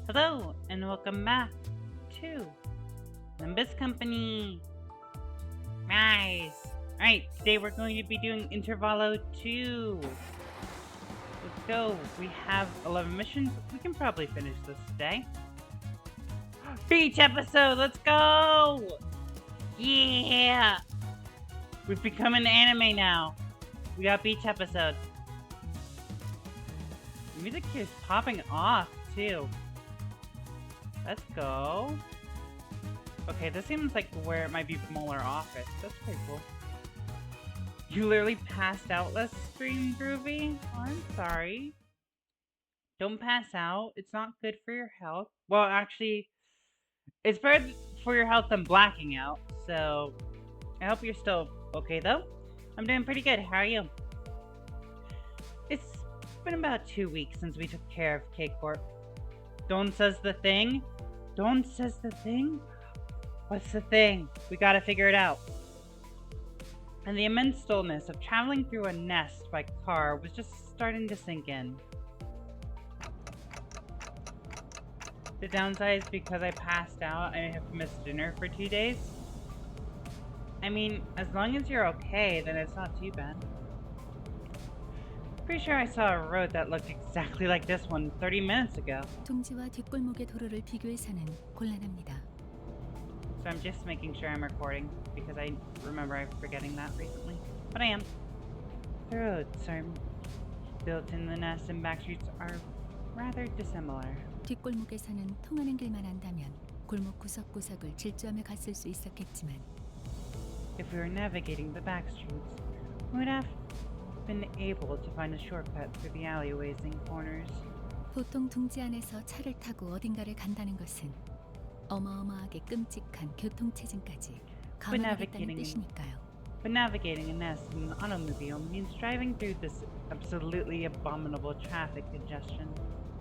Hello, and welcome back to Limbus Company. Nice. Alright, today we're going to be doing Intervallo 2. Let's go. We have 11 missions. We can probably finish this today. Beach episode, let's go! Yeah! We've become an anime now. We got beach episode. The music is popping off, too. Let's go. Okay, this seems like where it might be Molar office. That's pretty cool. You literally passed out last stream, Groovy? Oh, I'm sorry. Don't pass out. It's not good for your health. Well, actually, it's better for your health than blacking out. So, I hope you're still okay, though. I'm doing pretty good. How are you? It's been about 2 weeks since we took care of K-Corp. Dawn says the thing? Dawn says the thing? What's the thing? We gotta figure it out. And the immense stillness of traveling through a nest by car was just starting to sink in. The downside is because I passed out and I have missed dinner for 2 days. I mean, as long as you're okay, then it's not too bad. Pretty sure I saw a road that looked exactly like this one 30 minutes ago. 둥지와 뒷골목의 도로를 비교해서는 곤란합니다. So I'm just making sure I'm recording because I remember I'm forgetting that recently. But I am. The roads are built in the nest and back streets are rather dissimilar. 뒷골목에서는 통하는 길만 안다면 골목 구석구석을 질주하며 갔을 수 있었겠지만 If we were navigating the back streets, we would have been able to find a shortcut through the alleyways and corners. 보통 둥지 안에서 차를 타고 어딘가를 간다는 것은 어마어마하게 끔찍한 교통체증까지 감안하겠다는 뜻이니까요. But navigating a nest in an automobile means driving through this absolutely abominable traffic congestion.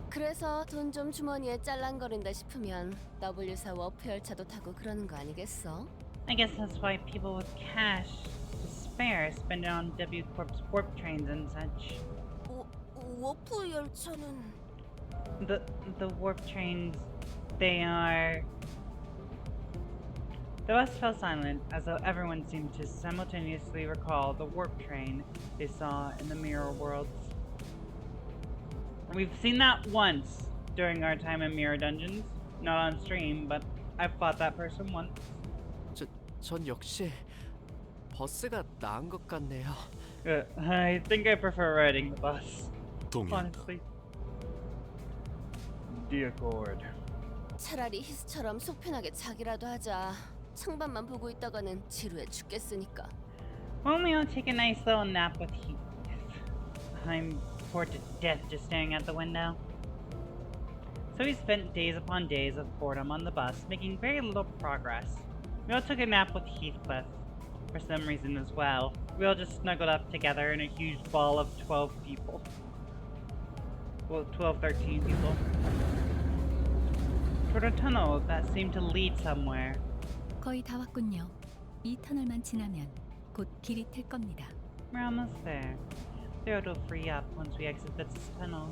그래서 돈 좀 주머니에 짤랑거린다 싶으면 W4 워프 열차도 타고 그러는 거 아니겠어? I guess that's why people with cash to spare spend it on W Corp's warp trains and such. 워프 열차는 The warp trains, they are... The bus fell silent, as though everyone seemed to simultaneously recall the warp train they saw in the mirror worlds. We've seen that once during our time in Mirror Dungeons. Not on stream, but I've fought that person once. 전 역시 버스가 나은 것 같네요. I think I prefer riding the bus, 동의한다. honestly. The Accord. 차라리 히스처럼 속편하게 자기라도 하자. 창밖만 보고 있다가는 지루해 죽겠으니까. Why don't we all take a nice little nap with Heath? I'm bored to death just staring at the window. So we spent days upon days of boredom on the bus, making very little progress. We all took a nap with Heathcliff, for some reason as well. We all just snuggled up together in a huge ball of 12 people. Well, 12, 13 people. Toward a tunnel that seemed to lead somewhere. 거의 다 왔군요. 이 터널만 지나면 곧 길이 틀 겁니다. We're almost there. The road will free up once we exit this tunnel.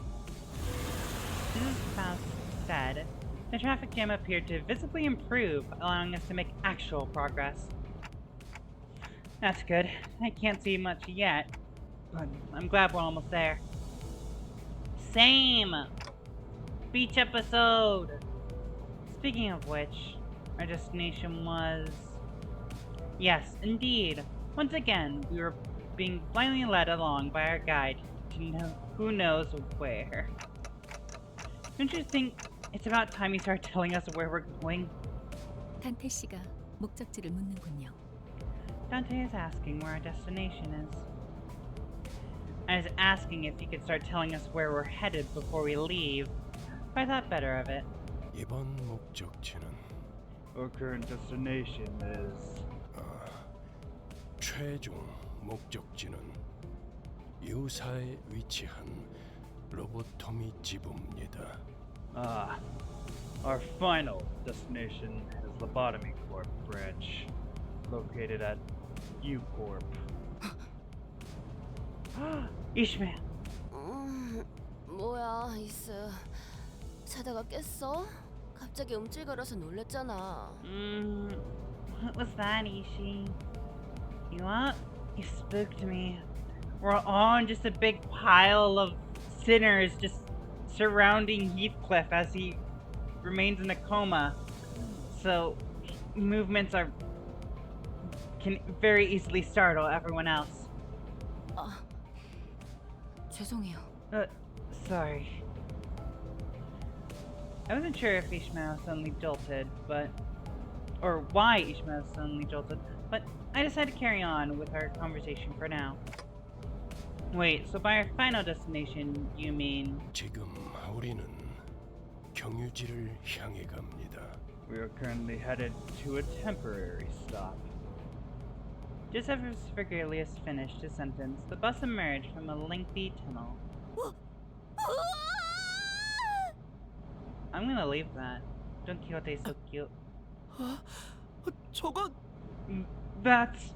Mrs. Faust said, the traffic jam appeared to visibly improve, allowing us to make actual progress. That's good. I can't see much yet, but I'm glad we're almost there. Same! Beach episode! Speaking of which, our destination was... Yes, indeed. Once again, we were being blindly led along by our guide to who knows where. Don't you think it's about time you start telling us where we're going? 단테 씨가 목적지를 묻는군요. Dante is asking where our destination is. I was asking if you could start telling us where we're headed before we leave, but I thought better of it. 이번 목적지는 Our current destination is... 최종 목적지는 유사에 위치한 로보토미 지부입니다. Our final destination is Lobotomy Corp branch, located at U Corp. Ishmael! 뭐야, 이스. 자다가 깼어? 갑자기 움찔거려서 놀랬잖아. What was that, Ishi? You up? You spooked me. We're all in just a big pile of sinners just surrounding Heathcliff as he remains in a coma. So, movements can very easily startle everyone else. 죄송해요. Sorry. I wasn't sure if Ishmael suddenly jolted, or why Ishmael suddenly jolted, but I decided to carry on with our conversation for now. Wait, so by our final destination, you mean... 지금 우리는 경유지를 향해 갑니다. We are currently headed to a temporary stop. Just as Virgilius finished his sentence, the bus emerged from a lengthy tunnel. I'm gonna leave that. Don Quixote's so cute. 저건 That's...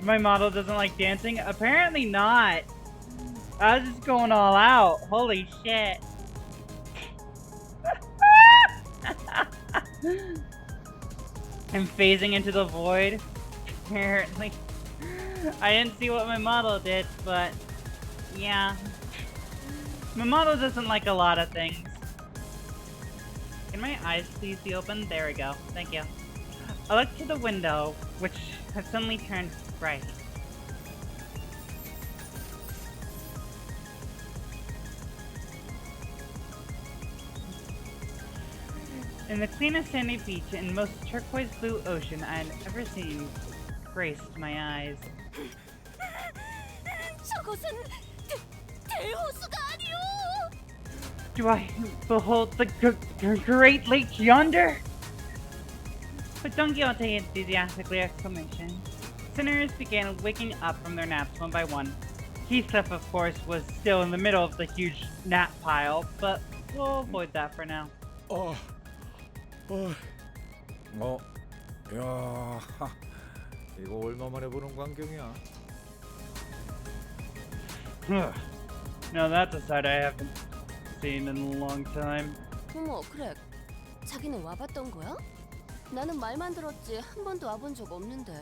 My model doesn't like dancing? Apparently not. I was just going all out. Holy shit. I'm phasing into the void. Apparently. I didn't see what my model did, but yeah. My model doesn't like a lot of things. Can my eyes please be open? There we go. Thank you. I looked to the window, which has suddenly turned bright. And the cleanest sandy beach and most turquoise blue ocean I had ever seen graced my eyes. 저것은 대호수가 아니오! Do I behold the great lake yonder? With Don Quixote enthusiastically exclamation, sinners began waking up from their naps one by one. Heathcliff, of course, was still in the middle of the huge nap pile, but we'll avoid that for now. 야, 이거 얼마만에 보는 광경이야? Now that's a sight I haven't seen in a long time. 어머, 그래. 자기는 와봤던 거야? 나는 말만 들었지 한 번도 와본 적 없는데.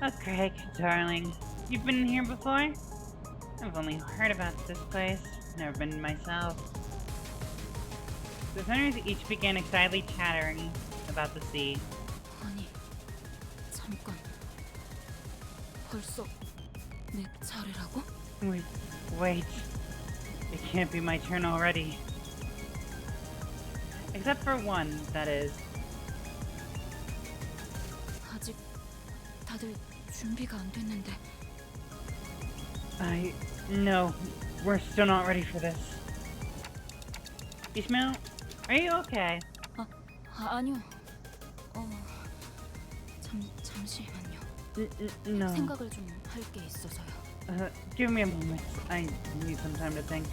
Oh, Craig, darling. You've been here before? I've only heard about this place. Never been myself. The sinners each began excitedly chattering about the sea. 아니, 잠깐. 벌써 내 차례라고? Wait. It can't be my turn already. Except for one, that is. 아직 다들 준비가 안 됐는데. No, we're still not ready for this. Ishmael, are you okay? 아니요. 잠시만요. No. 생각을 좀 할 게 있어서요. Give me a moment. I need some time to think.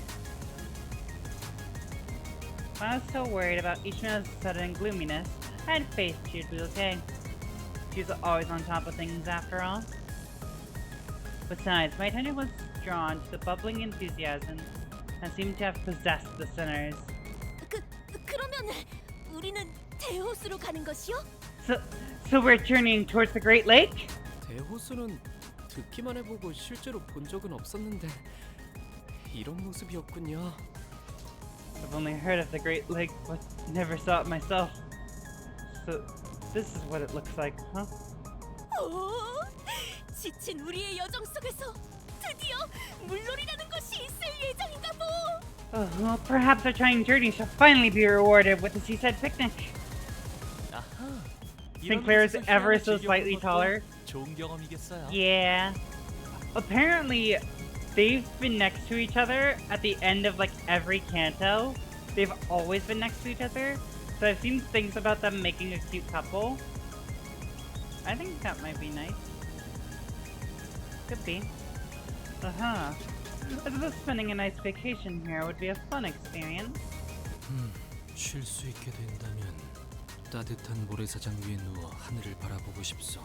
While I was so worried about Ishmael's sudden gloominess, I had faith she'd be okay. She was always on top of things after all. Besides, my attention was drawn to the bubbling enthusiasm that seemed to have possessed the sinners. 그러면 우리는 대호수로 가는 것이요? So we're journeying towards the Great Lake? 대호수는 듣기만 해보고 실제로 본 적은 없었는데 이런 모습이었군요. I've only heard of the Great Lake, but never saw it myself. So, this is what it looks like, huh? 오, 지친 우리의 여정 속에서 드디어 물놀이라는 것이 있을 예정인가 보. Oh, well, perhaps our trying journey shall finally be rewarded with a seaside picnic. 아하. Sinclair is ever so slightly taller. 좋은 경험이겠어요. Yeah. Apparently, they've been next to each other at the end of like every canto. They've always been next to each other. So I've seen things about them making a cute couple. I think that might be nice. Could be. Uh-huh. I suppose spending a nice vacation here would be a fun experience. 쉴 수 있게 된다면 따뜻한 모래사장 위에 누워 하늘을 바라보고 싶소.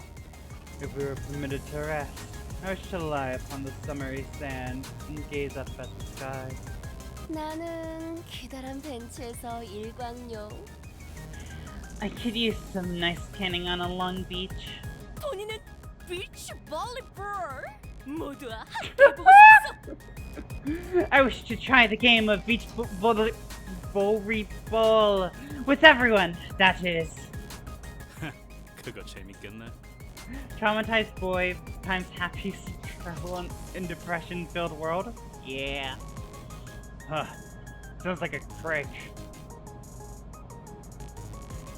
If we were permitted to rest, I wish to lie upon the summery sand and gaze up at the sky. 나는 기다란 벤치에서 일광욕. I could use some nice tanning on a long beach. 토니는 비치 볼리볼. 모두와 함께 보고 싶소. I wish to try the game of beach volleyball with everyone, that is. 그거 재밌겠네. Traumatized boy times happy travel in depression-filled world? Yeah. Huh. Sounds like a crash.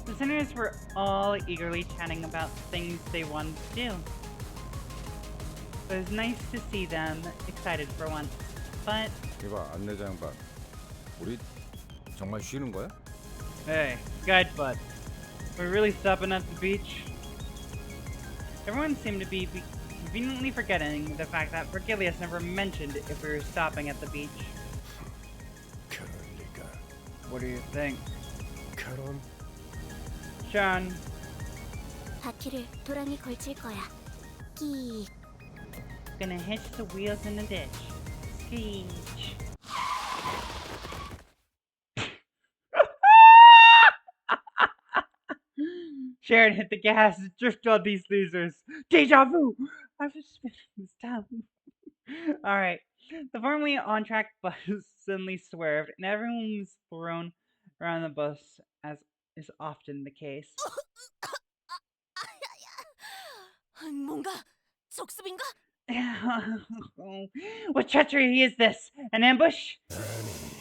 The sinners were all eagerly chatting about things they wanted to do. It was nice to see them excited for once, but... 이봐 안내자 양반, 우리 정말 쉬는 거야? Hey, guide bud. We're really stopping at the beach? Everyone seemed to be conveniently forgetting the fact that Virgilius never mentioned if we were stopping at the beach. 그럴 리가. What do you think? 카론, Sean, 바퀴를 도랑이 걸칠 거야. 끼. gonna hitch the wheels in the ditch. Screech. Sharon hit the gas, drift on these losers. Deja vu! I was spinning this down. Alright. The formerly on-track bus suddenly swerved, and everyone was thrown around the bus, as is often the case. 뭔가 적습인가? What treachery is this? An ambush? 아니,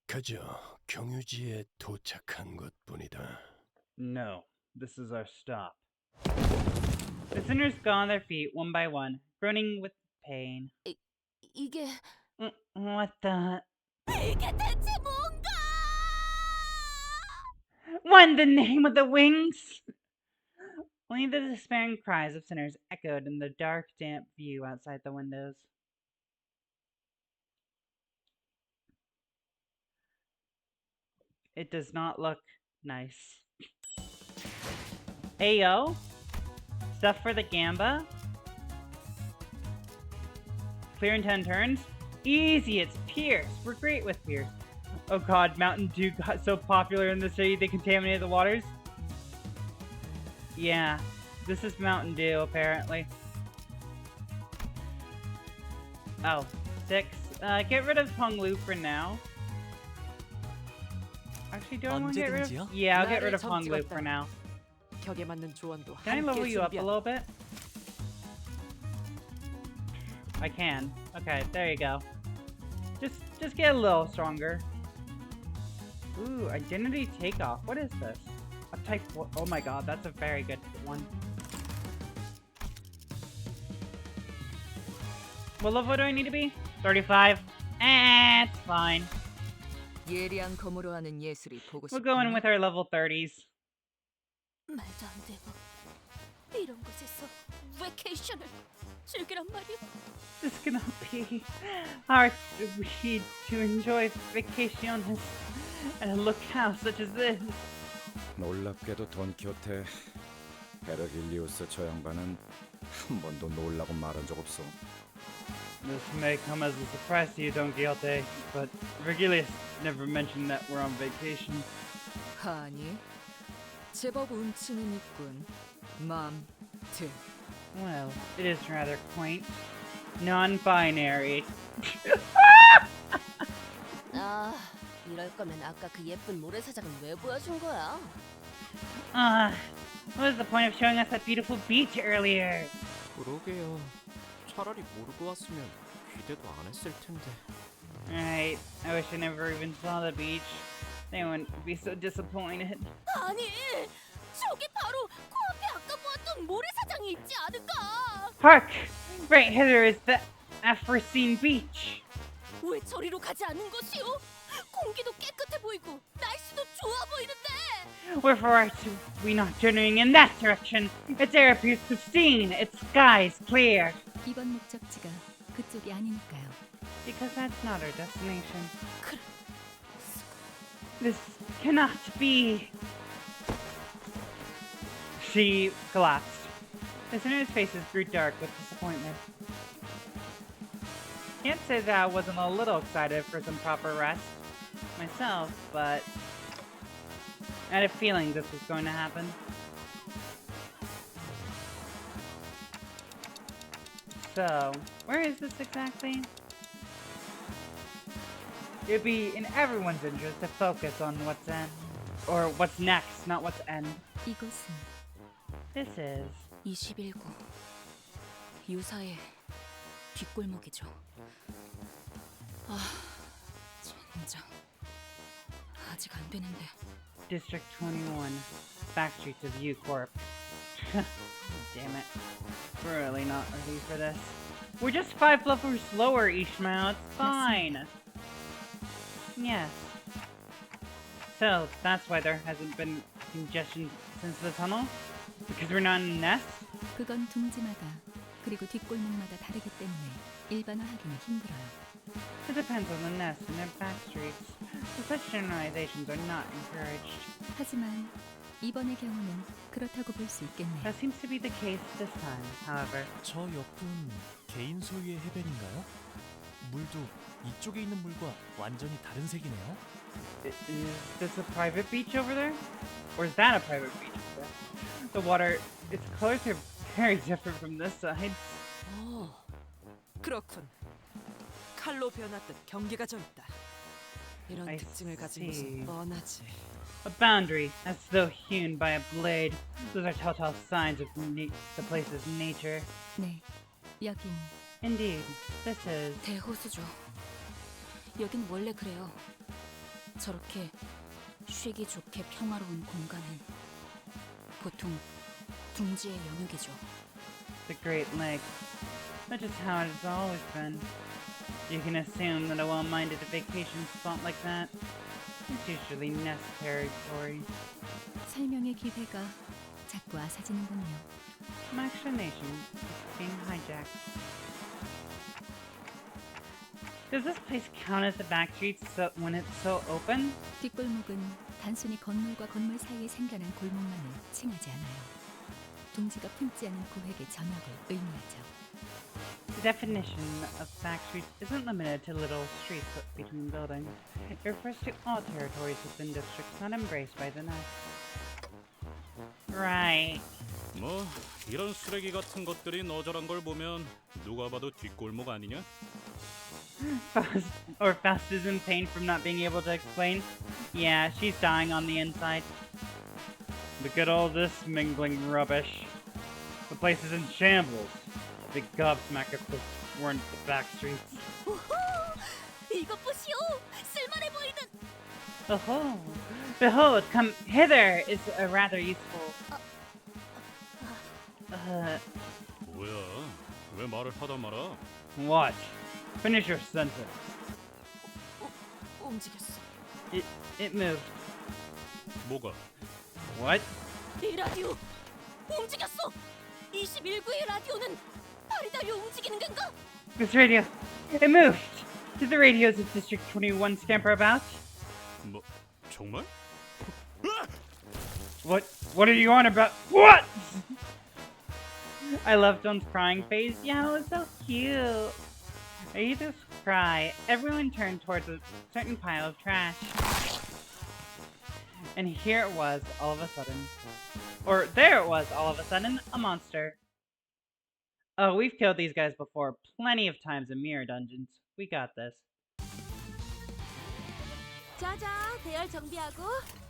그저 경유지에 도착한 것뿐이다. No, this is our stop. The sinners got on their feet one by one, groaning with pain. 이게 What the? 이게 대체 뭔가? What in the name of the wings? Only the despairing cries of sinners echoed in the dark, damp view outside the windows. It does not look nice. Ayo? Stuff for the Gamba? Clear in 10 turns? Easy, it's Pierce. We're great with Pierce. Oh god, Mountain Dew got so popular in the city they contaminated the waters? Yeah, this is Mountain Dew, apparently. Oh, 6. Get rid of Honglu for now. Actually, do I want to get rid of... Yeah, I'll get rid of Honglu for now. 격에 맞는 조언도 Can I level 함께 you up a 준비한 little bit? I can. Okay, there you go. Just get a little stronger. Ooh, identity takeoff. What is this? A type 4. Oh my god, that's a very good one. What level do I need to be? 35? It's fine. 예리한 검으로 하는 예술이 보고 We'll go in 싶구나. with our level 30s. 말도 안 되고 이런 곳에서 베케이션을 즐기란 말이야. This cannot be hard to enjoy vacations at a locale such as this. 놀랍게도 돈키호테 베르길리우스 저 양반은 한 번도 놀라고 말한 적 없어. This may come as a surprise to you, Don Quixote, but Virgilius never mentioned that we're on vacation. 아니, 제법 운치는 있군. 맘트. Well, it is rather quaint. Non-binary. 아, 이럴 거면 아까 그 예쁜 모래사장은 왜 보여준 거야? What was the point of showing us that beautiful beach earlier? 그러게요. 차라리 모르고 왔으면 기대도 안 했을 텐데. Right, I wish I never even saw the beach. They wouldn't be so disappointed. 아니, 저기 바로 코앞에 아까 보았던 모래사장이 있지 않을까? Hark! Right hither is the aforeseen beach. 왜 저리로 가지 않는 것이오? 공기도 깨끗해 보이고 날씨도 좋아 보이는데. Wherefore are we not journeying in that direction? Its air appears pristine, its sky is clear. 이번 목적지가 그쪽이 아니니까요. Because that's not our destination. 그래. This cannot be. She collapsed. The sinner's faces grew dark with disappointment. Can't say that I wasn't a little excited for some proper rest myself, but I had a feeling this was going to happen. So, where is this exactly? It'd be in everyone's interest to focus on what's in, or what's next, not what's end. 이곳은 This is 21구 유사의 뒷골목이죠. 아, 젠장. 아직 안 되는데. District 21, back streets of U Corp. Damn it. We're really not ready for this. We're just 5 levels lower, Ishmael. It's fine. Yes. So, that's why there hasn't been congestion since the tunnel? Because we're not in a nest? 그건 둥지마다 그리고 뒷골목마다 다르기 때문에 일반화하기는 힘들어요. It depends on the nest and their back streets. So such generalizations are not encouraged. 하지만 이번의 경우는 그렇다고 볼 수 있겠네요. That seems to be the case this time, however. 저 옆은 개인 소유의 해변인가요? 물도 이쪽에 있는 물과 완전히 다른 색이네요. Is this a private beach over there? Or is that a private beach over there? The water, its colors are very different from this side. 그렇군. 칼로 베어놨던 경계가 저 있다. 이런 I 특징을 가진 see. 곳은 뻔하지. A boundary, as though hewn by a blade. Those are telltale signs of the place's nature. 네, 여긴 Indeed, this is. 대호수죠. 여긴 원래 그래요. 저렇게 쉬기 좋게 평화로운 공간은 보통 둥지의 영역이죠. The Great Lake. That's just how it has always been. You can assume that a well-minded vacation spot like that is usually nest territory. 설명의 기회가 자꾸 아사지는군요. My explanation is being hijacked. Does this place count as the back streets when it's so open? 뒷골목은 단순히 건물과 건물 사이에 생겨난 골목만을 칭하지 않아요. 둥지가 품지 않은 구획의 전역을 의미하죠. The definition of back streets isn't limited to little streets between buildings. It refers to all territories within districts not embraced by the nest. Right. 뭐 이런 쓰레기 같은 것들이 너절한 걸 보면 누가 봐도 뒷골목 아니냐? Faust is in pain from not being able to explain. Yeah, she's dying on the inside. Look at all this mingling rubbish. The place is in shambles. A big gobsmack if this weren't the back streets. 우후! 이것 보시오! 쓸만해 보이는. Oh, behold, come hither is rather useful. 뭐야? 왜 말을 하다 말아? What? Finish your sentence. 움직였어. It moved. 뭐가? What? 이 라디오 움직였어. 21구의 라디오는 발이 달려 움직이는 건가? This radio, it moved. Did the radios of District 21 scamper about? 뭐 정말? What are you on about? What? I love John's crying face. Yeah, it was so cute. I hear this cry. Everyone turned towards a certain pile of trash. And here it was, all of a sudden. Or there it was, all of a sudden, a monster. Oh, we've killed these guys before plenty of times in mirror dungeons. We got this. 자자, 대열 정비하고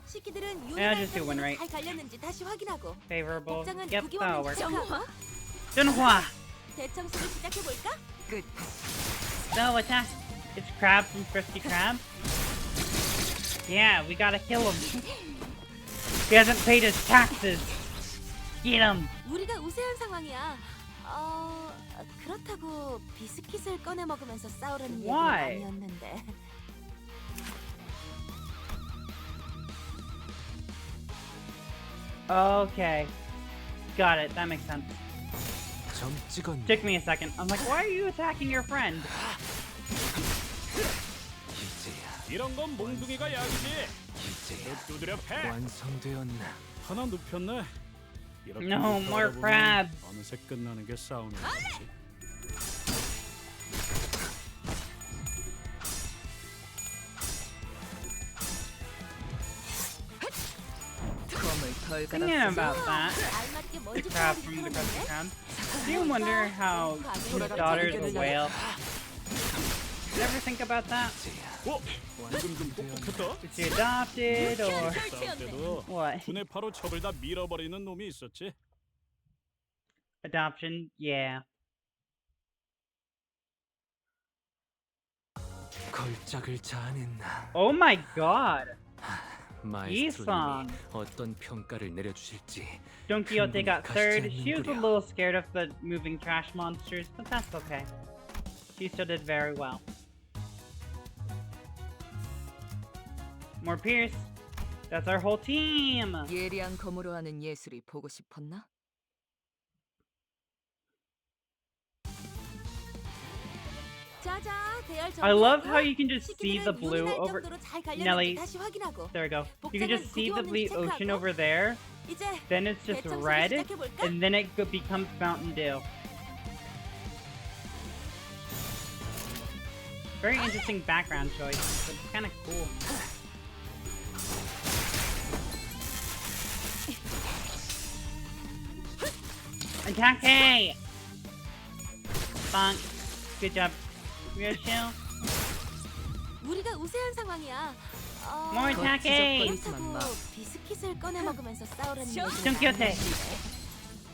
식기들은 Yeah, I'll just do one right. 잘 갈렸는지 다시 확인하고. Favorable. 복장은 Yep, 구기 that'll 왔는지 work. 체크하고. Dunhua! 대청소를 시작해 볼까? 끝. So, attack. It's Crab from Frisky Crab. Yeah, we gotta kill him. He hasn't paid his taxes. Get him. 우리가 우세한 상황이야. 그렇다고 비스킷을 꺼내 먹으면서 싸우려는 얘기는 Why? 아니었는데. Okay. Got it. That makes sense. 점 찍었네. Took me a second. I'm like, why are you attacking your friend? 이제야. 이런 건 몽둥이가 약이지. 이제야. 두드려 패. 완성되었나? 하나 눕혔네. 이렇게 No, more 눕혀가다 보면 crabs. 어느새 끝나는 게 싸우는 거지. 검을 덜 Thinking 갈았어. about that, 알맞게 the 먼지 crab 털어주기 from the 편한데? Krusty Krab. Do you wonder how his daughter's a whale? Did you ever think about that? 어? 방금 좀 똑똑했다. Is she adopted or 싸울 때도 what? 두뇌 파로 척을 다 밀어버리는 놈이 있었지. Adoption? Yeah. 걸작을 자아냈나? Oh my god! 마에스트로님이 어떤 평가를 내려주실지. Don Quixote got third. She was a 가시지 little scared of the moving trash monsters, but that's okay. She still did very well. More Pierce. That's our whole team! 예리한 검으로 하는 예술이 보고 싶었나? 자자, 대열 I love 정리하고 how you can just see 시키들은 the blue 요리할 over... 정도로 잘 Nelly. 갈렸는지 다시 확인하고. There we go. You can 복장은 just see the 구두 blue 없는지 ocean 체크하고. over there, 이제 then it's just 대청소를 red, 시작해볼까? and then it becomes Mountain Dew. Very interesting background choice, but it's kind of cool. Attack! Bonk. Good job. Real chill. 우리가 우세한 상황이야. More attack! 그렇다고 비스킷을 꺼내 먹으면서 싸우라는 얘기는 Don Quixote.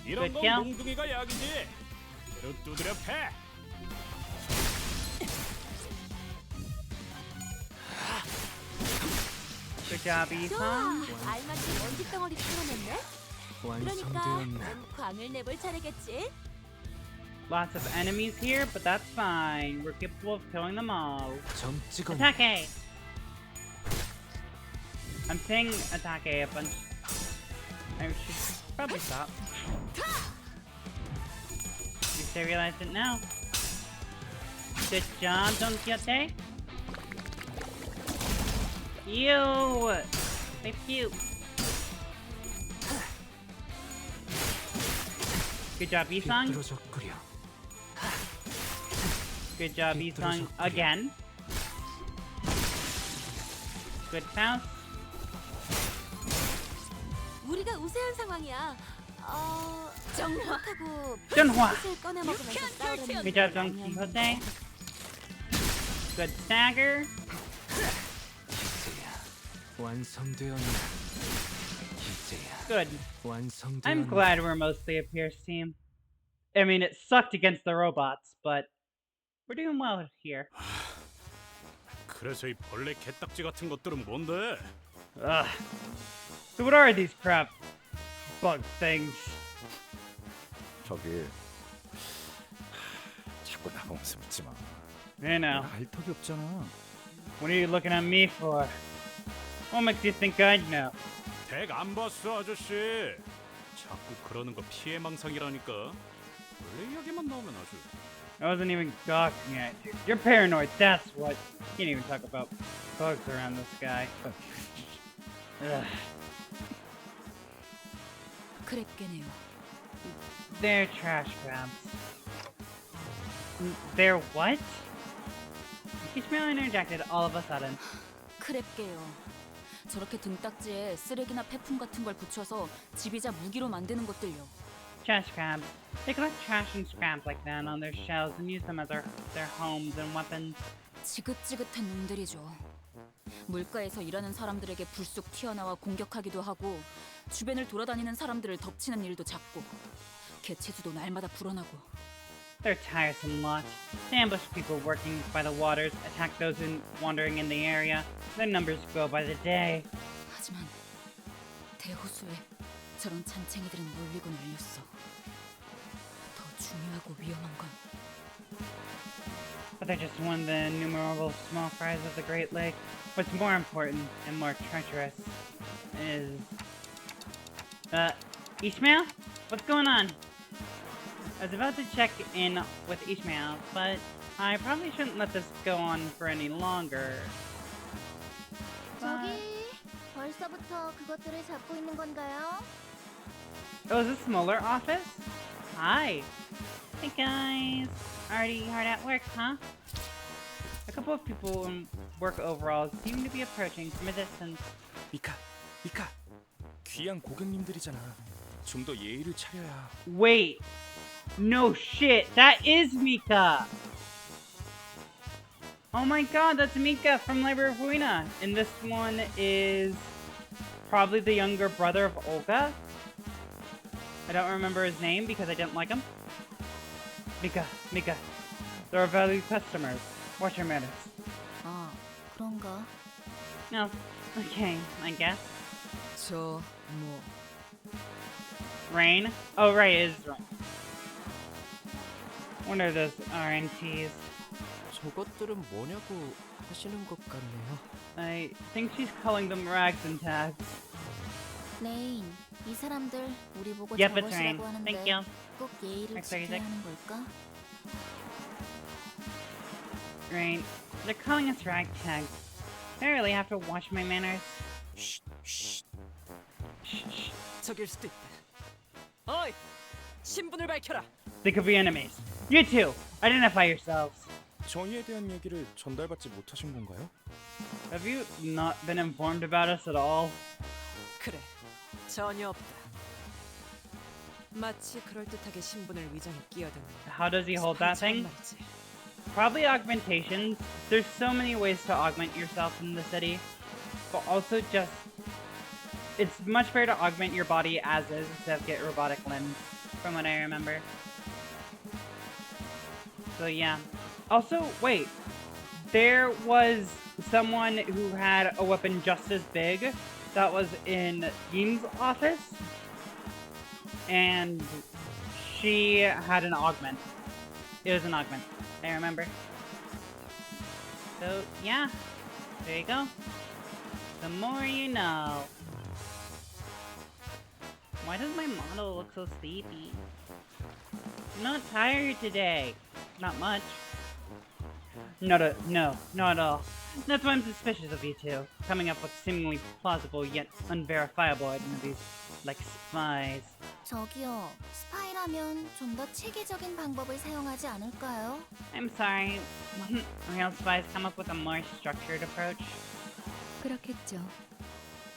이런 건 끝이야? 몽둥이가 약이지. 두드려 패. Good job, 좋아. Ethan. 알맞게 먼지 덩어리 풀어냈네. 그러니까 완성되었나? 광을 내볼 차례겠지. Lots of enemies here, but that's fine. We're capable of killing them all. 점 찍었네. Attack A! I'm saying attack A a bunch. I should probably stop. At least I realized it now. Good job, Don Quixote. Ew! They cute. Good job, Isang. 삐뚤어졌구려. Good job, Isang again. Good Faust. 우리가 우세한 상황이야. 그렇다고 Dunhua. 비스킷을 꺼내 먹으면서 싸우라는 Good 얘기는 job, Don 아니야. Quixote. Good Stagger. 완성되었나? 이제야. Good. 완성되었나? I'm glad we're mostly a Pierce team. I mean, it sucked against the robots, but we're doing well here. 그래서 이 벌레 개딱지 같은 것들은 뭔데? Ugh. So what are these crap bug things? 저기 자꾸 나보면서 묻지 마. You know, 알 턱이 없잖아. what are you looking at me for? What makes you think I'd know? 덱 안 봤어 아저씨. 자꾸 그러는 거 피해망상이라니까. 원래 이야기만 나오면 아주. I wasn't even gawking at you. You're paranoid, that's what. Can't even talk about bugs around this guy. Ugh. 그랬겠네요. They're trash crabs. They're what? Ishmael interjected all of a sudden. 크랩게요. 저렇게 등딱지에 쓰레기나 폐품 같은 걸 붙여서 지비자 무기로 만드는 것들요. Trash crabs. They collect trash and scraps like that on their shells and use them as their homes and weapons. 지긋지긋한 놈들이죠. 물가에서 일하는 사람들에게 불쑥 튀어나와 공격하기도 하고 주변을 돌아다니는 사람들을 덮치는 일도 잦고 개체수도 날마다 불어나고. They're tiresome lot. They ambush people working by the waters, attack those wandering in the area. Their numbers grow by the day. 하지만 대호수에 저런 잔챙이들은 몰리고 날렸어. 더 중요하고 위험한 건 But they're just one of the innumerable small fries of the Great Lake. What's more important and more treacherous is Ishmael? What's going on? I was about to check in with Ishmael, but I probably shouldn't let this go on for any longer. 저기 벌써부터 그것들을 잡고 있는 건가요? Oh, is this smaller office? Hi. Hey guys. Already hard at work, huh? A couple of people in work overalls seem to be approaching from a distance. 미카, 귀한 고객님들이잖아. 좀 더 예의를 차려야. Wait. No shit. That is Mika. Oh my god, that's Mika from Library of Ruina. And this one is probably the younger brother of Olga. I don't remember his name because I didn't like him. Mika. They're our valued customers. Watch your manners. 아, 그런가? No. Okay, I guess. 저 뭐 Rain? Oh, right, it is Rain. What are those RNTs? 저것들은 뭐냐고 하시는 것 같네요. I think she's calling them rags and tags. 레인, 이 사람들 우리 보고 Yep, it's Rain. 저것이라고 하는데 Thank you. 꼭 예의를 X36. 지켜야 하는 걸까? Rain. They're calling us rag tags. I really have to watch my manners. 쉿. Shh. 적일 수도 있다. 어이, 신분을 밝혀라. They could be enemies. You two, identify yourselves. 저희에 대한 얘기를 전달받지 못하신 건가요? Have you not been informed about us at all? 그래, 전혀 없다. 마치 그럴듯하게 신분을 위장에 끼어든 How does he hold that thing? 말이지. Probably augmentations. There's so many ways to augment yourself in the city. But also just... It's much better to augment your body as is instead of get robotic limbs, from what I remember. So yeah. Also, wait. There was someone who had a weapon just as big that was in Dean's office. And she had an augment. It was an augment. I remember. So, yeah. There you go. The more you know. Why does my model look so sleepy? I'm not tired today. Not much. No, not at all. That's why I'm suspicious of you two. Coming up with seemingly plausible yet unverifiable identities, like spies. 저기요, 스파이라면 좀 더 체계적인 방법을 사용하지 않을까요? I'm sorry. Wouldn't real spies come up with a more structured approach? 그렇겠죠.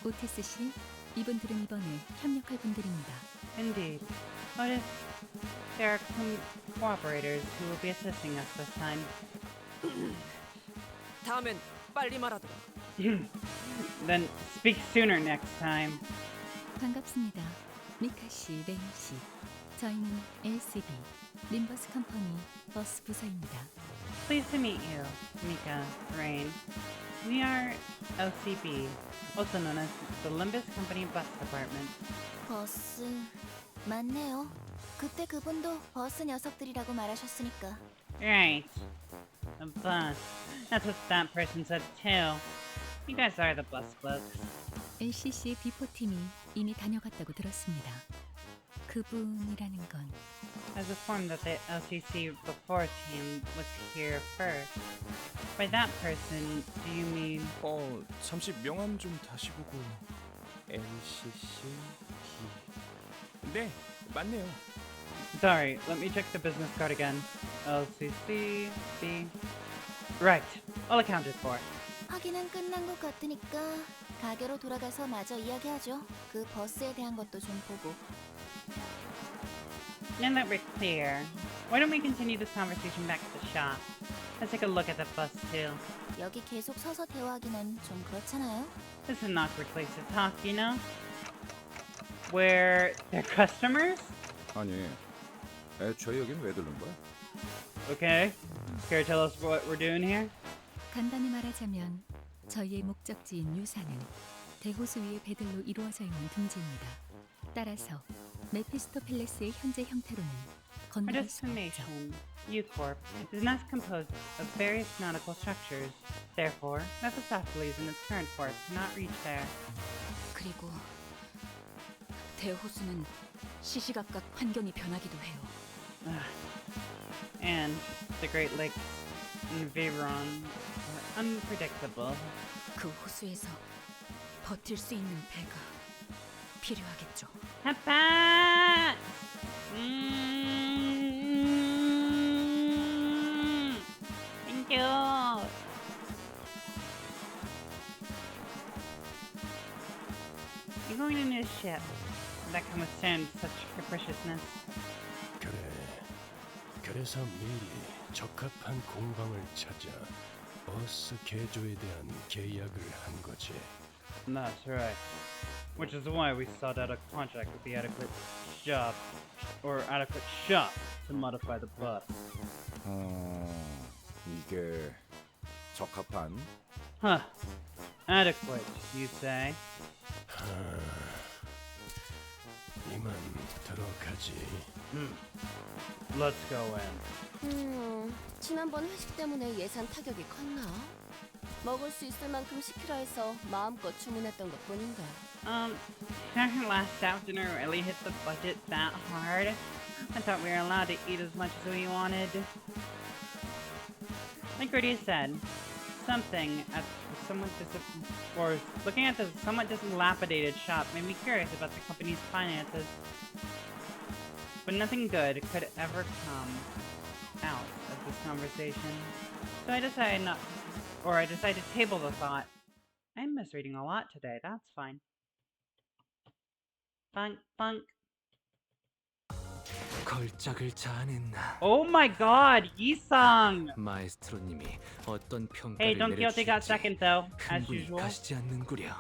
오티스 씨, 이분들은 이번에 협력할 분들입니다. Indeed. What if there are cooperators who will be assisting us this time? 다음엔 빨리 말하도록. Then speak sooner next time. 반갑습니다. 미카 씨, 레인 씨. 저희는 LCB, 림버스 컴퍼니 버스 부서입니다. Pleased to meet you, Mika, Rain. We are LCB, also known as the Limbus Company Bus Department. 버스 맞네요. 그때 그분도 버스 녀석들이라고 말하셨으니까. Right. A bus. That's what that person said too. You guys are the bus blokes. LCC의 비포팀이 이미 다녀갔다고 들었습니다. 그분이라는 건 As informed that the LCC before team was here first. By that person, do you mean... 잠시 명함 좀 다시 보고. LCC B. 네, 맞네요. Sorry, let me check the business card again. LCC B. Right, all accounted for. 확인은 끝난 것 같으니까 가게로 돌아가서 마저 이야기하죠. 그 버스에 대한 것도 좀 보고. Now that we're clear, why don't we continue this conversation back at the shop? Let's take a look at the bus too. 여기 계속 서서 대화하기는 좀 그렇잖아요. This is an awkward place to talk, you know? Where they're customers? 아니, 애초에 여긴 왜 들른 거야? Okay. Care to tell us what we're doing here? 간단히 말하자면 저희의 목적지인 유사는 대호수 위의 배들로 이루어져 있는 둥지입니다. 따라서 메피스토펠레스의 현재 형태로는 Our 건너갈 수 없죠. destination, U-Corp, is not composed of various nautical structures. Therefore, Mephistopheles in its current form cannot reach there. 그리고 대호수는 시시각각 환경이 변하기도 해요. And the Great Lakes and Veyron are unpredictable. 그 호수에서 버틸 수 있는 배가 필요하겠죠. Papa! Thank you. You're going to need a ship that can withstand such capriciousness. 그래. 그래서 미리 적합한 공방을 찾아 버스 개조에 대한 계약을 한 거지. That's right. Which is why we sought out a contract with the adequate shop to modify the bus. 이게 적합한? Huh. Adequate, you say? 이만 들어가지. Let's go in. 지난번 회식 때문에 예산 타격이 컸나? 먹을 수 있을 만큼 시키라 해서 마음껏 주문했던 것뿐인데. Did last out dinner really hit the budget that hard? I thought we were allowed to eat as much as we wanted. Like Rudy said, looking at the somewhat dilapidated shop made me curious about the company's finances. But nothing good could ever come out of this conversation. So I decided to table the thought. I'm misreading a lot today, that's fine. Funk, funk. 걸작을 자아낸 Oh my god, Yi-sung! 마에스트로님이 어떤 평가를 Hey, Don Quixote got 내려주실지 second though, as 흥분이 usual. 가시지 않는구려.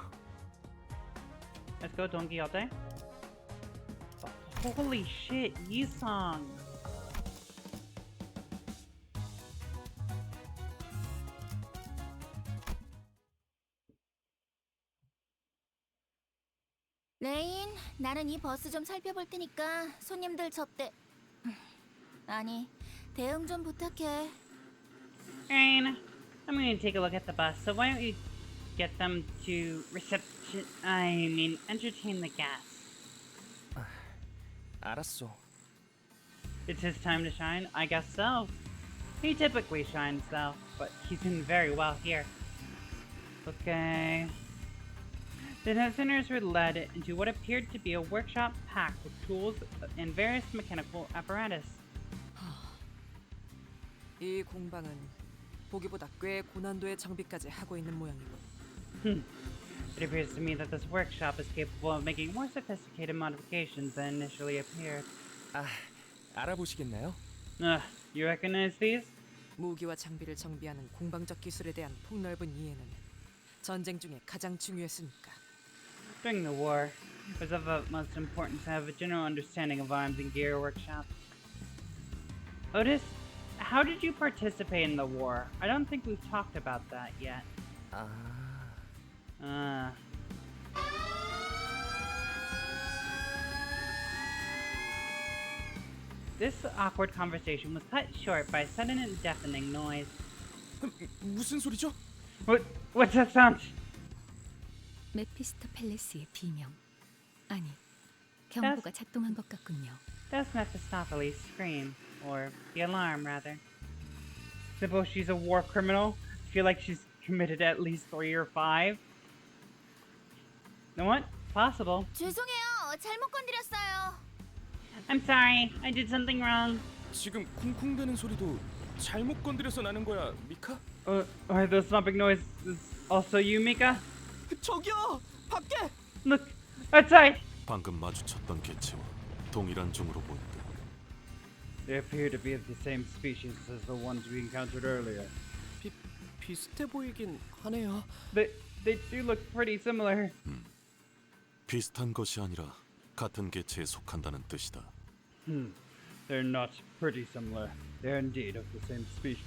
Let's go, Don Quixote. Holy shit, Yi-sung! 레인, 나는 이 버스 좀 살펴볼 테니까 손님들 접대. 아니, 대응 좀 부탁해. Rain, I'm going to take a look at the bus, so why don't you get them to entertain the guests. 알았어. It's his time to shine? I guess so. He typically shines though, but he's doing very well here. Okay. The listeners were led into what appeared to be a workshop packed with tools and various mechanical apparatus. 이 공방은 보기보다 꽤 고난도의 장비까지 하고 있는 모양이군. It appears to me that this workshop is capable of making more sophisticated modifications than initially appeared. 알아보시겠나요? You recognize these? 무기와 장비를 정비하는 공방적 기술에 대한 폭넓은 이해는 전쟁 중에 가장 중요했으니까. During the war, it was of utmost importance to have a general understanding of arms and gear workshops. Otis, how did you participate in the war? I don't think we've talked about that yet. This awkward conversation was cut short by a sudden and deafening noise. 무슨 소리죠? What's that sound? 메피스토 팰리스의 비명. 아니, 경보가 작동한 것 같군요. That's Mephistopheles' scream, or the alarm, rather. Suppose she's a war criminal? I feel like she's committed at least 3 or 5. You know what? Possible. 죄송해요. 잘못 건드렸어요. I'm sorry. I did something wrong. 지금 쿵쿵대는 소리도 잘못 건드려서 나는 거야, 미카? Are those stomping noises also you, Mika? 저기요! 밖에! Look, outside! 방금 마주쳤던 개체와 동일한 종으로 보인다. They appear to be of the same species as the ones we encountered earlier. 비슷해 보이긴 하네요. They do look pretty similar. 비슷한 것이 아니라 같은 개체에 속한다는 뜻이다. They're not pretty similar. They're indeed of the same species.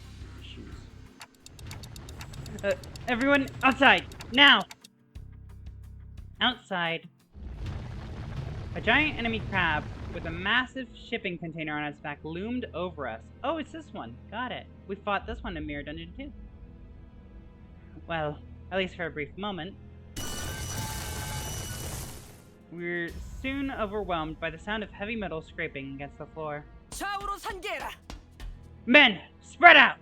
Everyone, outside! Now! Outside. A giant enemy crab with a massive shipping container on its back loomed over us. Oh, it's this one. Got it. We fought this one in Mirror Dungeon too. Well, at least for a brief moment. We're soon overwhelmed by the sound of heavy metal scraping against the floor. 좌우로 산계해라. Men, spread out!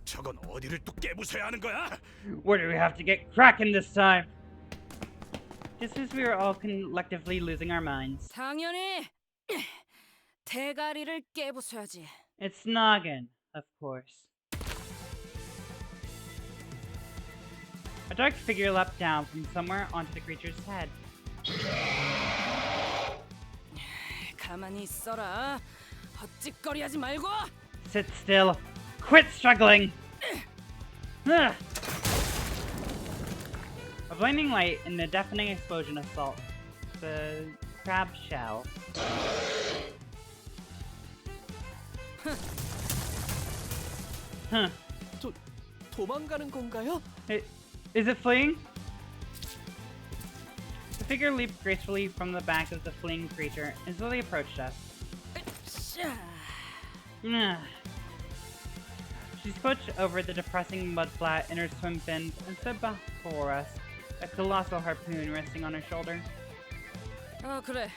저건 어디를 또 깨부숴야 하는 거야? Where do we have to get cracking this time? Just as we were all collectively losing our minds. 당연히 대가리를 깨부숴야지. It's Noggin, of course. A dark figure leapt down from somewhere onto the creature's head. 가만히 있어라. 헛짓거리하지 말고. Sit still. Quit struggling! Ugh. A blinding light and a deafening explosion assault the crab shell. Huh. 도망가는 건가요? Is it fleeing? The figure leaped gracefully from the back of the fleeing creature and slowly approached us. Ugh. She squished over the depressing mud flat in her swim fins and stood before us, a colossal harpoon resting on her shoulder. 아 그래.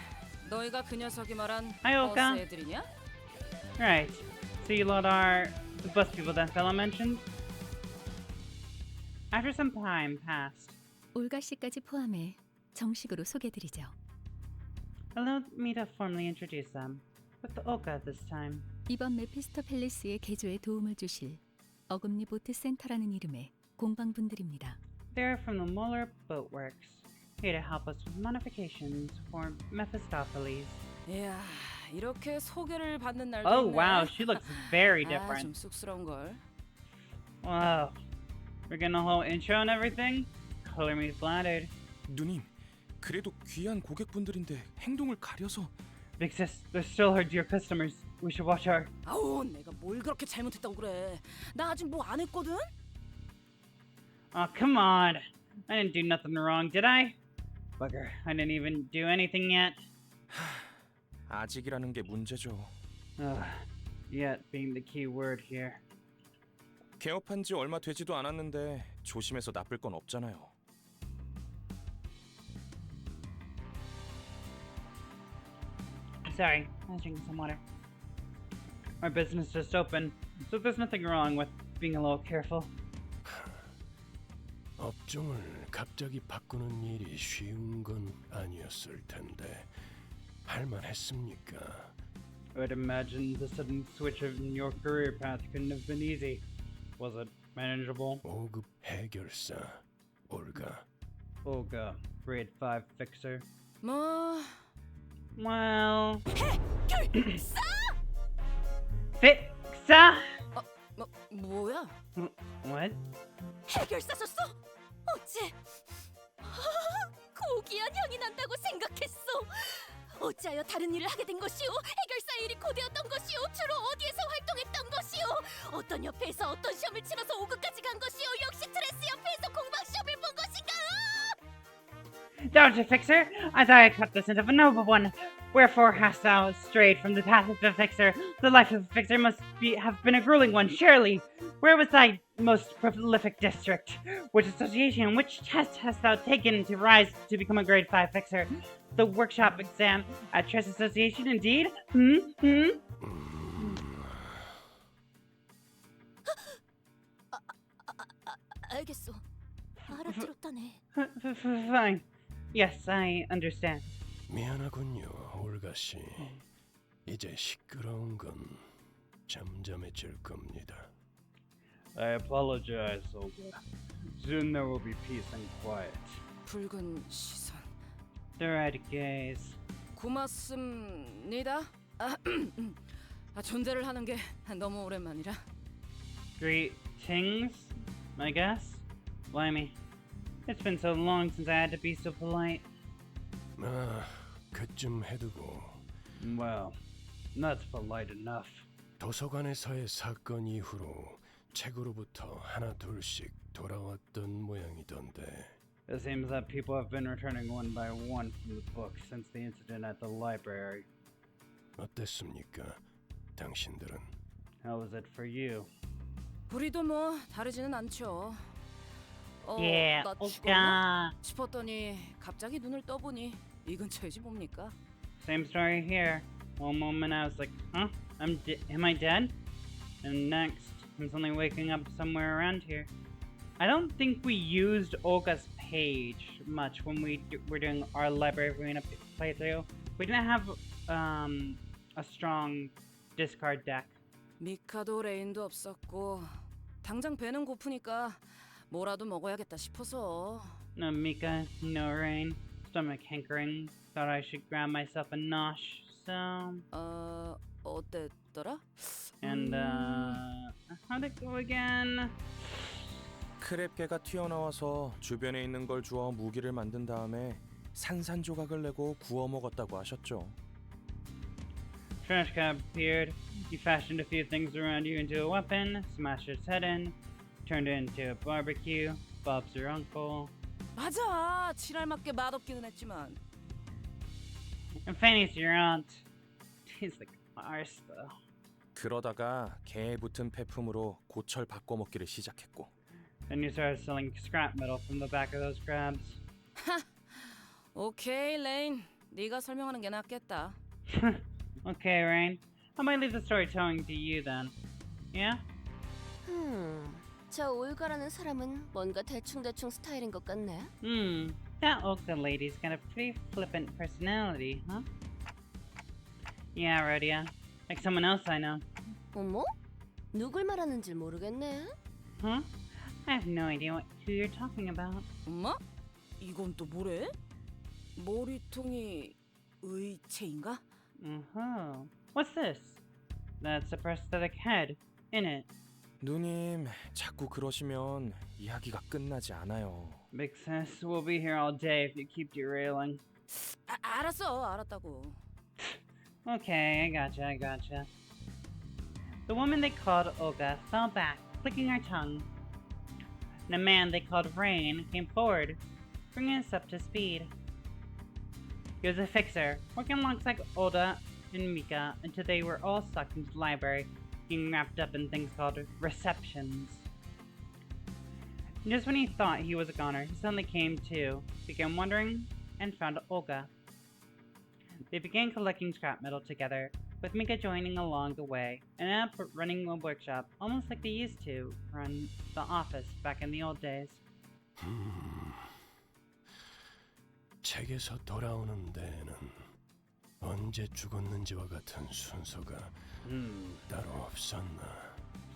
너희가 그 녀석이 말한 Hi, Olga. 버스 애들이냐? Right. So you lot are the bus people that fella mentioned? After some time passed, 올가 씨까지 포함해 정식으로 소개드리죠. allow me to formally introduce them, with Olga this time. 이번 메피스토 팰리스의 개조에 도움을 주실 어금니 보트 센터라는 이름의 공방분들입니다. They're from the Muller Boatworks, here to help us with modifications for Mephistopheles. 이야, 이렇게 소개를 받는 날도 Oh 있네. wow, she looks very 아, different. 좀 쑥스러운 걸. Wow. We're getting a whole intro and everything? Color me flattered. 누님, 그래도 귀한 고객분들인데 행동을 가려서. Big sis, they're still our dear customers. We should watch our... 아우, 내가 뭘 그렇게 잘못했다고 그래. 나 아직 뭐 안 했거든. Oh, come on. I didn't do nothing wrong, did I? Bugger, I didn't even do anything yet. 아직이라는 게 문제죠. Yet being the key word here. 개업한 지 얼마 되지도 않았는데 조심해서 나쁠 건 없잖아요. Sorry, I was drinking some water. Our business just opened, so there's nothing wrong with being a little careful. 업종을 갑자기 바꾸는 일이 쉬운 건 아니었을 텐데 할만했습니까? I would imagine the sudden switch in your career path couldn't have been easy. Was it manageable? 5급 해결사 올가. Olga, grade 5 fixer. 뭐 Well... 해결사! Fixer? 뭐야? What? 해결사셨어? 어째 고귀한 향이 난다고 생각했어. 어찌하여 다른 일을 하게 된 것이오? 해결사의 일이 고되었던 것이오? 주로 어디에서 활동했던 것이오? 어떤 협회에서 어떤 시험을 치러서 5급까지 간 것이오? 역시 트레스 협회에서 공방 시험을 본 것인가? Don't you, Fixer? I thought I cut the scent of a noble one. Wherefore hast thou strayed from the path of the Fixer? The life of the Fixer must have been a grueling one, surely. Where was thy most prolific district? Which association, which test hast thou taken to rise to become a grade 5 Fixer? The workshop exam at Trust Association, indeed? 알겠어. 알아들었다네. Fine. Yes, I understand. 미안하군요, 올가 씨. 이제 시끄러운 건 잠잠해질 겁니다. I apologize, Olga. Soon there will be peace and quiet. 붉은 시선. The right gaze. 고맙습니다. 존재를 하는 게 너무 오랜만이라. Greetings, I guess? Blimey. It's been so long since I had to be so polite. 그쯤 해두고 Well, that's polite enough. 도서관에서의 사건 이후로 책으로부터 하나 둘씩 돌아왔던 모양이던데. It seems that people have been returning one by one from the book since the incident at the library. 어땠습니까, 당신들은? How was it for you? 우리도 뭐 다르지는 않죠. Yeah, 나 Olga. 죽었나 싶었더니 갑자기 눈을 떠보니 이 근처이지 뭡니까? Same story here. One moment I was like, huh? Am I dead? And next, I'm suddenly waking up somewhere around here. I don't think we used Olga's page much when we were doing our library arena playthrough. We didn't have a strong discard deck. 미카도 레인도 없었고 당장 배는 고프니까 뭐라도 먹어야겠다 싶어서. No Mika, no Rain, stomach hankering. Thought I should grab myself a nosh. So 어땠더라? and how'd it go again? 크랩개가 튀어나와서 주변에 있는 걸 주워 무기를 만든 다음에 산산조각을 내고 구워 먹었다고 하셨죠. Trash cab appeared. You fashioned a few things around you into a weapon, smashed its head in, turned it into a barbecue. Bob's your uncle. 맞아. 칠할맞게 맛없기는 했지만. And Fanny's your aunt. He's like arse though. 그러다가 개에 붙은 폐품으로 고철 바꿔 먹기를 시작했고. Then you started selling scrap metal from the back of those crabs. 오케이, 레인. 네가 설명하는 게 낫겠다. Okay, Rain. I might leave the storytelling to you then. Yeah? 저 올가라는 사람은 뭔가 대충대충 스타일인 것 같네. That Olga lady's got a pretty flippant personality, huh? Yeah, Rhodia. Like someone else I know. 어머? 누굴 말하는지 모르겠네. Huh? I have no idea who you're talking about. 엄마? 이건 또 뭐래? 머리통이 의체인가? Uh-huh. What's this? That's a prosthetic head, in it. 누님, 자꾸 그러시면 이야기가 끝나지 않아요. Big sis, we'll be here all day if you keep derailing. 알았다고. Okay, I gotcha. The woman they called Olga fell back, clicking her tongue. And a man they called Rain came forward, bringing us up to speed. He was a fixer, working alongside Olga and Mika until they were all sucked into the library, being wrapped up in things called receptions. And just when he thought he was a goner, he suddenly came to, began wondering, and found Olga. They began collecting scrap metal together, with Mika joining along the way, and ended up running a workshop almost like they used to run the office back in the old days. 책에서 돌아오는 데에는 언제 죽었는지와 같은 순서가 따로 없었나?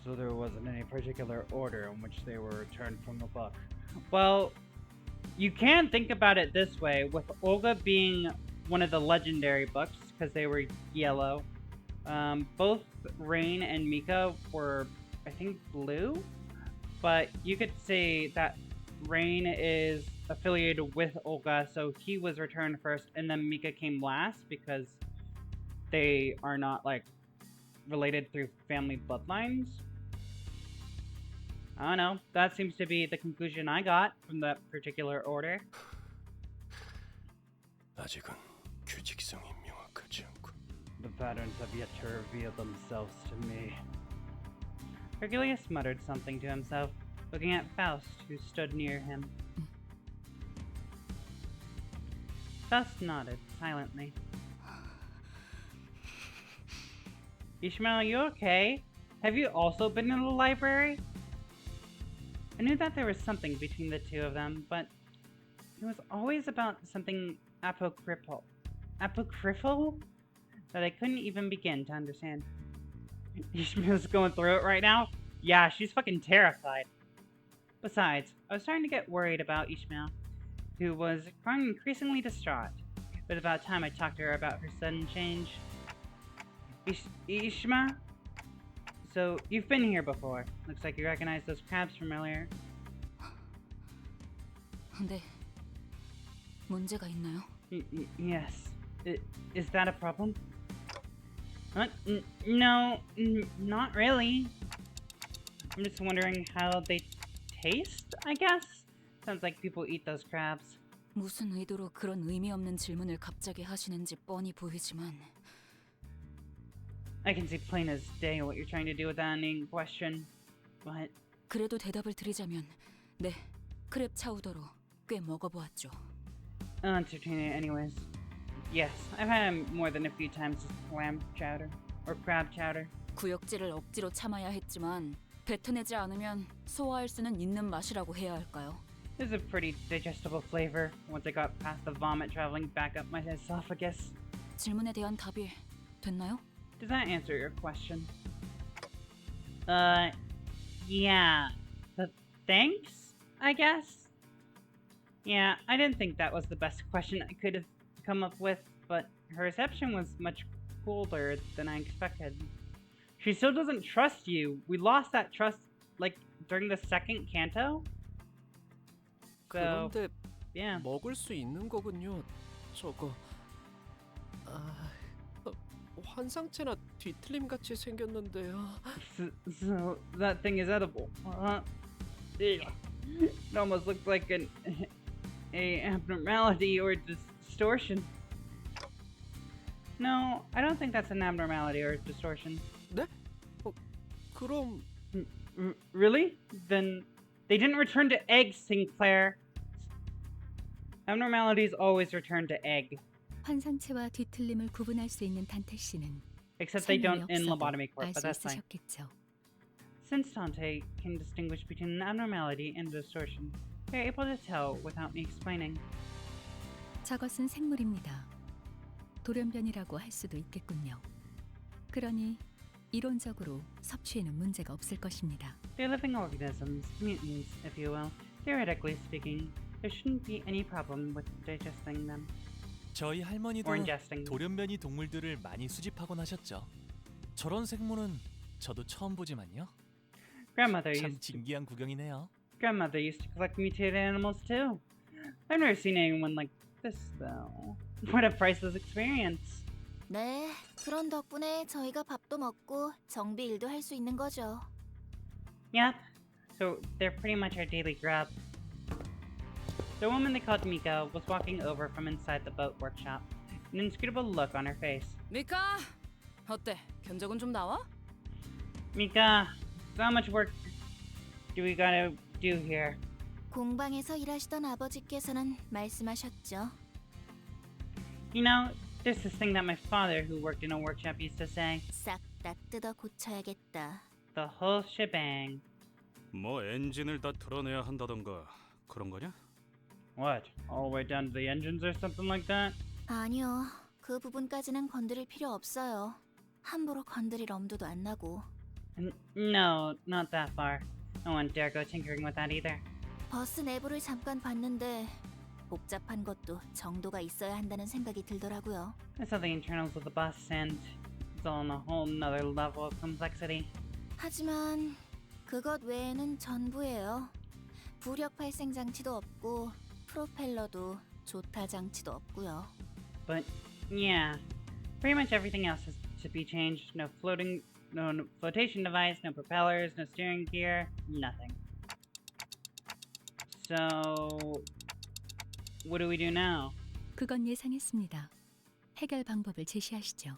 So there wasn't any particular order in which they were returned from the book. Well, you can think about it this way, with Olga being one of the legendary books, because they were yellow. Both Rain and Mika were, I think, blue, but you could say that Rain is affiliated with Olga, so he was returned first, and then Mika came last because they are not, like, related through family bloodlines. I don't know. That seems to be the conclusion I got from that particular order. 아직은 규칙성이 명확하지 않고. The patterns have yet to reveal themselves to me. Hercules muttered something to himself, looking at Faust, who stood near him. Faust nodded silently. Ishmael, you okay? Have you also been in the library? I knew that there was something between the two of them, but it was always about something apocryphal. Apocryphal? That I couldn't even begin to understand. Ishmael's going through it right now? Yeah, she's fucking terrified. Besides, I was starting to get worried about Ishmael, who was growing increasingly distraught. It was about time I talked to her about her sudden change. Ishmael? So, you've been here before. Looks like you recognize those crabs from earlier. 네. 문제가 있나요? Yes. Is that a problem? No, not really. I'm just wondering how they taste, I guess? Sounds like people eat those crabs. 무슨 의도로 그런 의미 없는 질문을 갑자기 하시는지 뻔히 보이지만 I can see plain as day what you're trying to do with that inane question, but... 그래도 대답을 드리자면 네, 크랩 차우더로 꽤 먹어보았죠. I'll entertain it anyways. Yes, I've had him more than a few times as lamb chowder or crab chowder. 구역질을 억지로 참아야 했지만 뱉어내지 않으면 소화할 수는 있는 맛이라고 해야 할까요? This is a pretty digestible flavor once I got past the vomit traveling back up my esophagus. 질문에 대한 답이 됐나요? Does that answer your question? Yeah. Thanks, I guess? Yeah, I didn't think that was the best question I could have come up with, but her reception was much colder than I expected. She still doesn't trust you. We lost that trust, like, during the second canto? So, 그런데 yeah. 먹을 수 있는 거군요. 저거 환상체나 뒤틀림 같이 생겼는데요. So that thing is edible. It almost looks like a abnormality or distortion. No, I don't think that's an abnormality or distortion. 네? 그럼 Really? Then they didn't return to egg, Sinclair. Abnormalities always return to egg. 환상체와 뒤틀림을 구분할 수 있는 단테 씨는 Except they don't in 없어도 Lobotomy Corp, 알 but 수 that's fine. 있으셨겠죠. Since Dante can distinguish between an abnormality and a distortion, they're able to tell without me explaining. 저것은 생물입니다. 돌연변이라고 할 수도 있겠군요. 그러니 이론적으로 섭취에는 문제가 없을 것입니다. They're living organisms, mutants, if you will. Theoretically speaking, there shouldn't be any problem with digesting them. 저희 할머니도 Or ingesting them. 돌연변이 동물들을 많이 수집하곤 하셨죠. 저런 생물은 저도 처음 보지만요. Grandmother 참 used 신기한 구경이네요. Grandmother used to collect mutated animals too. I've never seen anyone like this though. What a priceless experience. 네, 그런 덕분에 저희가 밥도 먹고 정비 일도 할 수 있는 거죠. Yep. So they're pretty much our daily grub. The woman they called Mika was walking over from inside the boat workshop, an inscrutable look on her face. 미카, 어때? 견적은 좀 나와? Mika, so much work do we gotta do here? 공방에서 일하시던 아버지께서는 말씀하셨죠. You know, there's this thing that my father, who worked in a workshop, used to say. 싹 다 뜯어 고쳐야겠다. The whole shebang. 뭐 엔진을 다 털어내야 한다던가 그런 거냐? What? All the way down to the engines or something like that? 아니요, 그 부분까지는 건드릴 필요 없어요. 함부로 건드릴 엄두도 안 나고. No, not that far. No one dare go tinkering with that either. 버스 내부를 잠깐 봤는데 복잡한 것도 정도가 있어야 한다는 생각이 들더라고요. I saw the internals of the bus and it's all on a whole nother level of complexity. 하지만 그것 외에는 전부예요. 부력 발생 장치도 없고 프로펠러도 조타 장치도 없고요. But yeah, pretty much everything else has to be changed. No flotation device, no propellers, no steering gear, nothing. So, what do we do now? 그건 예상했습니다. 해결 방법을 제시하시죠.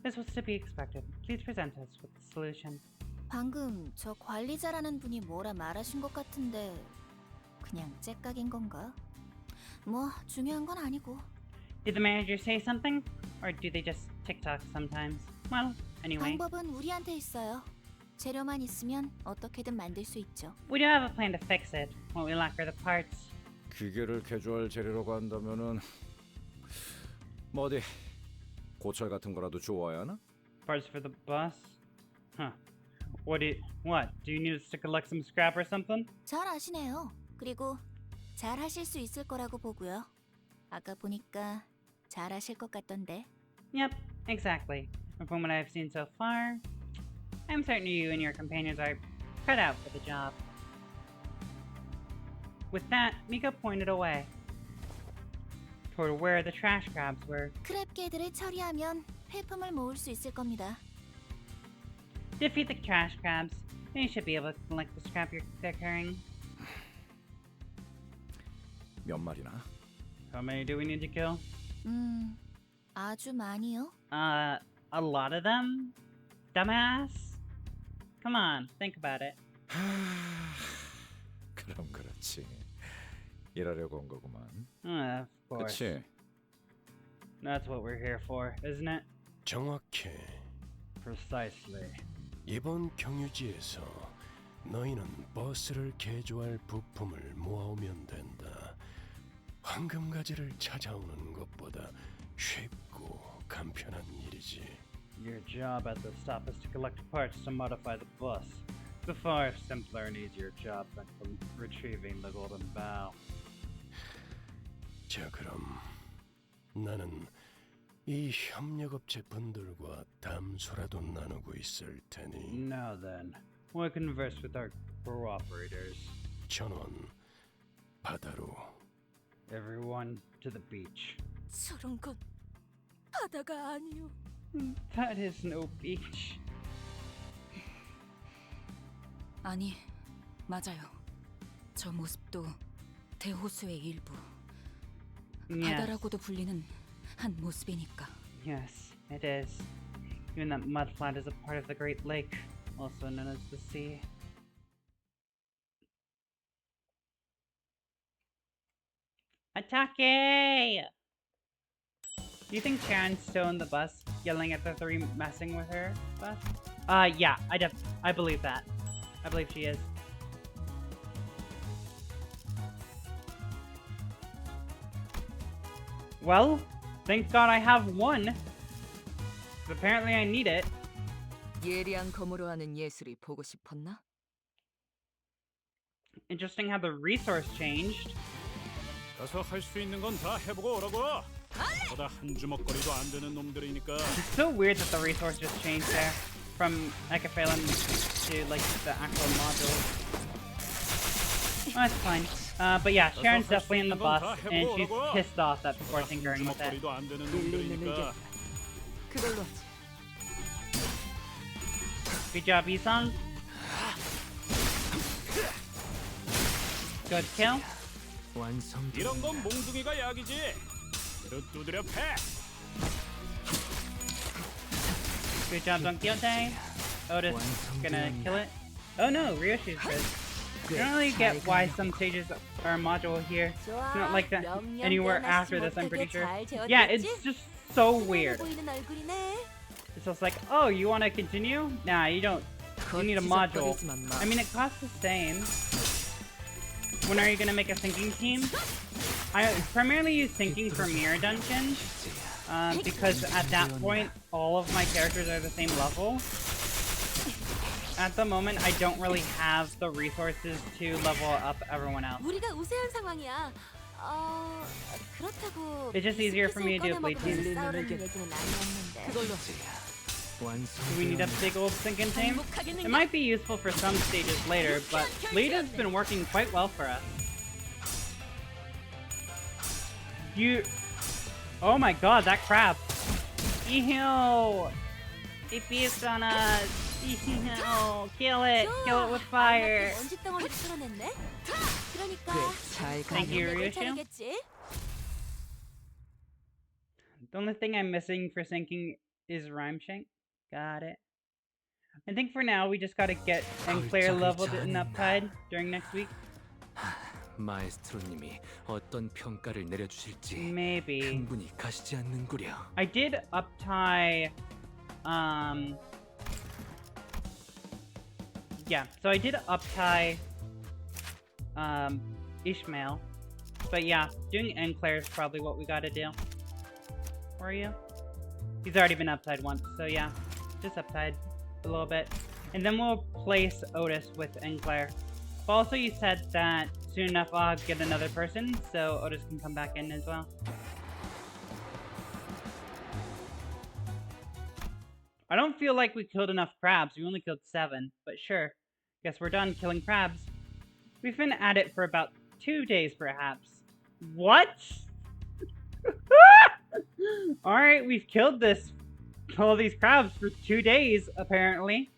This was to be expected. Please present us with the solution. 방금 저 관리자라는 분이 뭐라 말하신 것 같은데 그냥 째깍인 건가? 뭐 중요한 건 아니고. Did the manager say something? Or do they just tick-tock sometimes? Well, anyway. 방법은 우리한테 있어요. 재료만 있으면 어떻게든 만들 수 있죠. We do have a plan to fix it. What we lack are the parts. 기계를 개조할 재료라고 한다면은 뭐 어디 고철 같은 거라도 주워야 하나? Parts for the bus? Huh. What? Do you need us to collect some scrap or something? 잘 아시네요. 그리고 잘 하실 수 있을 거라고 보고요. 아까 보니까 잘 하실 것 같던데. Yep, exactly. And from what I've seen so far, I'm certain you and your companions are cut out for the job. With that, Mika pointed away toward where the trash crabs were. 크랩개들을 처리하면 폐품을 모을 수 있을 겁니다. Defeat the trash crabs. They should be able to collect the scrap they're carrying. 몇 마리나? How many do we need to kill? 아주 많이요? A lot of them? Dumbass? Come on, think about it. 그럼 그렇지. 일하려고 온 거구만. Of course. 그치? That's what we're here for, isn't it? 정확해. Precisely. 이번 경유지에서 너희는 버스를 개조할 부품을 모아오면 된다. 황금가지를 찾아오는 것보다 쉽고 간편한 일이지. Your job at the stop is to collect parts to modify the bus. The far simpler and easier job than retrieving the golden bow. 자, 그럼 나는 이 협력업체 분들과 담소라도 나누고 있을 테니 Now then, we'll converse with our cooperators. 전원 바다로. Everyone to the beach. 저런 건 바다가 아니요. That is no beach. 아니, 맞아요. 저 모습도 대호수의 일부. Yes. 바다라고도 불리는 한 모습이니까. Yes, it is. Even that mudflat is a part of the Great Lake, also known as the sea. Atake! Do you think Sharon's still in the bus, yelling at the three messing with her bus? Yeah, I believe that. I believe she is. Well, thank God I have one. Apparently I need it. 예리한 검으로 하는 예술이 보고 싶었나? Interesting how the resource changed. 가서 할 수 있는 건 다 해보고 오라고. 보다 한 주먹거리도 안 되는 놈들이니까. It's so weird that the resource just changed there from Ecophalon to like the actual module. Oh, that's fine. But yeah, Sharon's definitely in the bus, and she's pissed off that people are tinkering with it. 주먹거리도 안 되는 놈들이니까. 그걸로 하지. Good job, Isang. Good kill. 완성. 이런 건 몽둥이가 약이지. 두드려 패. Good job, Don Quixote. Otis gonna kill it. Oh no, Ryoshi's good. I don't really get why some stages are a module here. It's not like that anywhere after this, I'm pretty sure. Yeah, it's just so weird. It's just like, oh, you want to continue? Nah, you don't. You need a module. I mean, it costs the same. When are you gonna make a sinking team? I primarily use sinking for mirror dungeons, because at that point, all of my characters are the same level. At the moment, I don't really have the resources to level up everyone else. 우리가 우세한 상황이야. 그렇다고 It's just easier for me to do a play team. 싸우는 얘기는 아니었는데. 그걸로 Do we need a big old sinking team? It might be useful for some stages later, but Lita's been working quite well for us. Oh my god, that crab! Ew! It beats on us! Ew! Kill it! Kill it with fire! 먼지 덩어리를 털어냈네. 그러니까 Thank you, Ryushu. The only thing I'm missing for sinking is Rhyme Shank. Got it. I think for now we just gotta get Enclair leveled in Uptide during next week. 마에스트로님이 어떤 평가를 내려주실지 Maybe. 충분히 가시지 않는구려. I did uptie, yeah, so I did uptie, Ishmael. But yeah, doing Enclair is probably what we gotta do. Where are you? He's already been uptied once, so yeah, just uptied a little bit. And then we'll place Otis with Enclair. But also you said that soon enough I'll get another person, so Otis can come back in as well. I don't feel like we killed enough crabs. We only killed 7, but sure. Guess we're done killing crabs. We've been at it for about 2 days, perhaps. What? Alright, we've killed all these crabs for 2 days, apparently.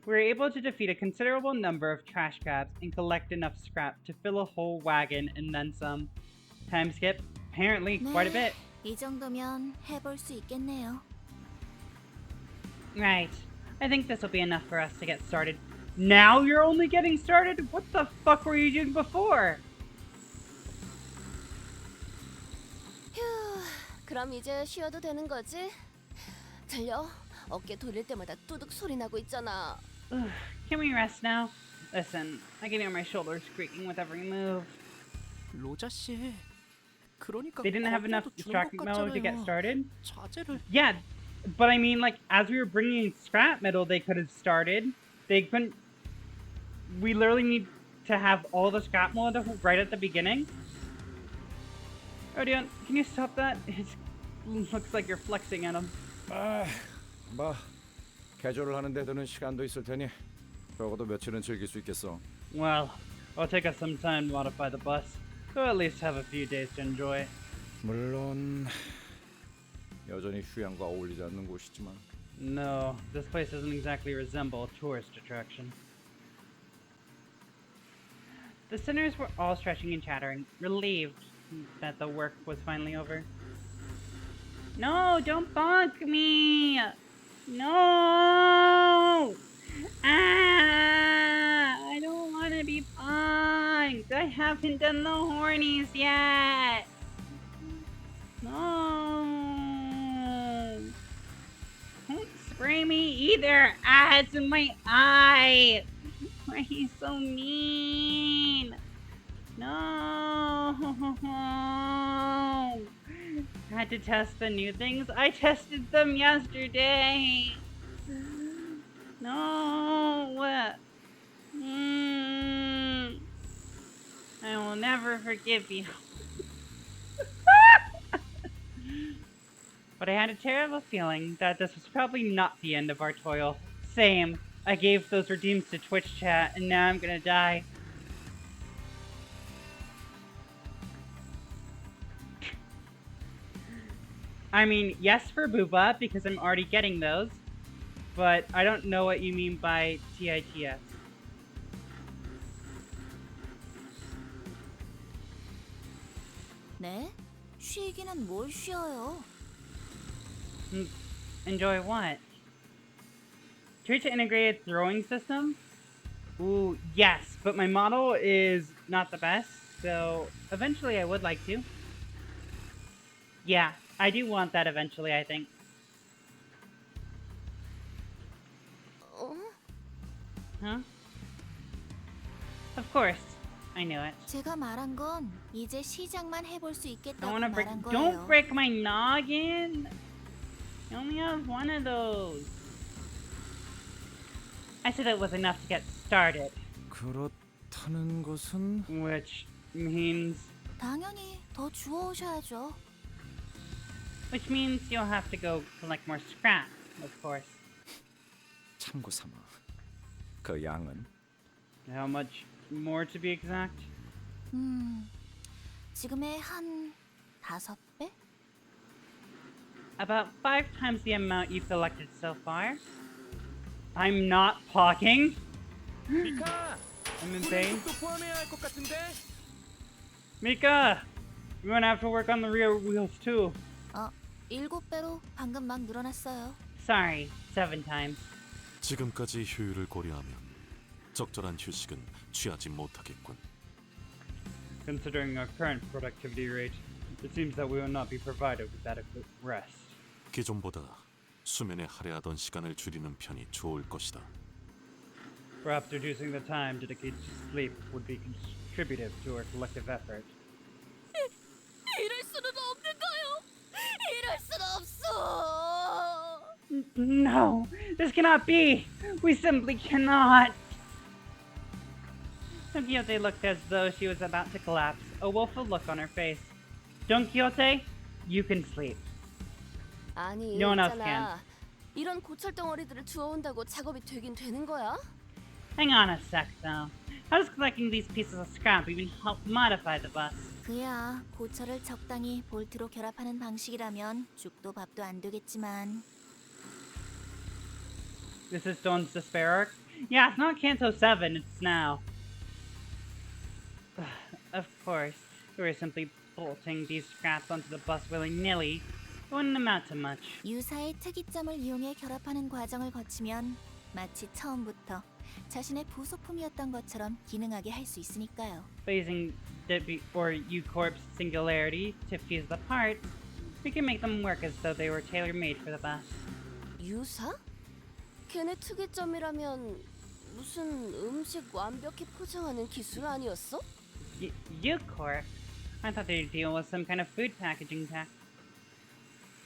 We were able to defeat a considerable number of trash crabs and collect enough scrap to fill a whole wagon and then some. Time skip, apparently quite a bit. 이 정도면 해볼 수 있겠네요. Right. I think this will be enough for us to get started. Now you're only getting started? What the fuck were you doing before? 휴, 그럼 이제 쉬어도 되는 거지? 들려? 어깨 돌릴 때마다 뚜둑 소리 나고 있잖아. Can we rest now? Listen, I can hear my shoulders creaking with every move. 로자 씨. 그러니까 They didn't have enough 거부도 주는 것 scrap metal to get 같잖아요. started? 자제를. Yeah, but I mean, like, as we were bringing in scrap metal, they could have started. They couldn't. We literally need to have all the scrap metal right at the beginning. Odeon, can you stop that? It looks like you're flexing at him. 뭐 개조를 하는 데 드는 시간도 있을 테니 적어도 며칠은 즐길 수 있겠어. Well, it'll take us some time to modify the bus, so at least have a few days to enjoy. 물론 여전히 휴양과 어울리지 않는 곳이지만. No, this place doesn't exactly resemble a tourist attraction. The sinners were all stretching and chattering, relieved that the work was finally over. No, don't bonk me! No! Ah! I don't want to be bonked! I haven't done the hornies yet! No! Don't spray me either! Ah, it's in my eye! Why are you so mean? No! I had to test the new things. I tested them yesterday. No. I will never forgive you. But I had a terrible feeling that this was probably not the end of our toil. Same. I gave those redeems to Twitch chat, and now I'm gonna die. I mean, yes for Booba, because I'm already getting those. But I don't know what you mean by TITS. 네? 쉬기는 뭘 쉬어요? Enjoy what? Treat to integrated throwing system? Ooh, yes, but my model is not the best, so eventually I would like to. Yeah, I do want that eventually, I think. Huh? Of course. I knew it. 제가 말한 건 이제 시작만 해볼 수 I 있겠다고 wanna break. 말한 Don't 거예요. break my noggin! I only have one of those. I said it was enough to get started. 그렇다는 것은 Which means... 당연히 더 주워오셔야죠. Which means you'll have to go collect more scrap, of course. 참고 삼아. 그 양은 How much more to be exact? 지금의 한 5배? About 5 times the amount you've collected so far. I'm not talking. 미카! I'm insane. 또 포함해야 할 것 같은데? Mika! We're gonna have to work on the rear wheels too. 7배로 방금 막 늘어났어요. Sorry, 7 times. 지금까지 효율을 고려하면 적절한 휴식은 취하지 못하겠군. Considering our current productivity rate, it seems that we will not be provided with adequate rest. 기존보다 수면에 할애하던 시간을 줄이는 편이 좋을 것이다. Perhaps reducing the time dedicated to sleep would be contributive to our collective effort. 이럴 수는 없는가요? 이럴 순 없어. No! This cannot be! We simply cannot! Don Quixote looked as though she was about to collapse, a woeful look on her face. Don Quixote, you can sleep. 아니, No one else 있잖아. 이런 고철 덩어리들을 주워온다고 작업이 되긴 되는 거야? Hang on a sec, though. How does collecting these pieces of scrap even help modify the bus? 그야 고철을 적당히 볼트로 결합하는 방식이라면 죽도 밥도 안 되겠지만 This is Dawn's Despair arc? Yeah, it's not Canto 7, it's now. Of course, we were simply bolting these scraps onto the bus willy-nilly. It wouldn't amount to much. 유사의 특이점을 이용해 결합하는 과정을 거치면 마치 처음부터 자신의 부속품이었던 것처럼 기능하게 할 수 있으니까요. By using or U-Corp's singularity to fuse the parts, We can make them work as though they were tailor-made for the bus. 유사? 걔네 특이점이라면 무슨 음식 완벽히 포장하는 기술 아니었어? U-Corp? I thought they'd deal with some kind of food packaging tech.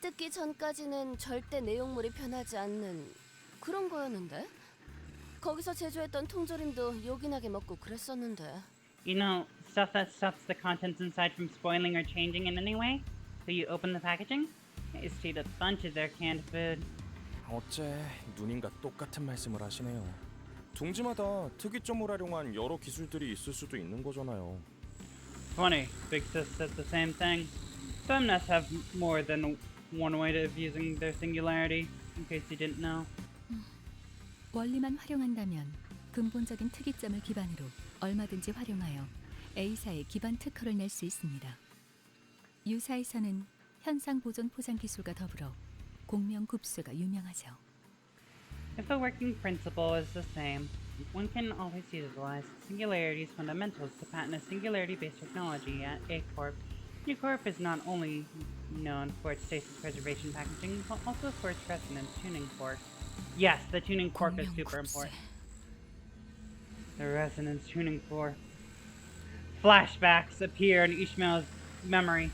뜯기 전까지는 절대 내용물이 변하지 않는 그런 거였는데? 거기서 제조했던 통조림도 요긴하게 먹고 그랬었는데. You know, stuff that stops the contents inside from spoiling or changing in any way? So you open the packaging? I used to eat a bunch of their canned food. 어째 누님과 똑같은 말씀을 하시네요. 둥지마다 특이점을 활용한 여러 기술들이 있을 수도 있는 거잖아요. Funny, Big Sis said the same thing. Some nests have more than one way of using their singularity, in case you didn't know. 원리만 활용한다면 근본적인 특이점을 기반으로 얼마든지 활용하여 A사의 기반 특허를 낼 수 있습니다. U사에서는 현상 보존 포장 기술과 더불어 공명 굽수가 유명하죠. If the working principle is the same, one can always utilize Singularity's fundamentals to patent a singularity-based technology at A-Corp. U-Corp is not only known for its stasis preservation packaging, but also for its resonance tuning fork. Yes, the tuning fork is super important. The resonance tuning fork. Flashbacks appear in Ishmael's memory.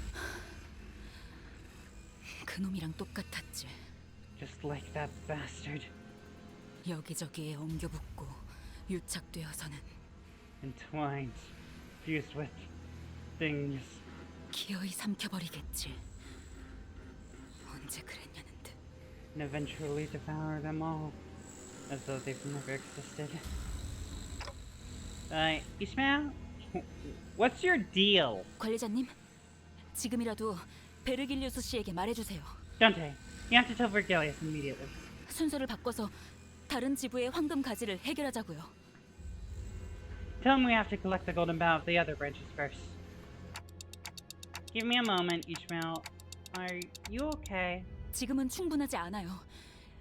그놈이랑 똑같았지. Just like that bastard. 여기저기에 엉겨붙고 유착되어서는 Entwined, fused with things. 기어이 삼켜버리겠지. 언제 그랬냐는 듯. And eventually devour them all, as though they've never existed. Ishmael? What's your deal? 관리자님, 지금이라도 베르길리우스 씨에게 말해주세요. Dante, you have to tell Vergilius immediately. 순서를 바꿔서 다른 지부의 황금 가지를 해결하자고요. Tell him we have to collect the golden bough of the other branches first. Give me a moment, Ishmael. Are you okay? 지금은 충분하지 않아요.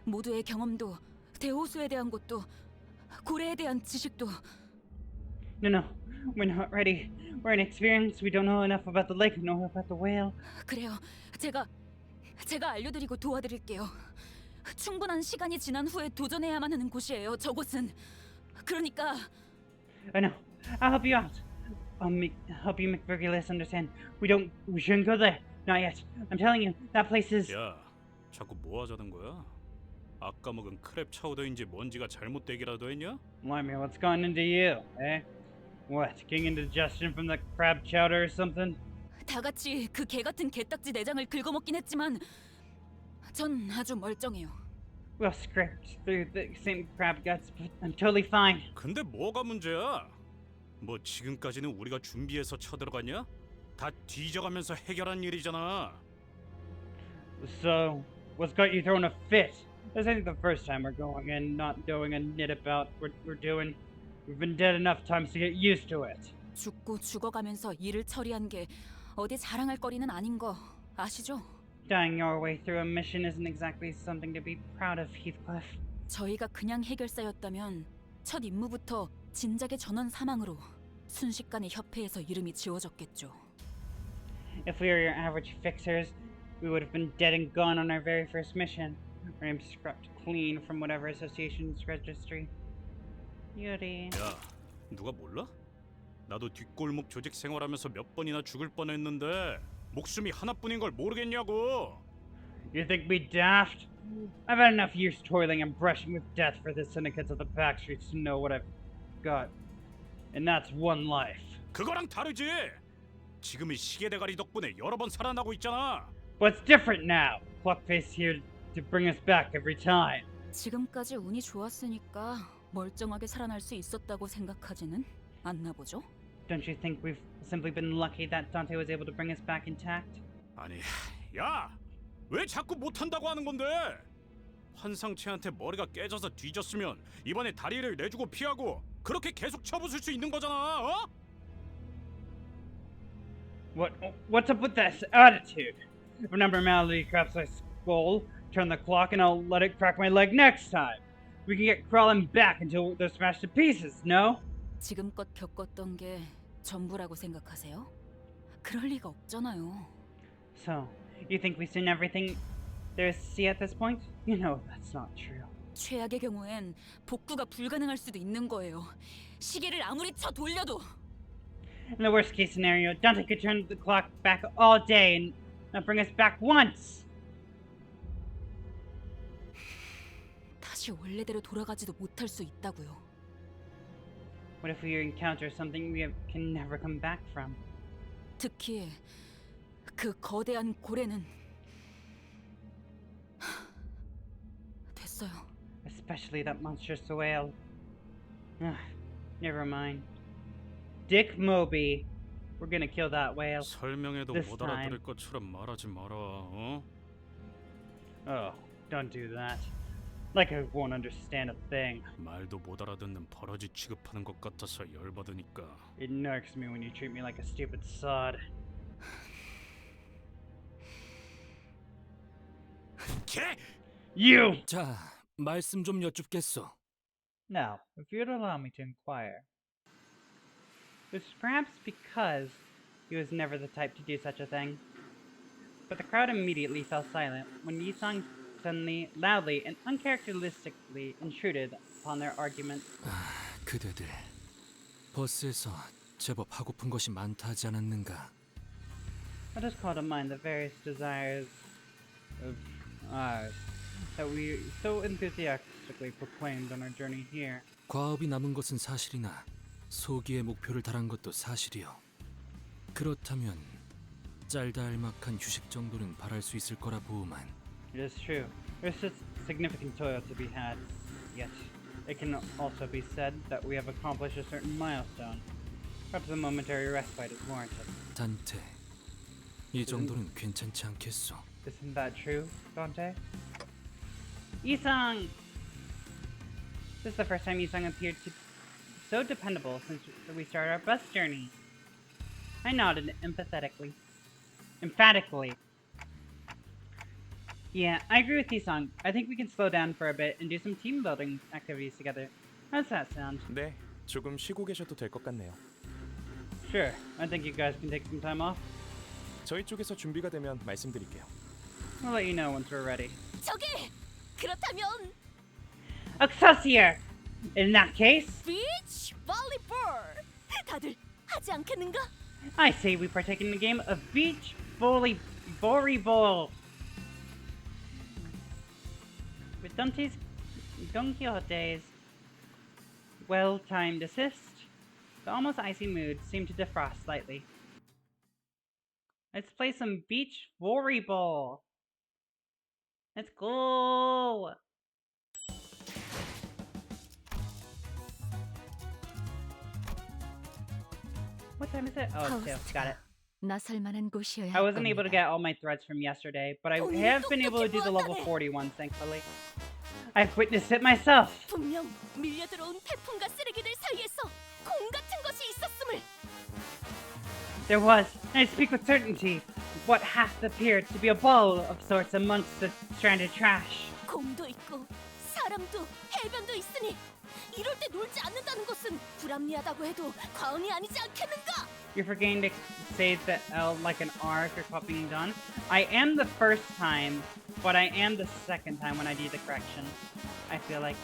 모두의 경험도, 대호수에 대한 것도, 고래에 대한 지식도. No, we're not ready. We're inexperienced. We don't know enough about the lake, nor about the whale. 그래요. 제가 알려드리고 도와드릴게요. 충분한 시간이 지난 후에 도전해야만 하는 곳이에요. 저곳은. 그러니까. I know. I'll help you out. Help you make Vergilius understand. We shouldn't go there. Not yet. I'm telling you, that place is. 야, 자꾸 뭐 하자는 거야? 아까 먹은 크랩 차우더인지 뭔지가 잘못되기라도 했냐? Limey, what's gotten into you, eh? What, getting indigestion from the crab chowder or something? 다 같이 그 개 같은 개딱지 내장을 긁어먹긴 했지만 전 아주 멀쩡해요. We'll scraped through the same crab guts, but I'm totally fine. 근데 뭐가 문제야? 뭐 지금까지는 우리가 준비해서 쳐들어갔냐? 다 뒤져가면서 해결한 일이잖아. So, what's got you throwing a fit? This ain't the first time we're going and not knowing a nit about what we're doing. We've been dead enough times to get used to it. 죽고 죽어가면서 일을 처리한 게 어디 자랑할 거리는 아닌 거 아시죠? Dying your way through a mission isn't exactly something to be proud of, Heathcliff. 저희가 그냥 해결사였다면 첫 임무부터 진작의 전원 사망으로 순식간에 협회에서 이름이 지워졌겠죠. If we were your average fixers, we would have been dead and gone on our very first mission. Our names scrubbed clean from whatever association's registry. Yuri. 야, 누가 몰라? 나도 뒷골목 조직 생활하면서 몇 번이나 죽을 뻔했는데 목숨이 하나뿐인 걸 모르겠냐고. You think me daft? I've had enough years toiling and brushing with death for the syndicates of the backstreets to know what I've got. And that's one life. 그거랑 다르지. 지금은 시계 대가리 덕분에 여러 번 살아나고 있잖아. What's different now? Clockface here to bring us back every time. 지금까지 운이 좋았으니까 멀쩡하게 살아날 수 있었다고 생각하지는 않나 보죠? Don't you think we've simply been lucky that Dante was able to bring us back intact? 아니, 야, 왜 자꾸 못한다고 하는 건데? 환상체한테 머리가 깨져서 뒤졌으면 이번에 다리를 내주고 피하고 그렇게 계속 쳐부술 수 있는 거잖아, 어? What's up with this attitude? If an abnormality cracks my skull, turn the clock and I'll let it crack my leg next time. We can get crawling back until they're smashed to pieces, no? 지금껏 겪었던 게 전부라고 생각하세요? 그럴 리가 없잖아요. So, You think we've seen everything there is to see at this point? You know that's not true. 최악의 경우엔 복구가 불가능할 수도 있는 거예요. 시계를 아무리 쳐 돌려도. In the worst case scenario, Dante could turn the clock back all day and not bring us back once! 다시 원래대로 돌아가지도 못할 수 있다고요. What if we encounter something can never come back from? 특히 그 거대한 고래는 됐어요. Especially that monstrous whale. Ugh, never mind. Dick Moby. We're gonna kill that whale. 설명해도 This 못 time. 알아들을 것처럼 말하지 마라. 어? Oh, don't do that. Like I won't understand a thing. 말도 못 알아듣는 버러지 취급하는 것 같아서 열받으니까. It nerves me when you treat me like a stupid sod. 개! You! 자, 말씀 좀 여쭙겠어. Now, if you'd allow me to inquire. It was perhaps because he was never the type to do such a thing. But the crowd immediately fell silent when Yisong suddenly, loudly, and uncharacteristically intruded upon their argument. 그대들 버스에서 제법 하고픈 것이 많다 하지 않았는가? Let us call to mind the various desires of ours that we so enthusiastically proclaimed on our journey here. 과업이 남은 것은 사실이나 소기의 목표를 달한 것도 사실이요. 그렇다면 짤다알막한 휴식 정도는 바랄 수 있을 거라 보오만. It is true. There's such significant toil to be had, yet it can also be said that we have accomplished a certain milestone. Perhaps a momentary respite is warranted. 단테, 이 정도는 괜찮지 않겠소? Isn't that true, Dante? Yisong! This is the first time Yisong appeared to be so dependable since we started our bus journey. I nodded emphatically. Yeah, I agree with Yisong. I think we can slow down for a bit and do some team building activities together. How does that sound? 네, 조금 쉬고 계셔도 될 것 같네요. Sure, I think you guys can take some time off. 저희 쪽에서 준비가 되면 말씀드릴게요. We'll let you know once we're ready. 저기 그렇다면 Excelsior! In that case, 비치 볼리볼 다들 하지 않겠는가? I say we partake in the game of beach volleyball. With Don Quixote's well-timed assist, the almost icy mood seemed to defrost slightly. Let's play some beach volleyball. Let's go! What time is it? Oh, it's 2. Got it. 나설 만한 곳이어야 I 할 wasn't able to 겁니다. get all my threads from yesterday, but I have been able to do the level 40 ones, thankfully. I've witnessed it myself. 분명 밀려들어온 태풍과 쓰레기들 사이에서 공 같은 것이 있었음을. There was, and I speak with certainty, what hath appeared to be a ball of sorts amongst the stranded trash. 공도 있고 사람도 해변도 있으니 이럴 때 놀지 않는다는 것은 불합리하다고 해도 과언이 아니지 않겠는가? You're forgetting to say the L like an R if you're copying done. I am the first time, but I am the second time when I do the correction. I feel like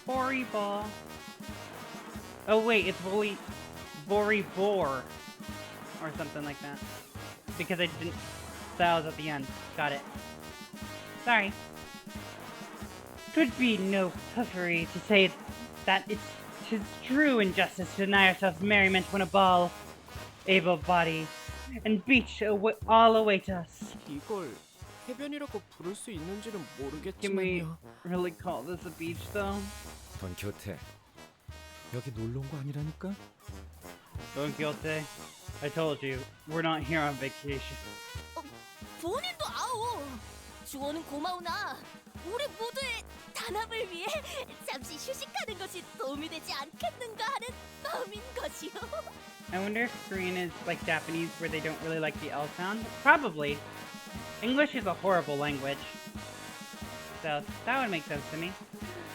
volleyball. Oh wait, it's volleyball or something like that. Because I didn't. That was at the end. Got it. Sorry. Could be no puffery to say that tis true injustice to deny ourselves merriment when a ball, able body, and beach all await us. 이걸 해변이라고 부를 수 있는지는 Can we 모르겠지만요. really call this a beach though? 돈 곁에 여기 놀러 온 거 아니라니까? Don Quixote, I told you, we're not here on vacation. 본인도 아오. 주어는 고마우나 우리 모두의 단합을 위해 잠시 휴식하는 것이 도움이 되지 않겠는가 하는 마음인 것이요. I wonder if Korean is like Japanese where they don't really like the L sound? Probably. English is a horrible language. So that would make sense to me.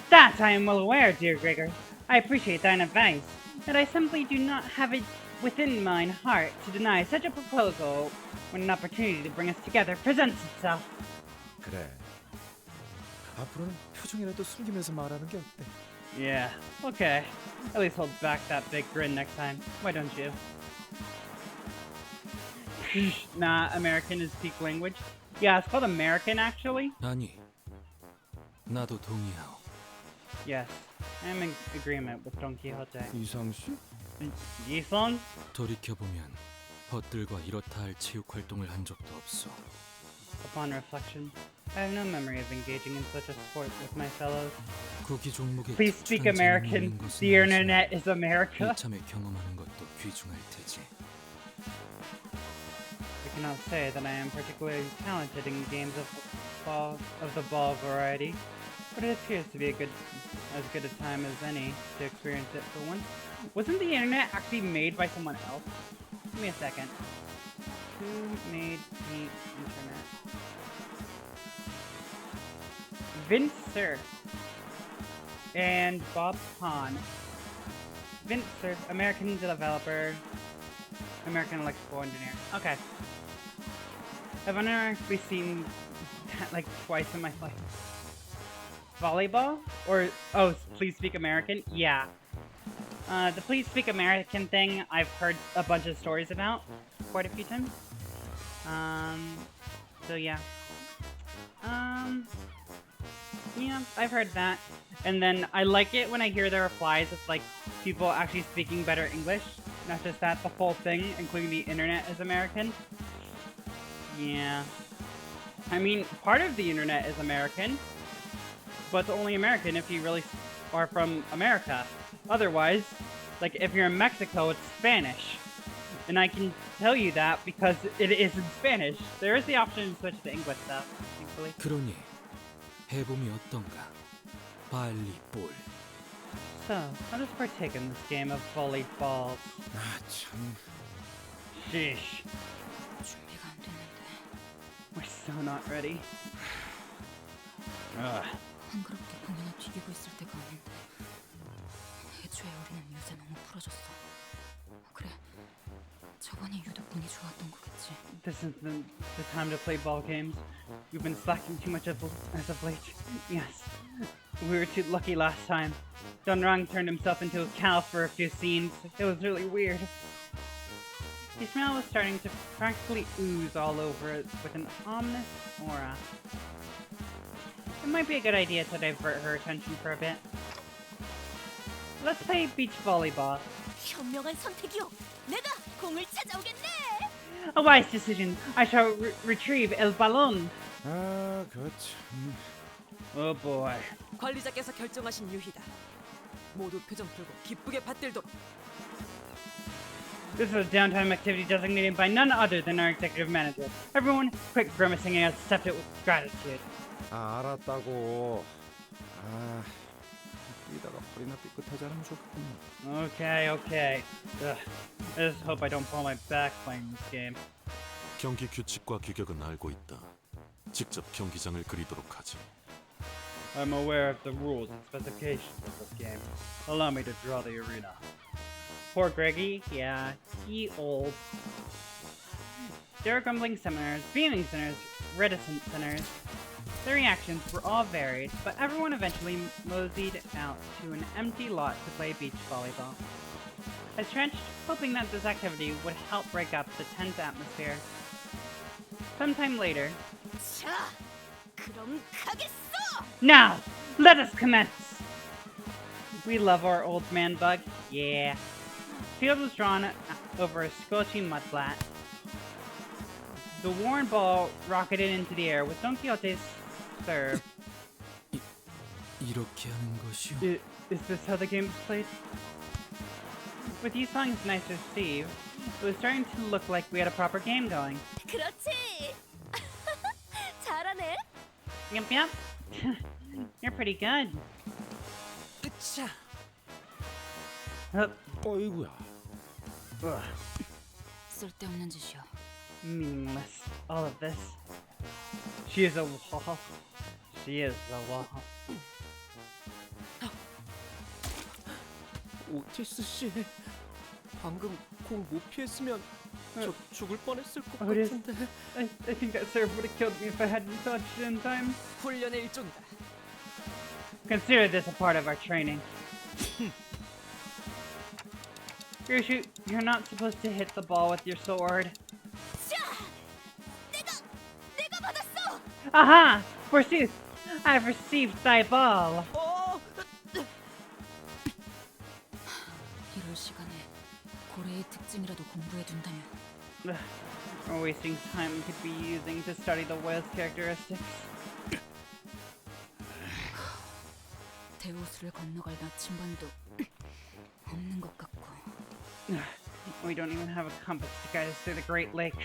That I am well aware, dear Gregor. I appreciate thine advice, but I simply do not have within mine heart to deny such a proposal when an opportunity to bring us together presents itself. 그래. 앞으로는 표정이라도 숨기면서 말하는 게 어때? Yeah, okay. At least hold back that big grin next time. Why don't you? Nah, American is peak language. Yeah, it's called American actually. 아니, 나도 동의하오. Yes, I'm in agreement with Don Quixote. 이상 씨? 이성? 돌이켜보면 벗들과 이렇다 할 체육 활동을 한 적도 없어. Upon reflection, I have no memory of engaging in such a sport with my fellows. 구기 종목의 Please speak 특출한 American. 재능이 있는 것은 The internet is America. 이참에 경험하는 것도 귀중할 테지. I cannot say that I am particularly talented in games of the ball variety, but it appears to be as good a time as any to experience it for once. Wasn't the internet actually made by someone else? Give me a second. Who made the internet? Vince Cerf and Bob Hahn. Vince Cerf, American developer, American electrical engineer. Okay. I've only actually seen that like twice in my life. Volleyball? Or, oh, please speak American? Yeah. The please speak American thing I've heard a bunch of stories about quite a few times. So yeah. Yeah, I've heard that. And then I like it when I hear the replies of like people actually speaking better English. Not just that, the whole thing, including the internet, is American. Yeah. I mean, part of the internet is American, but it's only American if you really are from America. Otherwise, like if you're in Mexico, it's Spanish. And I can tell you that because it is in Spanish. There is the option to switch to English though, thankfully. 그러니 해봄이 어떤가? 발리볼. So, let us partake in this game of volleyball. 아 참. Sheesh. 준비가 안 됐는데. We're so not ready. 한그렇게 공연을 뒤기고 있을 때가 아닌데. 애초에 우리는 요새 너무 풀어졌어. 그래, 저번이 유독 운이 좋았던 거겠지. This isn't the time to play ball games. We've been slacking too much as of late. Yes, we were too lucky last time. Don Rong turned himself into a cow for a few scenes. It was really weird. His smell was starting to practically ooze all over it with an ominous aura. It might be a good idea to divert her attention for a bit. Let's play beach volleyball. 현명한 선택이요. 내가 공을 찾아오겠네. A wise decision. I shall retrieve el balón. 아, 그 참. Oh boy. 관리자께서 결정하신 유희다. 모두 표정 풀고 기쁘게 받들도록. This is a downtime activity designated by none other than our executive manager. Everyone, quit grimacing and accept it with gratitude. 아, 알았다고. 아, 뛰다가 허리나 삐끗하지 않으면 좋겠구만. Okay. Ugh. I just hope I don't pull my back playing this game. 경기 규칙과 규격은 알고 있다. 직접 경기장을 그리도록 하지. I'm aware of the rules and specifications of this game. Allow me to draw the arena. Poor Greggy, yeah, he old. There were grumbling sinners, beaming sinners, reticent sinners. Their reactions were all varied, but everyone eventually moseyed out to an empty lot to play beach volleyball. I stretched, hoping that this activity would help break up the tense atmosphere. Sometime later... 자, 그럼 가겠어. Now, let us commence! We love our old man bug. Yeah. Field was drawn over a scorching mudflat. The worn ball rocketed into the air with Don Quixote's serve. 이렇게 하는 것이오? Is this how the game is played? With Yusong's nice receive, it was starting to look like we had a proper game going. 그렇지. 잘하네. Yep. You're pretty good. 으차. 어이구야. 쓸데없는 짓이야. Meaningless. All of this. She is a wall. She is a wall. 오티스 씨. 방금 공 못 피했으면 저 죽을 뻔했을 것 Otis, 같은데. I think that serve would have killed me if I hadn't touched it in time. 훈련의 일종이다. Consider this a part of our training. Ryushu, you're not supposed to hit the ball with your sword. 자, 내가 받았어. Aha! Forsooth, I've received thy ball. 이럴 시간에 고래의 특징이라도 공부해둔다면. We're wasting time we could be using to study the whale's characteristics. 대호수를 건너갈 나침반도 없는 것 같고. We don't even have a compass to guide us through the Great Lake.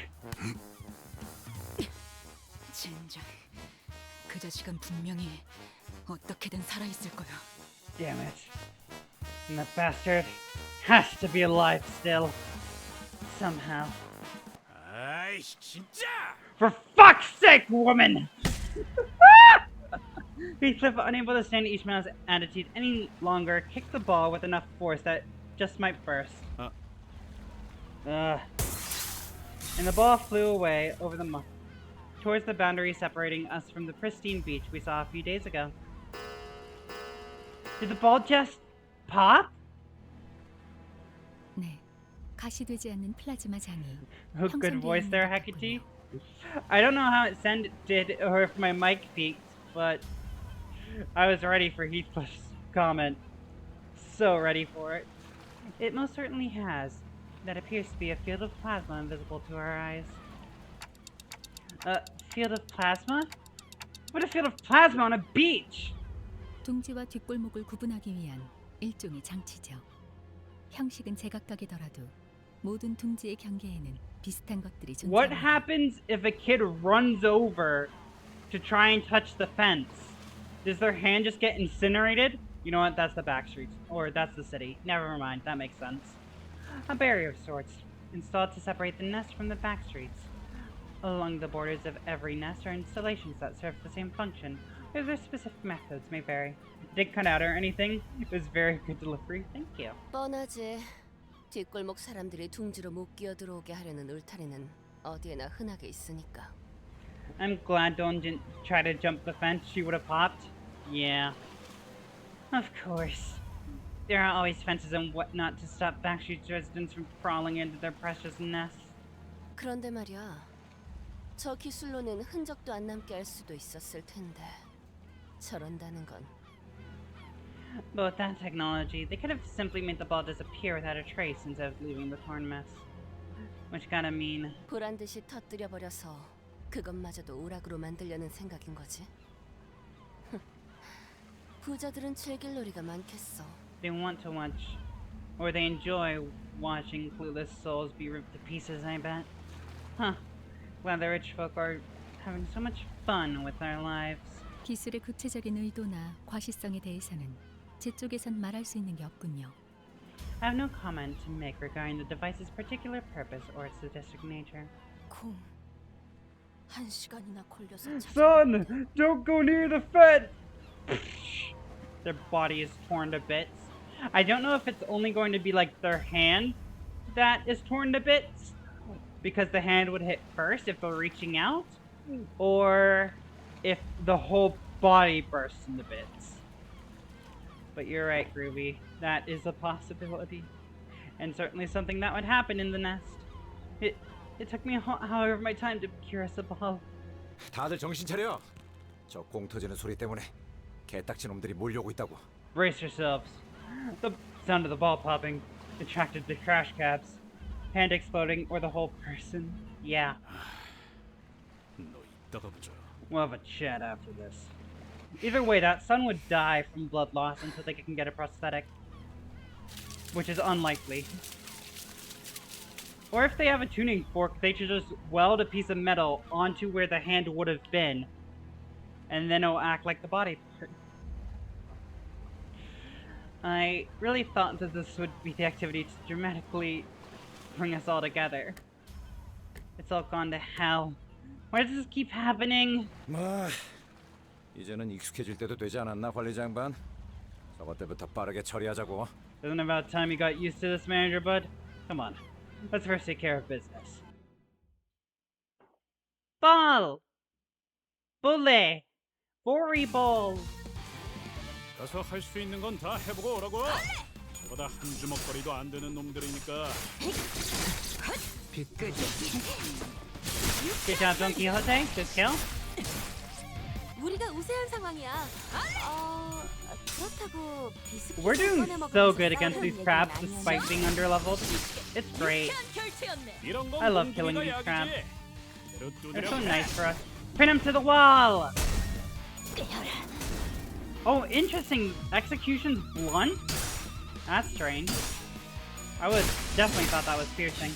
젠장, 그 자식은 분명히 어떻게든 살아있을 거야. Damn it. And that bastard has to be alive still. Somehow. 아이씨 진짜! For fuck's sake, woman! Heathcliff, unable to stand Ishmael's attitude any longer, kicked the ball with enough force that just might burst. And the ball flew away over the muck, towards the boundary separating us from the pristine beach we saw a few days ago. Did the ball just pop? 네, 가시되지 않는 플라즈마 장이 Oh, good voice there, 형성되어 있는 것 Hecate. 같군요. I don't know how it sounded or if my mic peaked, but I was ready for Heathcliff's comment. So ready for it. It most certainly has. That appears to be a field of plasma invisible to our eyes. A field of plasma? What a field of plasma on a beach! 둥지와 뒷골목을 구분하기 위한 일종의 장치죠. 형식은 제각각이더라도 모든 둥지의 경계에는 비슷한 것들이 What 존재합니다. happens if a kid runs over to try and touch the fence? Does their hand just get incinerated? You know what? That's the back streets. Or that's the city. Never mind. That makes sense. A barrier of sorts, installed to separate the nest from the back streets. Along the borders of every nest are installations that serve the same function, though their specific methods may vary. Didn't cut out or anything. It was very good delivery. Thank you. 뻔하지. 뒷골목 사람들이 둥지로 못 끼어들어오게 하려는 울타리는 어디에나 흔하게 있으니까. I'm glad Dawn didn't try to jump the fence. She would have popped. Yeah. Of course. There are always fences and whatnot to stop Backstreet's residents from crawling into their precious nests. 그런데 말이야. 저 기술로는 흔적도 안 남게 할 수도 있었을 텐데. 저런다는 건. But with that technology, they could have simply made the ball disappear without a trace instead of leaving the torn mess. Which gotta mean... 보란 듯이 터뜨려 버려서 그것마저도 오락으로 만들려는 생각인 거지. 부자들은 즐길 놀이가 많겠어. They want to watch, or they enjoy watching clueless souls be ripped to pieces, I bet. Huh. Glad the rich folk are having so much fun with their lives. 기술의 구체적인 의도나 과시성에 대해서는 제 쪽에선 말할 수 있는 게 없군요. I have no comment to make regarding the device's particular purpose or its sadistic nature. 공. 1시간이나 걸려서 Son, don't go near the fence! Their body is torn to bits. I don't know if it's only going to be like their hand that is torn to bits, because the hand would hit first if they're reaching out, or if the whole body bursts into bits. But you're right, Groovy. That is a possibility. And certainly something that would happen in the nest. It took me however my time to procure us a ball. 다들 정신 차려. 저 공 터지는 소리 때문에 개딱지 놈들이 몰려오고 있다고. Brace yourselves. The sound of the ball popping attracted the crash cabs. Hand exploding or the whole person. Yeah. 너 이따가 보자. We'll have a chat after this. Either way, that son would die from blood loss until they can get a prosthetic. Which is unlikely. Or if they have a tuning fork, they should just weld a piece of metal onto where the hand would have been. And then it'll act like the body part. I really thought that this would be the activity to dramatically bring us all together. It's all gone to hell. Why does this keep happening? 뭐 이제는 익숙해질 때도 되지 않았나 관리자 양반? 저것 때부터 빠르게 처리하자고. Isn't it about time you got used to this, Manager Bud? Come on. Let's first take care of business. Ball! Bully! Bory ball! 가서 할 수 있는 건 다 해보고 오라고. 저보다 한 주먹거리도 안 되는 놈들이니까. Good job, Don Quixote. Good kill. 우리가 우세한 상황이야. 그렇다고 비스킷을 We're doing 꺼내 먹으면서 so good against 싸우라는 these 얘기는 crabs 아니었나? despite being underleveled. It's great. 유쾌한 결투였네. 이런 건 I love killing 공기가 these crabs. 약이지. 그대로 They're 두드려 so 패. nice for us. Pin him to the wall! Oh, interesting. Execution's blunt? That's strange. I would definitely thought that was piercing.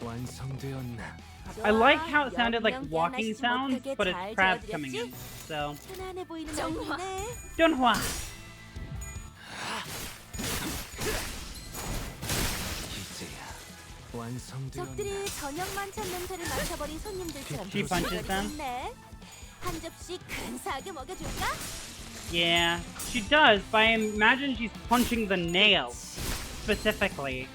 완성되었나? I like how it sounded like walking sounds, but it's crabs coming in. So, 편안해 보이는 얼굴이네. Donghua! 적들이 저녁만 찬 냄새를 맡아버린 손님들처럼 She punches them. 좋네. 한 접시 근사하게 먹여줄까? Yeah, she does, but I imagine she's punching the nail, specifically,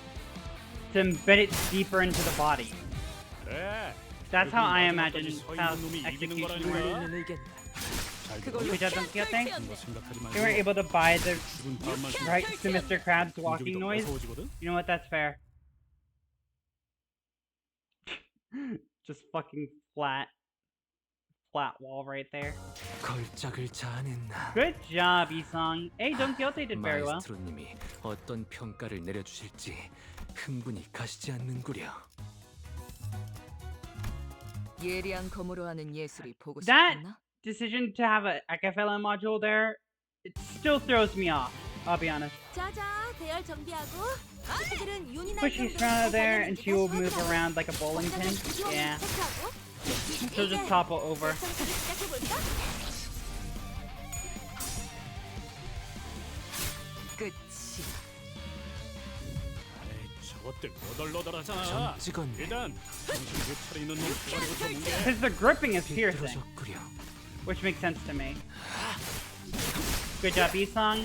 to embed it deeper into the body. 그래. That's how I imagine 마지막까지 서 how 있는 놈이 이기는 execution 거라니까. works. 의견. 잘 그걸로 Good job, Don Quixote. 그거 생각하지 말고 We were able to buy the 죽은 다음만 right to Mr. Krabs' walking 공격이 더 noise. 무서워지거든? You know what? That's fair. Just fucking flat wall right there. 걸작을 자아냈나? Good job, Isong. Hey, Don Quixote did very well. 마에스트로님이 어떤 평가를 내려주실지 흥분이 가시지 않는구려. 예리한 검으로 하는 예술이 보고 That 싶었나? decision to have a Akafela module there, it still throws me off. I'll be honest. 자자, 대열 정비하고. 친구들은 윤이나 Push she's front of there and she will move around like a bowling pin. Yeah, she'll just topple over. 시작해볼까? 끝이. 아이, 저것들 너덜너덜하잖아. 좀 찍었네. 일단 정신 못 차리는 놈 처리부터 뭉개. Because the gripping is piercing, 비틀어졌구려. which makes sense to me. Good job, Isong.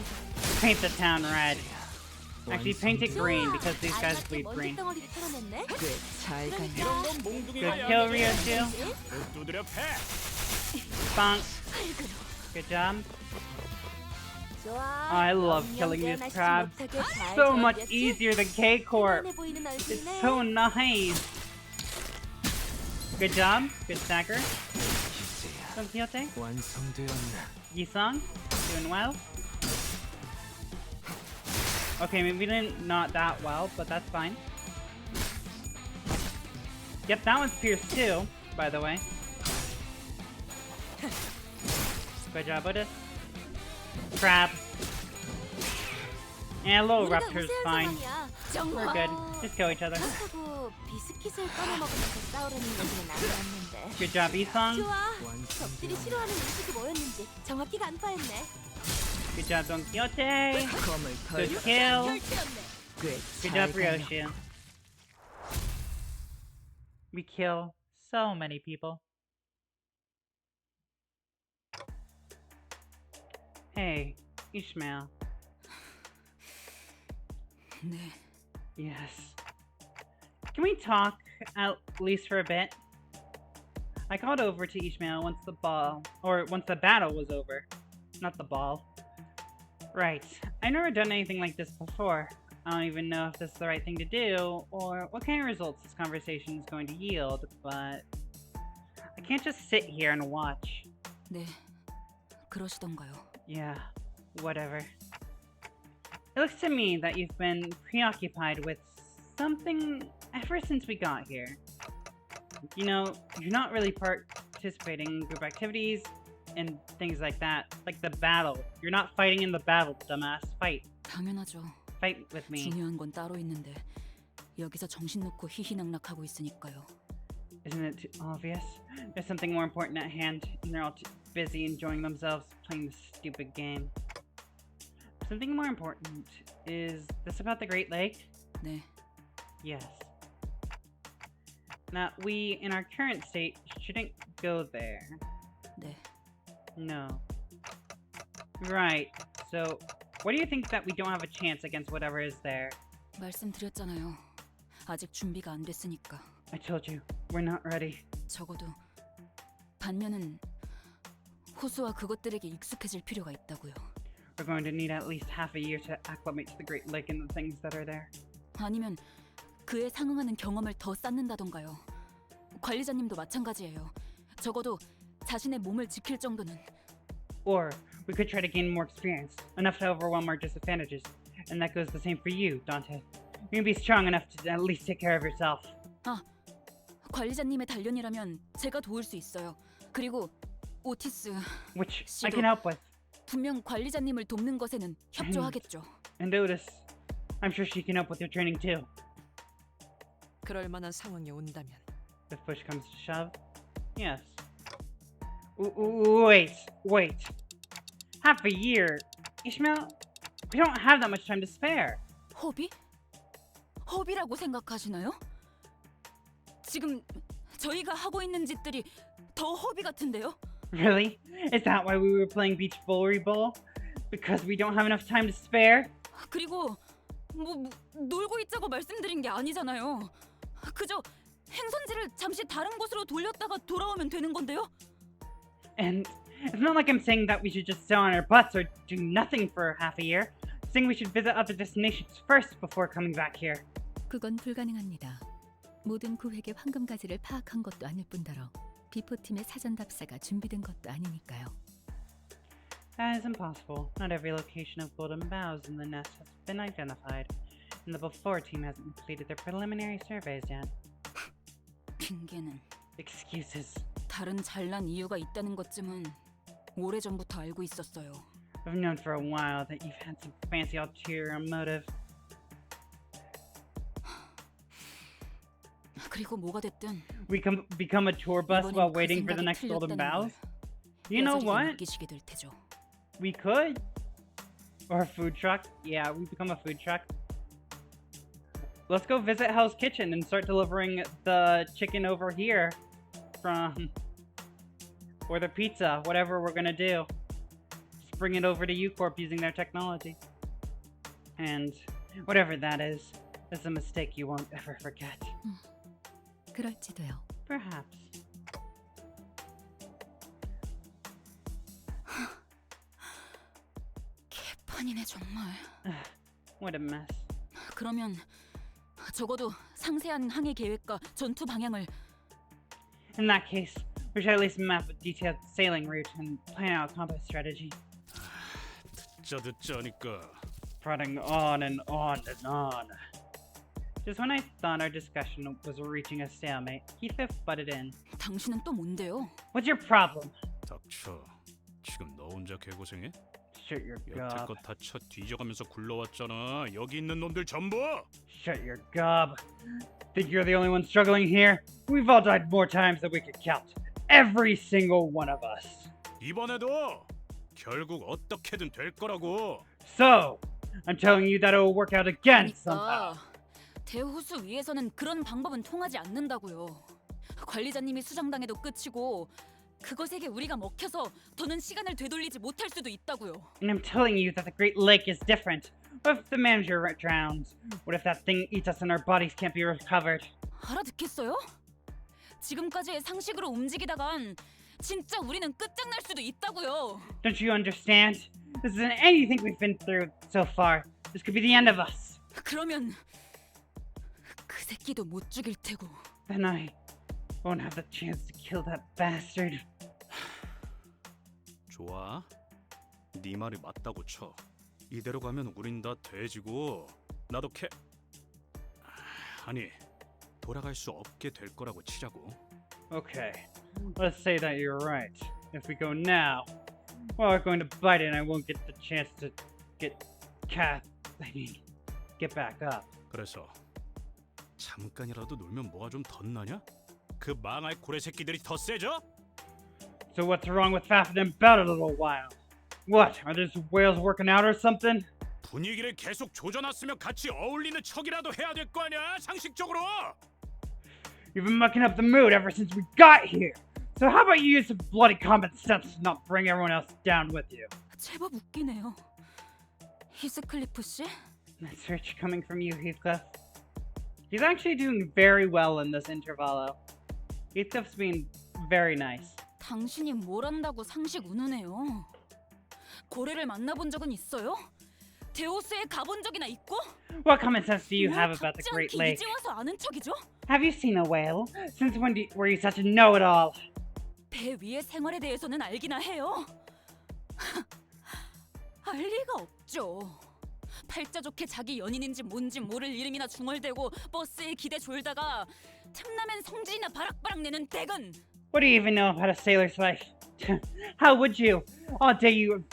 Paint the town red. Actually, paint it green because these guys bleed green. 덩어리를 털어냈네. 꽤잘 가냐? 이런 건 몽둥이가 Good kill, 약이지. Ryochu. 또 두드려 패. Bonk. Good job. 좋아. I love killing these crabs. So much easier than K-Corp. It's so nice. Good job. Good stacker. Don Quixote. 완성되었나? Yisong. Doing well. Okay, maybe not that well, but that's fine. Yep, that one's pierced too, by the way. Good job, Buddhist. Crab. And little raptor's fine. We're good. Just kill each other. 그렇다고 비스킷을 꺼내 먹으면서 싸우려는 얘기는 아니었는데. Good job, Isong. 좋아. 적들이 싫어하는 음식이 뭐였는지 정확히 간파했네. Good job, Don Quixote. 검을 Good 털. kill. 결투였네. Good job, Ryoshi. We kill so many people. Hey, Ishmael. 네. Yes. Can we talk, at least for a bit? I called over to Ishmael once the battle was over. Not the ball. Right. I've never done anything like this before. I don't even know if this is the right thing to do, or what kind of results this conversation is going to yield, but I can't just sit here and watch. 네. 그러시던가요. Yeah, whatever. It looks to me that you've been preoccupied with something ever since we got here. You know, you're not really participating in group activities and things like that. Like the battle. You're not fighting in the battle, dumbass. Fight. 당연하죠. Fight with me. 중요한 건 따로 있는데 여기서 정신 놓고 희희낙낙하고 있으니까요. Isn't it too obvious? There's something more important at hand, and they're all too busy enjoying themselves playing this stupid game. Something more important. Is this about the Great Lake? 네. Yes. Now, we, in our current state, shouldn't go there. 네. No. Right. So, what do you think that we don't have a chance against whatever is there? 말씀드렸잖아요. 아직 준비가 안 됐으니까. I told you, we're not ready. 적어도 반면은 호수와 그것들에게 익숙해질 필요가 있다고요. We're going to need at least half a year to acclimate to the Great Lake and the things that are there. 아니면 그에 상응하는 경험을 더 쌓는다던가요. 관리자님도 마찬가지예요. 적어도 자신의 몸을 지킬 정도는. Or we could try to gain more experience, enough to overwhelm our disadvantages. And that goes the same for you, Dante. You can be strong enough to at least take care of yourself. 관리자님의 단련이라면 제가 도울 수 있어요. 그리고 오티스 Which I 씨도 can help with. 분명 관리자님을 돕는 것에는 협조하겠죠. And Otis, I'm sure she can help with your training too. 그럴 만한 상황이 온다면 If push comes to shove, yes. Wait. Half a year? Ishmael, we don't have that much time to spare. 허비? 허비라고 생각하시나요? 지금 저희가 하고 있는 짓들이 더 허비 같은데요? Really? Is that why we were playing Beach Volleyball? Because we don't have enough time to spare? 그리고 뭐 놀고 있자고 말씀드린 게 아니잖아요. 그저 행선지를 잠시 다른 곳으로 돌렸다가 돌아오면 되는 건데요. And it's not like I'm saying that we should just sit on our butts or do nothing for half a year. I'm saying we should visit other destinations first before coming back here. 그건 불가능합니다. 모든 구획의 황금가지를 파악한 것도 아닐 뿐더러 비포팀의 사전 답사가 준비된 것도 아니니까요. That is impossible. Not every location of golden boughs in the nest has been identified, and the before team hasn't completed their preliminary surveys yet. 핑계는 Excuses. 다른 잘난 이유가 있다는 것쯤은 오래전부터 알고 있었어요. I've known for a while that you've had some fancy ulterior motive. 그리고 뭐가 됐든 We become a tour bus 이번엔 while 그 waiting for the 생각이 next golden 틀렸다는 boughs? 걸 You know 뼈저리게 what? 느끼시게 될 테죠. We could. Or a food truck. Yeah, we become a food truck. Let's go visit Hell's Kitchen and start delivering the chicken over here from... Or the pizza, whatever we're gonna do. Just bring it over to U-Corp using their technology. And whatever that is a mistake you won't ever forget. 그럴지도요. Perhaps. 개판이네 정말. What a mess. 그러면 적어도 상세한 항해 계획과 전투 방향을. In that case, we should at least map a detailed sailing route and plan out a combat strategy. 듣자니까. Prodding on and on and on. Just when I thought our discussion was reaching a stalemate, Heathcliff butted in. 당신은 또 뭔데요? What's your problem? 닥쳐. 지금 너 혼자 개고생해? Shut your gob. 여태껏 다 쳐 뒤져가면서 굴러왔잖아. 여기 있는 놈들 전부. Shut your gob. Think you're the only one struggling here? We've all died more times than we could count. Every single one of us. 이번에도 결국 어떻게든 될 거라고. So, I'm telling you that it will work out again somehow. 그러니까 대호수 위에서는 그런 방법은 통하지 않는다고요. 관리자님이 수장당해도 끝이고 그것에게 우리가 먹혀서 더는 시간을 되돌리지 못할 수도 있다고요. And I'm telling you that the Great Lake is different. What if the manager drowns? What if that thing eats us and our bodies can't be recovered? 알아듣겠어요? 지금까지의 상식으로 움직이다간 진짜 우리는 끝장날 수도 있다고요. Don't you understand? This isn't anything we've been through so far. This could be the end of us. 그러면 그 새끼도 못 죽일 테고. Then I won't have the chance to kill that bastard. 좋아. 네 말이 맞다고 쳐. 이대로 가면 우린 다 돼지고 나도 아니 돌아갈 수 없게 될 거라고 치자고. Okay, let's say that you're right. If we go now, we're going to bite it and I won't get the chance to get back up. 그래서 잠깐이라도 놀면 뭐가 좀 덧나냐? 그 망할 고래 새끼들이 더 세져? So what's wrong with faffing them about a little while? What, are these whales working out or something? 분위기를 계속 조져놨으면 같이 어울리는 척이라도 해야 될 거 아니야? 상식적으로! You've been mucking up the mood ever since we got here. So how about you use some bloody common sense to not bring everyone else down with you? 제법 웃기네요. 히스클리프 씨? That's rich coming from you, Heathcliff. He's actually doing very well in this Intervallo. Heathcliff's being very nice. 당신이 뭘 안다고 상식 운운해요? 고래를 만나본 적은 있어요? 데오스에 가본 적이나 있고? What common sense do you 뭘 have about the 닥지 Great 않게 Lake? 이제 와서 아는 척이죠? Have you seen a whale? Since when were you such a know-it-all? 배 위의 생활에 대해서는 알기나 해요. 알 리가 없죠. 팔자 좋게 자기 연인인지 뭔지 모를 이름이나 중얼대고 버스에 기대 졸다가 틈나면 성질이나 바락바락 내는 대근. What do you even know about a sailor's life? How would you? All day you were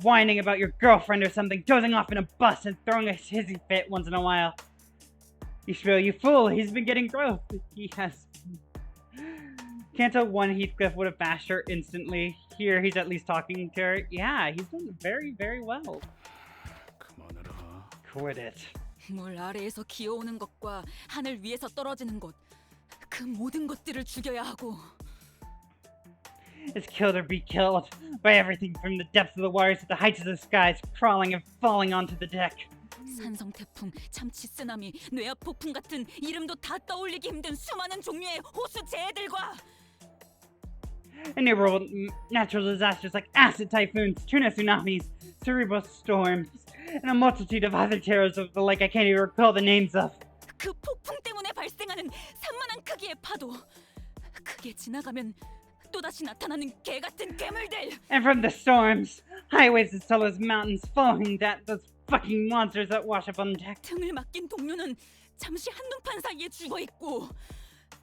whining about your girlfriend or something, dozing off in a bus and throwing a hissy fit once in a while. You fool, he's been getting growth. He has. Can't tell one Heathcliff would have bashed her instantly. Here he's at least talking to her. Yeah, he's doing very, very well. 그만해라. Quit it. 물 아래에서 기어오는 것과 하늘 위에서 떨어지는 것, 그 모든 것들을 죽여야 하고. It's killed or be killed by everything from the depths of the waters to the heights of the skies, crawling and falling onto the deck. 산성 태풍, 참치 쓰나미, 뇌압 폭풍 같은 이름도 다 떠올리기 힘든 수많은 종류의 호수 재해들과 Innumerable natural disasters like acid typhoons, tuna tsunamis, cerebral storms, and a multitude of other terrors of the lake I can't even recall the names of. 그 폭풍 때문에 발생하는 산만한 크기의 파도, 크게 지나가면 또다시 나타나는 개 같은 괴물들. And from the storms, high waves as tall as mountains following those fucking monsters that wash up on deck. 등을 맡긴 동료는 잠시 한눈판 사이에 죽어 있고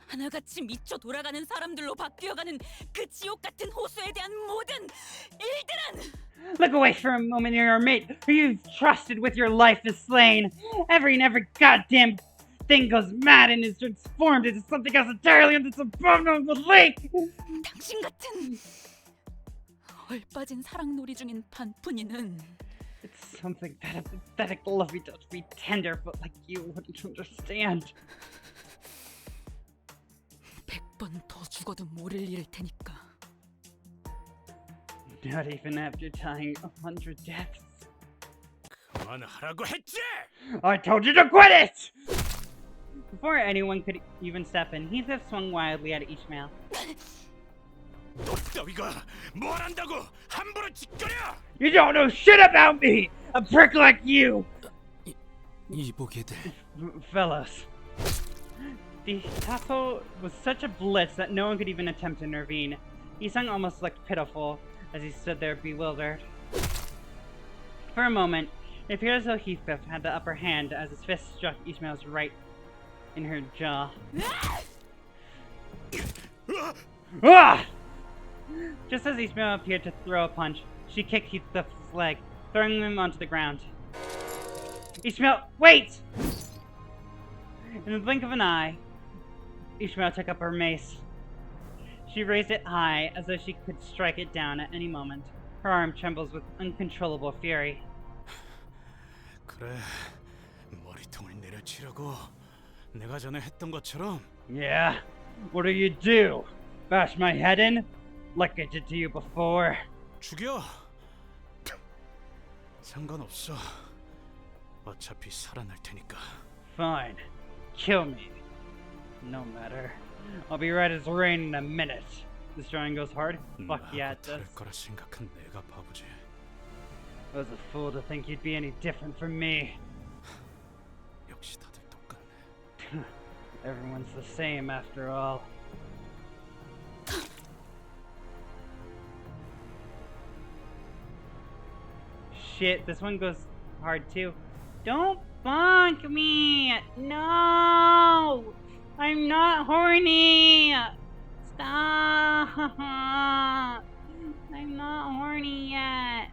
하나같이 미쳐 돌아가는 사람들로 바뀌어가는 그 지옥 같은 호수에 대한 모든 일들은. Look away for a moment, your mate, who you've trusted with your life, is slain. Every goddamn thing goes mad and is transformed into something else entirely in this abominable lake. 당신 같은 얼빠진 사랑놀이 중인 반푼이는. It's something that a pathetic lovey does be tender, but like you wouldn't understand. 100번 더 죽어도 모를 일일 테니까. Not even after dying 100 deaths. 그만하라고 했지! I told you to quit it! Before anyone could even step in, Heathcliff swung wildly at Ishmael. 너 따위가 뭘 안다고 함부로 짓거려! You don't know shit about me! A prick like you! 이보게들. Fellows. The tussle was such a blitz that no one could even attempt to intervene. Isang almost looked pitiful as he stood there bewildered. For a moment, it appeared as though Heathcliff had the upper hand as his fist struck Ishmael's right in her jaw. Ah! Just as Ishmael appeared to throw a punch, she kicked Heathcliff's leg, throwing him onto the ground. Ishmael, wait! In the blink of an eye, Ishmael took up her mace. She raised it high, as though she could strike it down at any moment. Her arm trembles with uncontrollable fury. 그래, 머리통을 내려치려고 내가 전에 했던 것처럼. Yeah? What do you do? Bash my head in? Like I did to you before? 죽여! 상관없어. 어차피 살아날 테니까. Fine. Kill me. No matter. I'll be right as rain in a minute. This drawing goes hard? Fuck yeah, it does. 다를 거라 생각한 내가 바보지. I was a fool to think you'd be any different from me. 역시 다들 똑같네. Everyone's the same after all. Shit, this one goes hard too. Don't bonk me! No! I'm not horny! Stop! I'm not horny yet.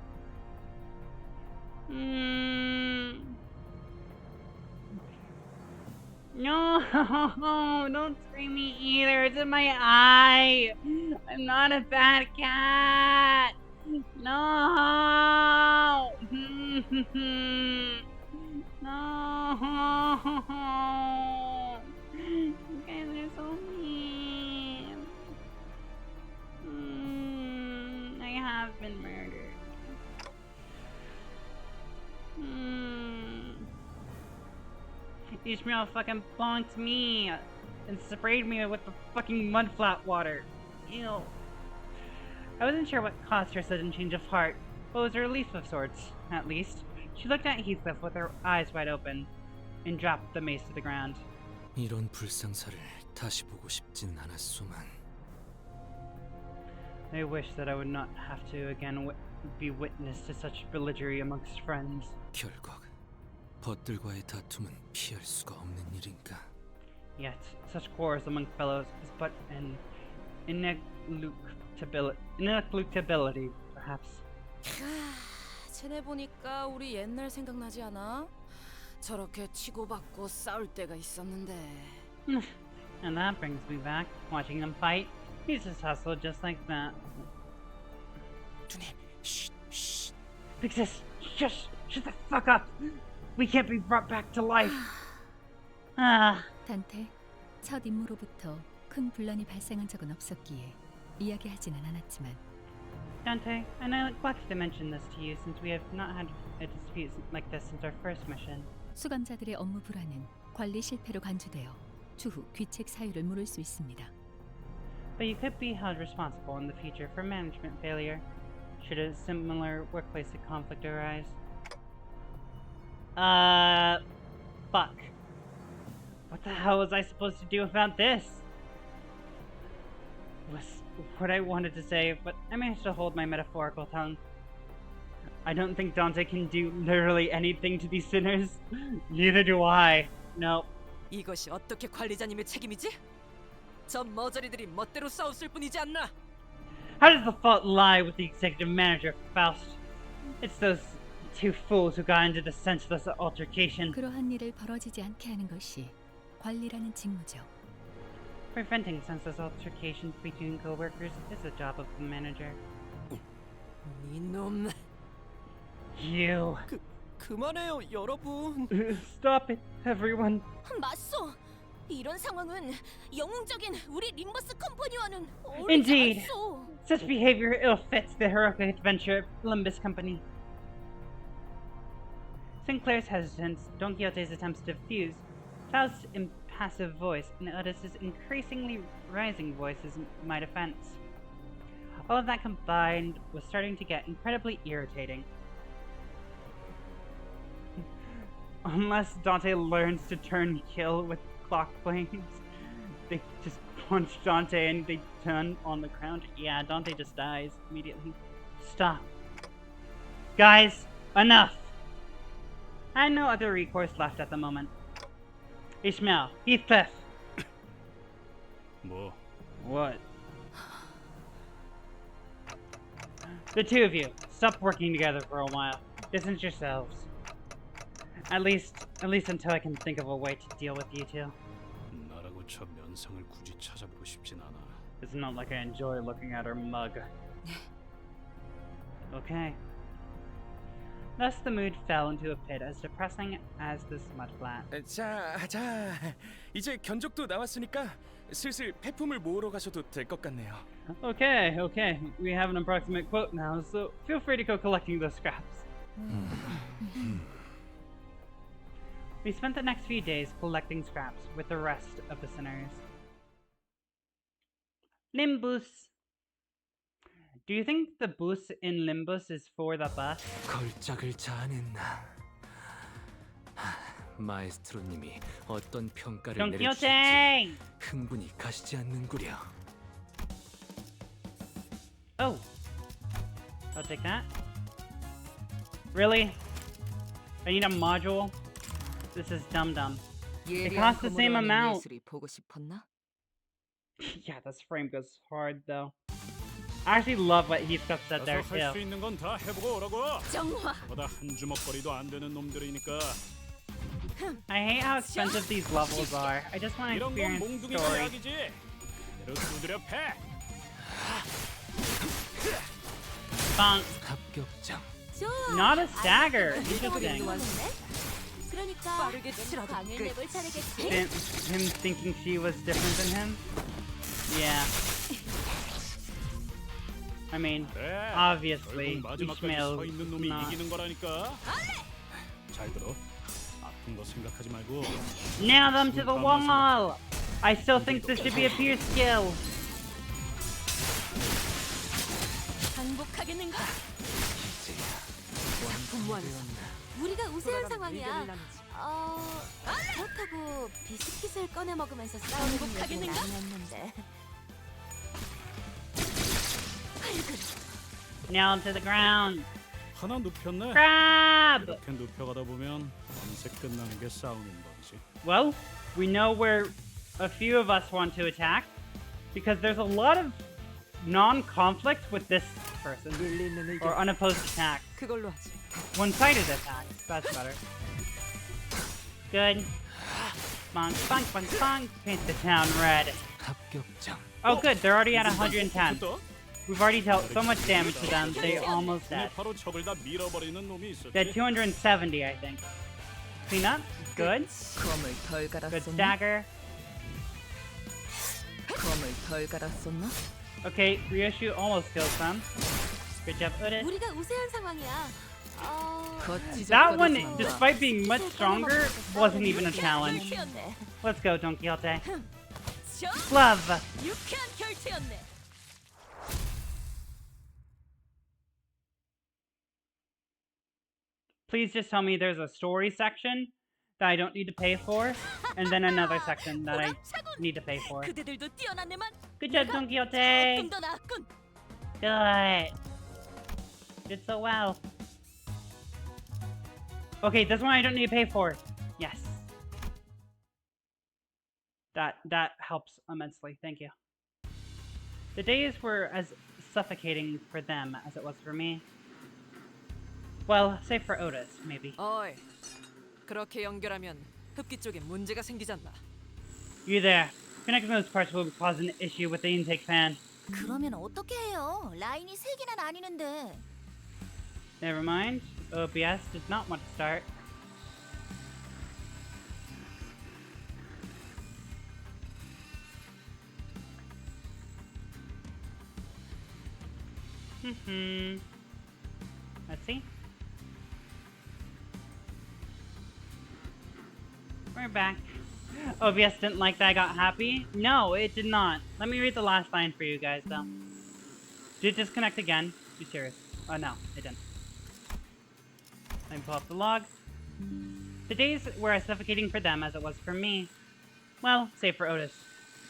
No! Don't scream me either. It's in my eye. I'm not a bad cat. No! No! You guys are so mean. I have been murdered. Ishmael fucking bonked me and sprayed me with the fucking mud flat water. Ew. I wasn't sure what caused her sudden change of heart, but it was a relief of sorts, at least. She looked at Heathcliff with her eyes wide open and dropped the mace to the ground. 이런 불상사를 다시 보고 싶지는 않았소만. I wish that I would not have to again be witness to such belligery amongst friends. 결국 벗들과의 다툼은 피할 수가 없는 일인가. Yet, such quarrels among fellows is but an ineluctability, perhaps. 쟤네 보니까 우리 옛날 생각나지 않아? 저렇게 치고받고 싸울 때가 있었는데. And that brings me back, watching them fight. He's just hustled just like that. 누님, 쉿. Big sis, shut the fuck up! We can't be brought back to life! 단테, 첫 임무로부터 큰 분란이 발생한 적은 없었기에 이야기하지는 않았지만 Dante, and I neglected to mention this to you since we have not had a dispute like this since our first mission. 수감자들의 업무 불안은 관리 실패로 간주되어 추후 귀책 사유를 물을 수 있습니다. But you could be held responsible in the future for management failure, should a similar workplace conflict arise. Fuck. What the hell was I supposed to do about this? Was what I wanted to say, but I managed to hold my metaphorical tongue. I don't think Dante can do literally anything to these sinners. Neither do I. No. 이것이 어떻게 관리자님의 책임이지? 저 머저리들이 멋대로 싸웠을 뿐이지 않나? How does the fault lie with the executive manager, Faust? It's those two fools who got into the senseless altercation. 그러한 일을 벌어지지 않게 하는 것이 관리라는 직무죠. Preventing senseless altercations between co-workers is the job of the manager. 이놈. You. 그만해요, 여러분. Stop it, everyone. 맞소. 이런 상황은 영웅적인 우리 림버스 컴퍼니와는 어울리지 Indeed. 않소. Such behavior ill-fits the heroic adventure of Limbus Company. Sinclair's hesitance, Don Quixote's attempts to defuse, Faust's impassive voice, and Otis's increasingly rising voice is my defense. All of that combined was starting to get incredibly irritating. Unless Dante learns to turn kill with clock flames, they just punch Dante and they turn on the ground. Yeah, Dante just dies immediately. Stop. Guys, enough! I had no other recourse left at the moment. Ishmael, Heathcliff! 뭐? What? The two of you, stop working together for a while. Distance yourselves. At least until I can think of a way to deal with you two. 나라고 저 면상을 굳이 찾아보고 싶진 않아. It's not like I enjoy looking at her mug. Okay. Thus the mood fell into a pit as depressing as this mudflat. 자, 이제 견적도 나왔으니까 슬슬 폐품을 모으러 가셔도 될 것 같네요. Okay. We have an approximate quote now, so feel free to go collecting those scraps. We spent the next few days collecting scraps with the rest of the sinners. Limbus. Do you think the bus in Limbus is for the bus? 걸작을 자아냈나. 마에스트로님이 어떤 평가를 Don 내려주실지 Quixote! 흥분이 가시지 않는구려. Oh. I'll take that. Really? I need a module? This is dumb. It costs the same amount. 예술이 보고 싶었나? Yeah, this frame goes hard though. I actually love what Heathcliff said there 가서 할 수 too. 있는 건 다 해보고 오라고. 정화. 보다 한 주먹거리도 안 되는 놈들이니까. I hate how expensive these levels are. I just want to 이런 건 experience 몽둥이 story. 이야기지. 이대로 두드려 패. Bonk. 합격장. Not a stagger. Interesting. 그러니까 빠르게 치라도 강을 끝. 내볼 차례겠지. Him thinking she was different than him? Yeah. I mean, obviously, 결국 마지막까지 Ishmael 서 있는 놈이 not. 이기는 거라니까. 잘 들어. 같은 거 생각하지 말고 Nail them to the wall! I still think this should be a Pierce skill. 항복하겠는가? 작품 완성. 우리가 우세한 돌아가는 상황이야. 의견을 나누지. 그렇다고 비스킷을 꺼내 먹으면서 싸우는 얘기는 아니었는데. Nail them to the ground. 하나 눕혔네. Grab! 이렇게 눕혀가다 보면 밤새 끝나는 게 싸우는 거지. Well, we know where a few of us want to attack because there's a lot of non-conflict with this person 일리 있는 의견. or unopposed attack. 그걸로 하지. One-sided attacks. That's better. Good. Bonk, bonk, bonk, bonk. Paint the town red. 합격점. Oh, good. They're already at 110. 또? We've already dealt so much damage to them. They almost dead. 바로 적을 다 밀어버리는 놈이 있었지. They're 270, I think. Clean up. Good. 검을 덜 Good 갈았었나? stagger. 검을 덜 갈았었나? Okay, Ryoshu almost kills them. Good job, Udit. 우리가 우세한 상황이야. That one, despite being much stronger, wasn't even a challenge. 결투였네. Let's go, Don Quixote. 저 Glove! 유쾌한 결투였네. Please just tell me there's a story section that I don't need to pay for, and then another section that I need to pay for. 그대들도 뛰어났네만. Good job, Don Quixote! 좀 더 나았군. Good. Did so well. Okay, this one I don't need to pay for. Yes. That helps immensely. Thank you. The days were as suffocating for them as it was for me. Well, save for Otis, maybe. 어이, 그렇게 연결하면 흡기 쪽에 문제가 생기잖아. You there. Connecting those parts will cause an issue with the intake fan. 그러면 어떻게 해요? 라인이 세 개나 나뉘는데. Never mind. OBS does not want to start. Let's see. We're back. OBS didn't like that I got happy? No, it did not. Let me read the last line for you guys, though. Did it disconnect again? You serious? Oh, no, it didn't. Let me pull up the logs. The days were as suffocating for them as it was for me. Well, save for Otis.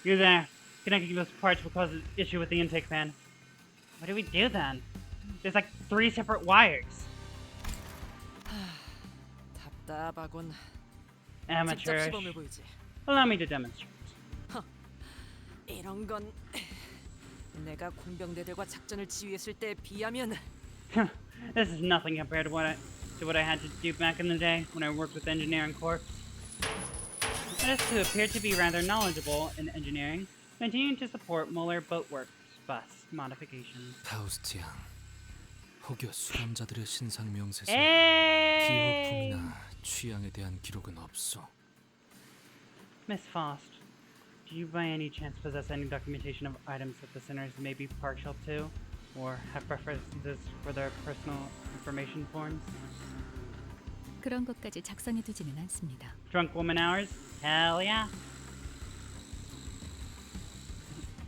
You're there. Connecting those parts will cause an issue with the intake fan. What do we do then? There's like 3 separate wires. 답답하군. 직접 Amateurish. 시범을 보이지. Allow me to demonstrate. 이런 건 내가 공병대들과 작전을 지휘했을 때에 비하면 This is nothing compared to what I had to do back in the day when I worked with Engineering Corps. Otis, who appeared to be rather knowledgeable in engineering, continued to support Muller Boatworks bus modifications. 파우스트 양, 혹여 수감자들의 신상 명세서 Hey! 기호품이나 취향에 대한 기록은 없어. Miss Faust, do you by any chance possess any documentation of items that the sinners may be partial to, or have preferences for their personal information forms? 그런 것까지 작성해두지는 않습니다. Drunk woman hours? Hell yeah!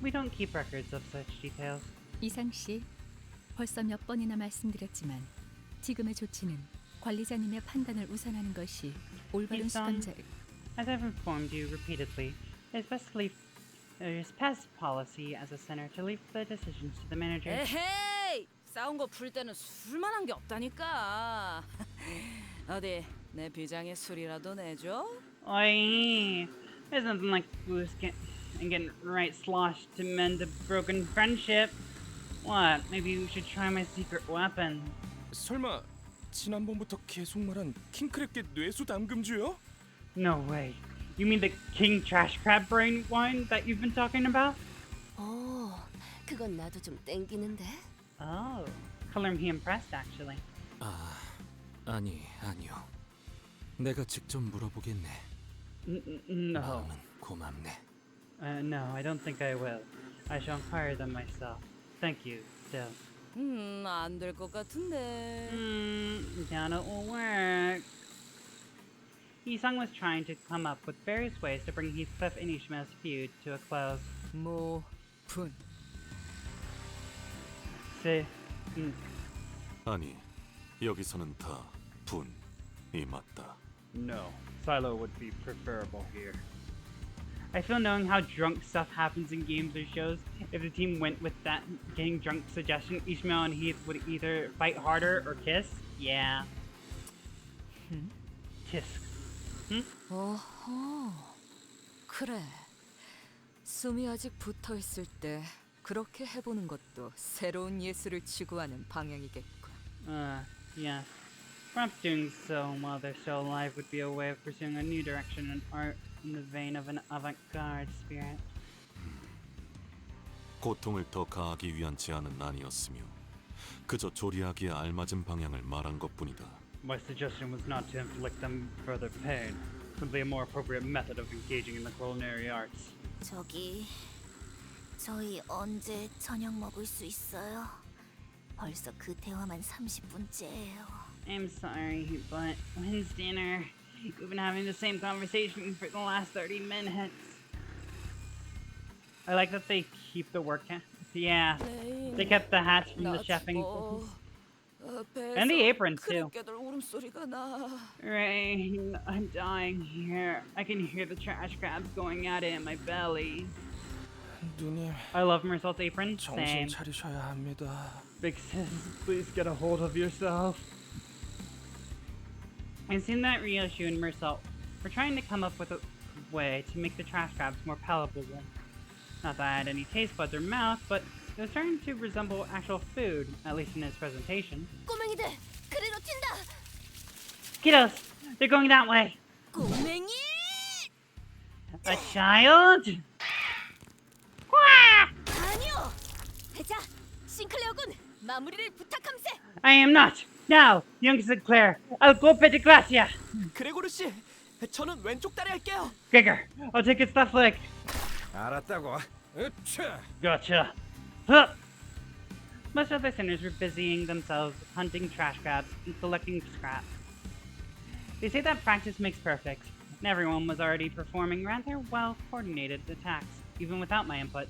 We don't keep records of such details. 이상 씨, 벌써 몇 번이나 말씀드렸지만 지금의 조치는 관리자님의 판단을 우선하는 것이 올바른 수감자. As I've informed you repeatedly, it's best to leave. It's past policy as a center to leave the decisions to the manager. 에헤이! 싸운 거 풀 때는 술만 한 게 없다니까. 어디 내 비장의 술이라도 내줘? Oi! There's nothing like booze and getting right sloshed to mend a broken friendship. What? Maybe we should try my secret weapon. 설마 지난번부터 계속 말한 킹크랩계 뇌수 담금주요? No way. You mean the king trash crab brain wine that you've been talking about? 그건 나도 좀 땡기는데. Oh, color me impressed actually. 아니요. 내가 직접 물어보겠네. No. 마음은 고맙네. No, I don't think I will. I shall inquire them myself. Thank you, still. 안 될 것 같은데. Doubt it will work. Yisung was trying to come up with various ways to bring Heathcliff and Ishmael's feud to a close. 뭐 분. 아니, 여기서는 다 분이 맞다. No, Silo would be preferable here. I feel knowing how drunk stuff happens in games or shows, if the team went with that getting drunk suggestion, Ishmael and Heath would either fight harder or kiss. Yeah. Kiss. 어허. 그래. 숨이 아직 붙어 있을 때 그렇게 해보는 것도 새로운 예술을 추구하는 방향이겠군. Yeah. Perhaps doing so while they're still alive would be a way of pursuing a new direction in art in the vein of an avant-garde spirit. 고통을 더 가하기 위한 제안은 아니었으며 그저 조리하기에 알맞은 방향을 말한 것뿐이다. My suggestion was not to inflict them further pain, simply a more appropriate method of engaging in the culinary arts. 저희 언제 저녁 먹을 수 있어요? 벌써 그 대화만 30분째예요. I'm sorry, but when's dinner? We've been having the same conversation for the last 30 minutes. I like that they keep the work hat. Yeah, they kept the hats from the chefing. And the aprons too. Rain, I'm dying here. I can hear the trash crabs going at it in my belly. 누님, I love Mersault's apron. 정신 Same. 차리셔야 합니다. Big sis, please get a hold of yourself. It seemed that Ryoshu and Mersault were trying to come up with a way to make the trash crabs more palatable. Not that I had any taste buds or mouth, but it was starting to resemble actual food, at least in its presentation. 꼬맹이들, 그리로 튄다. Kiddos, they're going that way. 꼬맹이! A child? 아니요. 자, 싱클레어군, 마무리를 부탁함세. I am not. Now, young Sinclair, I'll go pet Gracia. 그레고르 씨, 저는 왼쪽 다리 할게요. Gregor, I'll take its left leg. 알았다고. 으차. Gotcha. Huh. Most other sinners were busying themselves hunting trash crabs and collecting scrap. They say that practice makes perfect, and everyone was already performing rather well-coordinated attacks, even without my input.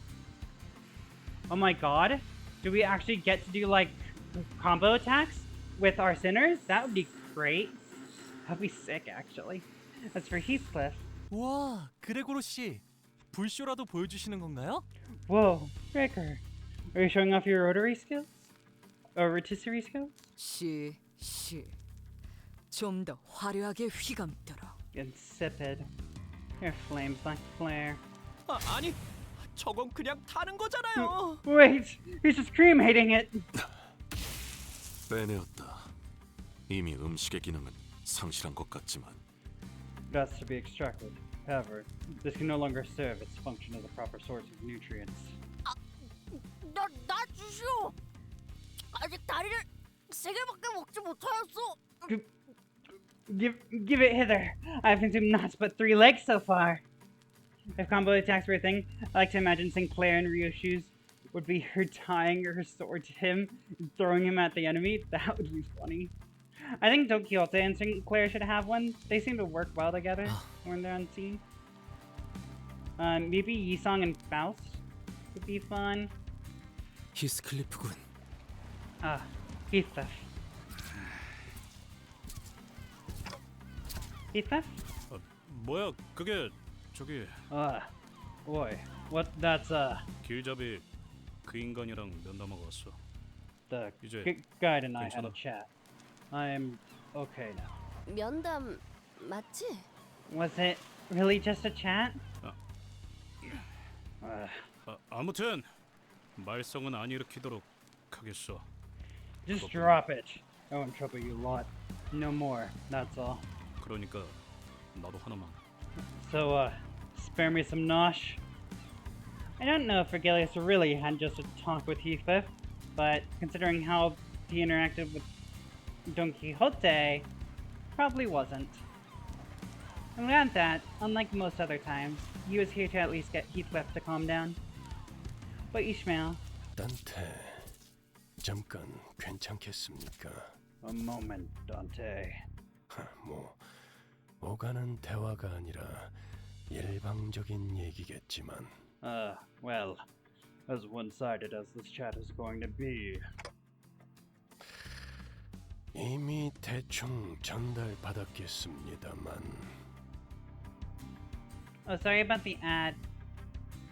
Oh my god, do we actually get to do, like, combo attacks with our sinners? That would be great. That'd be sick, actually. As for Heathcliff... 와, 그레고르 씨, 불쇼라도 보여주시는 건가요? Whoa, Ricker. Are you showing off your rotary skills? Or rotisserie skills? 좀 더 화려하게 휘감더라. Insipid. Your flames like flare. 아니, 저건 그냥 타는 거잖아요. Wait, he's just cremating it. 빼내었다. 이미 음식의 기능은 상실한 것 같지만. That's to be extracted. However, this can no longer serve its function as a proper source of nutrients. 나 주시오. 아직 다리를 3개밖에 먹지 못하였어. Give it hither. I've consumed not but 3 legs so far. If combo attacks were a thing, I like to imagine Sinclair and Ryoshu's would be her tying her sword to him and throwing him at the enemy. That would be funny. I think Don Quixote and Sinclair should have one. They seem to work well together when they're on scene. Maybe Yisong and Faust would be fun. 히스클리프군. Heathcliff. Heathcliff? 뭐야, 그게 저기 Boy, what that's 길잡이 그 인간이랑 면담하고 왔어. the 이제 guide and I had a 괜찮아. chat. I'm okay now. 면담 맞지? Was it really just a chat? 아무튼 말썽은 안 일으키도록 하겠어. Just drop it. I won't trouble you a lot. No more, that's all. 그러니까 나도 하나만. So, spare me some nosh. I don't know if Vergilius really had just a talk with Heathcliff, but considering how he interacted with Don Quixote, probably wasn't. I'm glad that, unlike most other times, he was here to at least get Heathcliff to calm down. But Ishmael... Dante, 잠깐 괜찮겠습니까? A moment, Dante. 뭐 오가는 대화가 아니라 일방적인 얘기겠지만 Well, as one-sided as this chat is going to be. 이미 대충 전달받았겠습니다만 Oh, sorry about the ad.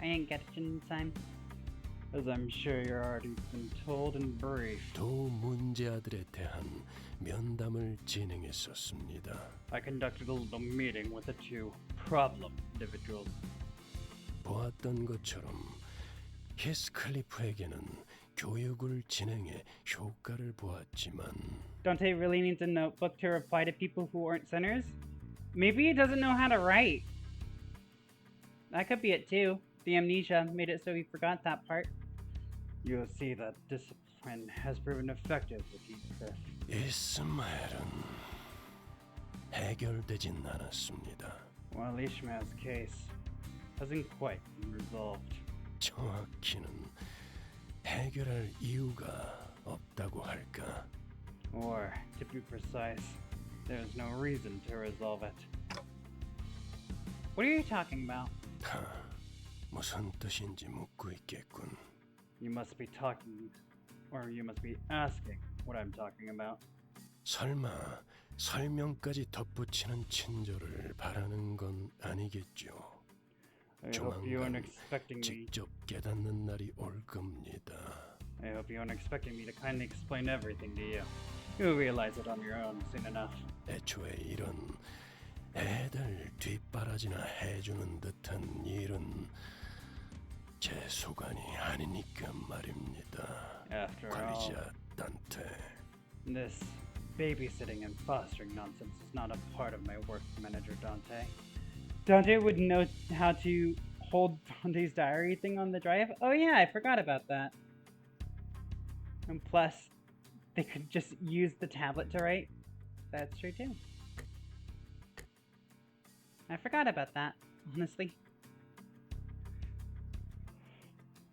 I didn't get it in time. As I'm sure you're already been told and briefed. 두 문제아들에 대한 면담을 진행했었습니다. I conducted a little meeting with the two problem individuals. 보았던 것처럼 히스클리프에게는 교육을 진행해 효과를 보았지만 Dante really needs a notebook to reply to people who aren't sinners? Maybe he doesn't know how to write. That could be it too. The amnesia made it so he forgot that part. You'll see that discipline has proven effective with Heathcliff. 이스마엘은 해결되진 않았습니다. Well, Ishmael's case hasn't quite been resolved. 정확히는 해결할 이유가 없다고 할까? Or, to be precise, there's no reason to resolve it. What are you talking about? 하, 무슨 뜻인지 묻고 있겠군. You must be talking, or you must be asking what I'm talking about. 설마 설명까지 덧붙이는 친절을 바라는 건 아니겠죠. I hope you aren't 조만간 expecting me. 직접 깨닫는 날이 올 겁니다. I hope you aren't expecting me to kindly explain everything to you. You'll realize it on your own soon enough. 애초에 이런 애들 뒷바라지나 해주는 듯한 일은 제 소관이 아니니까 말입니다. After all, 관리자 단테. this babysitting and fostering nonsense is not a part of my work, Manager Dante. Dante would know how to hold Dante's diary thing on the drive? Oh yeah, I forgot about that. And plus, they could just use the tablet to write. That's true too. I forgot about that, honestly.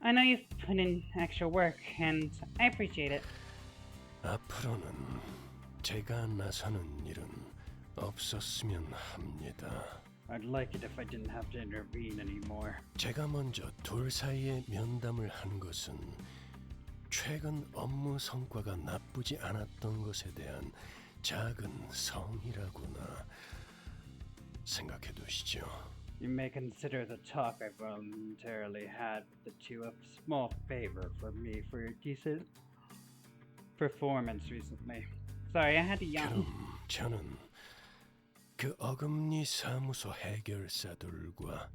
I know you've put in extra work, and I appreciate it. 앞으로는 제가 나서는 일은 없었으면 합니다. I'd like it if I didn't have to intervene anymore. 제가 먼저 둘 사이에 면담을 한 것은 최근 업무 성과가 나쁘지 않았던 것에 대한 작은 성이라고나 생각해 두시죠. You may consider the talk I voluntarily had with the two a small favor for me for your decent performance recently. Sorry, I had to yawn. 그럼 저는 그 어금니 사무소 해결사들과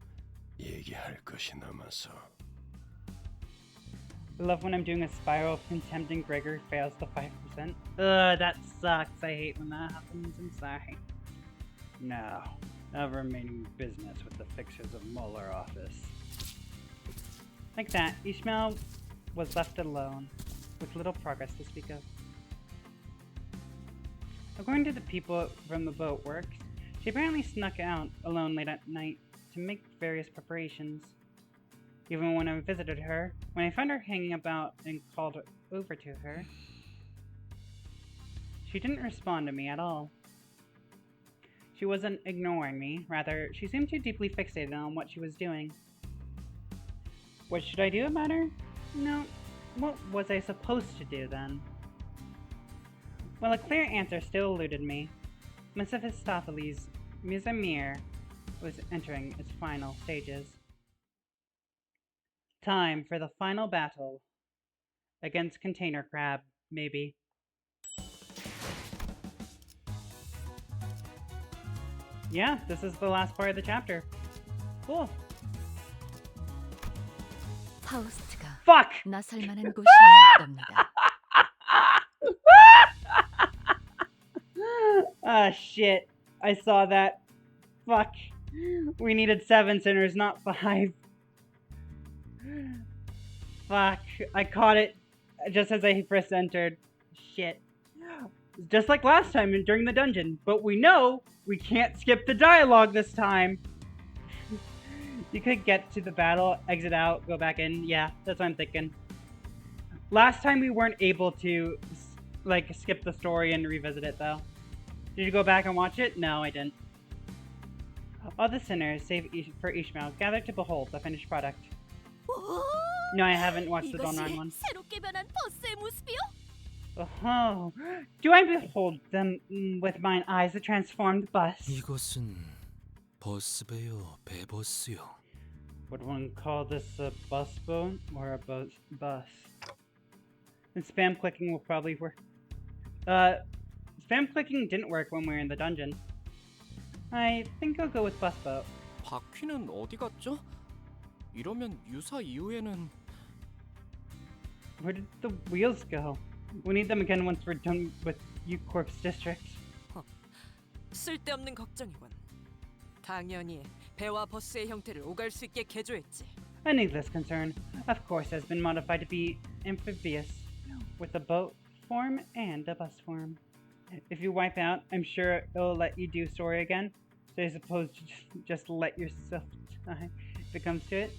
얘기할 것이 남아서. I love when I'm doing a spiral of contempt and Gregor fails to 5%. Ugh, that sucks. I hate when that happens. I'm sorry. Now, of remaining business with the fixers of Muller office. Like that, Ishmael was left alone, with little progress to speak of. According to the people from the boat works, she apparently snuck out alone late at night to make various preparations. Even when I visited her, when I found her hanging about and called over to her, she didn't respond to me at all. She wasn't ignoring me, rather, she seemed too deeply fixated on what she was doing. What should I do about her? No, what was I supposed to do then? Well, a clear answer still eluded me. Mephistopheles' Misamere was entering its final stages. Time for the final battle. Against Container Crab, maybe. Yeah, this is the last part of the chapter. Cool. 파우스트가 Fuck! 나설 만한 곳이 없답니다. Ah, shit. I saw that. Fuck. We needed 7 sinners, not 5. Fuck. I caught it just as I first entered. Shit. Just like last time during the dungeon. But we know we can't skip the dialogue this time. You could get to the battle, exit out, go back in. Yeah, that's what I'm thinking. Last time we weren't able to, like, skip the story and revisit it, though. Did you go back and watch it? No, I didn't. All the sinners, save for Ishmael, gather to behold the finished product. 오, No, I haven't watched the Dawn 이것이 Run one. 새롭게 변한 버스의 모습이요? Oh, do I behold them with mine eyes, the transformed bus? 이것은 버스배요, 배버스요. Would one call this a bus boat or a bus? And spam clicking will probably work. Spam clicking didn't work when we were in the dungeon. I think I'll go with bus boat. 바퀴는 어디 갔죠? 이러면 유사 이후에는 Where did the wheels go? We need them again once we're done with U-Corp's district. 쓸데없는 걱정이군. 당연히 배와 버스의 형태를 오갈 수 있게 개조했지. A needless concern. Of course, has been modified to be amphibious, with a boat form and a bus form. If you wipe out, I'm sure it'll let you do story again. So I suppose just let yourself die if it comes to it.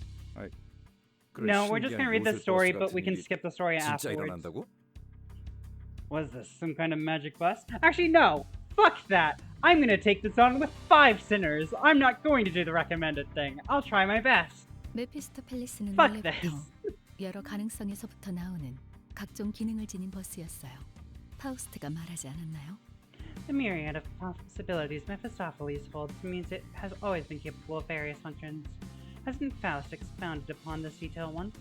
No, we're just gonna read the story, but we can skip the story 진짜 afterwards. 일어난다고? Was this some kind of magic bus? Actually, no! Fuck that! I'm gonna take this on with 5 sinners! I'm not going to do the recommended thing. I'll try my best. 메피스토 팰리스는 Fuck 원래부터 this. 여러 가능성에서부터 나오는 각종 기능을 지닌 버스였어요. 파우스트가 말하지 않았나요? The myriad of possibilities Mephistopheles holds means it has always been capable of various functions. Hasn't Faust expounded upon this detail once?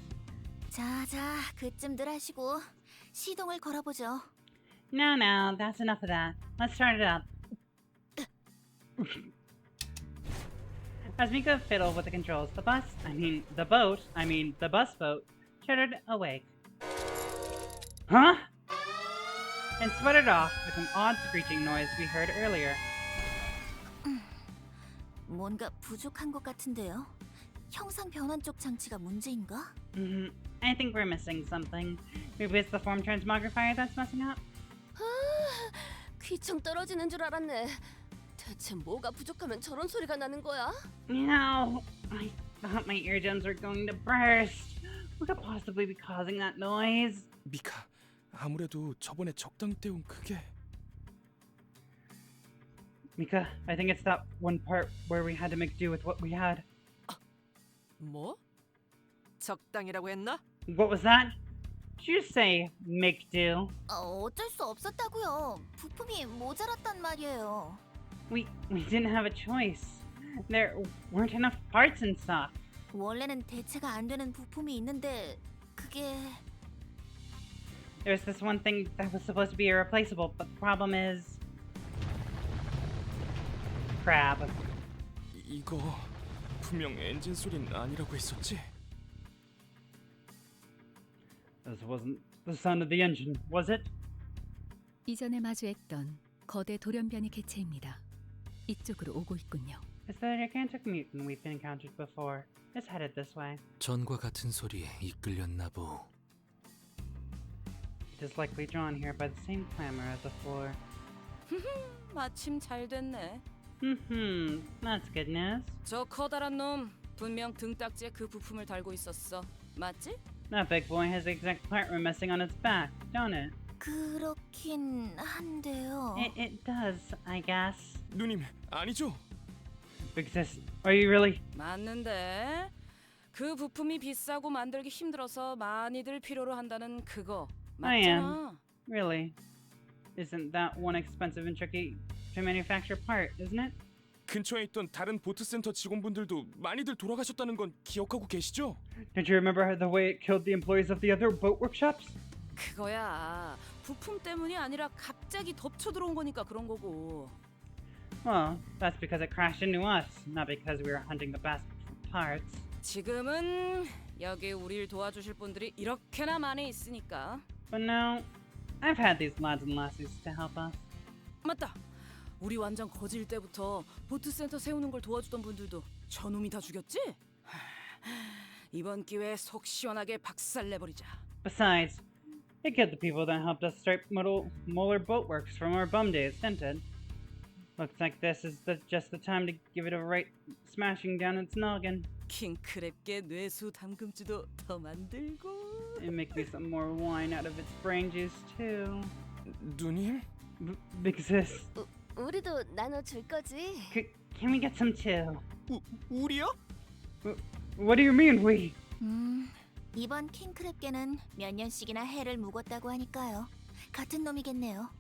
자자, 그쯤들 하시고 시동을 걸어보죠. No, that's enough of that. Let's start it up. As Mika fiddled with the controls, the bus boat, shuddered awake. Huh? And sputtered off with an odd screeching noise we heard earlier. 뭔가 부족한 것 같은데요. 형상 변환 쪽 장치가 문제인가? I think we're missing something. Maybe it's the form transmogrifier that's messing up? 귀청 떨어지는 줄 알았네. 대체 뭐가 부족하면 저런 소리가 나는 거야? No, I thought my eardrums were going to burst. What could possibly be causing that noise? 미카, 아무래도 저번에 적당히 때운 그게. Mika, I think it's that one part where we had to make do with what we had. 뭐? 적당이라고 했나? What was that? Did you say make do? 어쩔 수 없었다고요. 부품이 모자랐단 말이에요. We didn't have a choice. There weren't enough parts in stock. 원래는 대체가 안 되는 부품이 있는데 그게 There's this one thing that was supposed to be irreplaceable, but the problem is crab. 이거 분명 엔진 소린 아니라고 했었지? This wasn't the sound of the engine, was it? 이전에 마주했던 거대 돌연변이 개체입니다. 이쪽으로 오고 있군요. It's the gigantic mutant we've been encountered before. It's headed this way. 전과 같은 소리에 이끌렸나 보. It is likely drawn here by the same clamor as before. 마침 잘 됐네. That's good news. 저 커다란 놈 분명 등딱지에 그 부품을 달고 있었어. 맞지? That big boy has the exact part we're missing on its back, don't it? 그렇긴 한데요. It does, I guess. 누님, 아니죠? Because are you really? 맞는데 그 부품이 비싸고 만들기 힘들어서 많이들 필요로 한다는 그거 I am. 맞잖아. Really? Isn't that one expensive and tricky to manufacture part, isn't it? 근처에 있던 다른 보트센터 직원분들도 많이들 돌아가셨다는 건 기억하고 계시죠? Don't you remember the way it killed the employees of the other boat workshops? 그거야 부품 때문이 아니라 갑자기 덮쳐 들어온 거니까 그런 거고. Well, that's because it crashed into us, not because we were hunting the best parts. 지금은 여기 우리를 도와주실 분들이 이렇게나 많이 있으니까. But now, I've had these lads and lassies to help us. 맞다. 우리 완전 거질 때부터 보트센터 세우는 걸 도와주던 분들도 저놈이 다 죽였지? 이번 기회에 속 시원하게 박살내버리자. Besides, it killed the people that helped us start Molar Boatworks from our bum days, didn't it? Looks like this is just the time to give it a right smashing down its noggin. 킹크랩게 뇌수 담금주도 더 만들고. And make me some more wine out of its brain juice too. 누님? Because 우리도 나눠줄 거지? Can we get some too? 우리요? What do you mean, we? 이번 킹크랩계는 몇 년씩이나 해를 묵었다고 하니까요. 같은 놈이겠네요.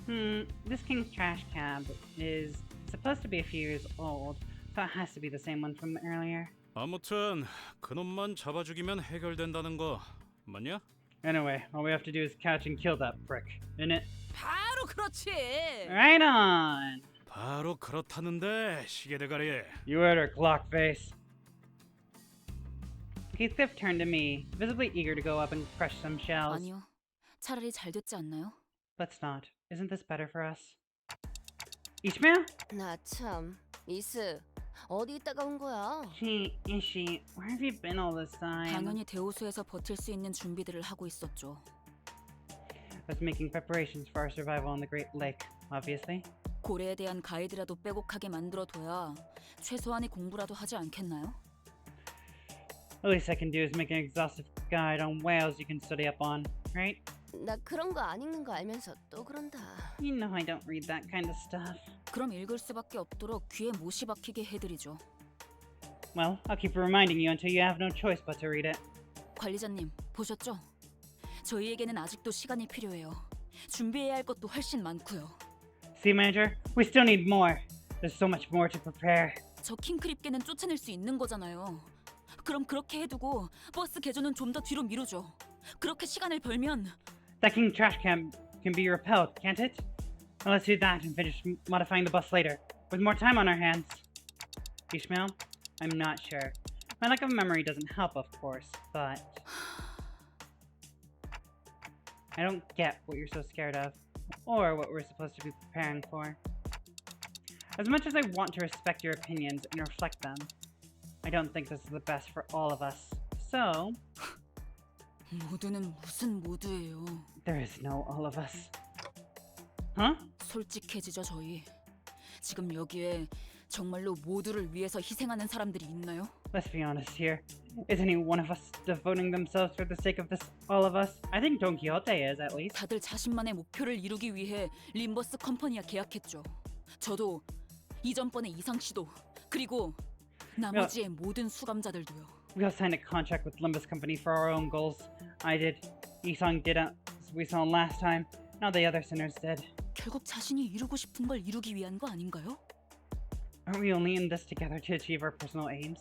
This King's trash cab is supposed to be a few years old, so it has to be the same one from earlier. 아무튼 그놈만 잡아 죽이면 해결된다는 거 맞냐? Anyway, all we have to do is catch and kill that prick, isn't it? 바로 그렇지. Right on! 바로 그렇다는데 시계 대가리. You heard her, clock face. Heathcliff turned to me, visibly eager to go up and crush some shells. 아니요. 차라리 잘 됐지 않나요? Let's not. Isn't this better for us? Ishmael? 나 참, 미스, 어디 있다가 온 거야? Ishi, where have you been all this time? 당연히 대호수에서 버틸 수 있는 준비들을 하고 있었죠. I was making preparations for our survival on the Great Lake, obviously. 고래에 대한 가이드라도 빼곡하게 만들어둬야 최소한의 공부라도 하지 않겠나요? The least I can do is make an exhaustive guide on whales you can study up on, right? 나 그런 거 안 읽는 거 알면서 또 그런다. You know I don't read that kind of stuff. 그럼 읽을 수밖에 없도록 귀에 못이 박히게 해드리죠. Well, I'll keep reminding you until you have no choice but to read it. 관리자님, 보셨죠? 저희에게는 아직도 시간이 필요해요. 준비해야 할 것도 훨씬 많고요. See, Manager? We still need more. There's so much more to prepare. 저 킹크립계는 쫓아낼 수 있는 거잖아요. 그럼 그렇게 해두고 버스 개조는 좀 더 뒤로 미루죠. 그렇게 시간을 벌면 That King trash can be repelled, can't it? Well, let's do that and finish modifying the bus later, with more time on our hands. Ishmael? I'm not sure. My lack of memory doesn't help, of course, but... I don't get what you're so scared of, or what we're supposed to be preparing for. As much as I want to respect your opinions and reflect them, I don't think this is the best for all of us. So... 모두는 무슨 모두예요? There is no all of us. Huh? 솔직해지죠, 저희. 지금 여기에 정말로 모두를 위해서 희생하는 사람들이 있나요? Let's be honest here. Is any one of us devoting themselves for the sake of this all of us? I think Don Quixote is, at least. 다들 자신만의 목표를 이루기 위해 림버스 컴퍼니와 계약했죠. 저도 이전번에 이상 씨도 그리고 나머지의 모든 수감자들도요. We all signed a contract with Limbus Company for our own goals. I did. Isong did as we saw last time. Now the other sinners did. 결국 자신이 이루고 싶은 걸 이루기 위한 거 아닌가요? Aren't we only in this together to achieve our personal aims?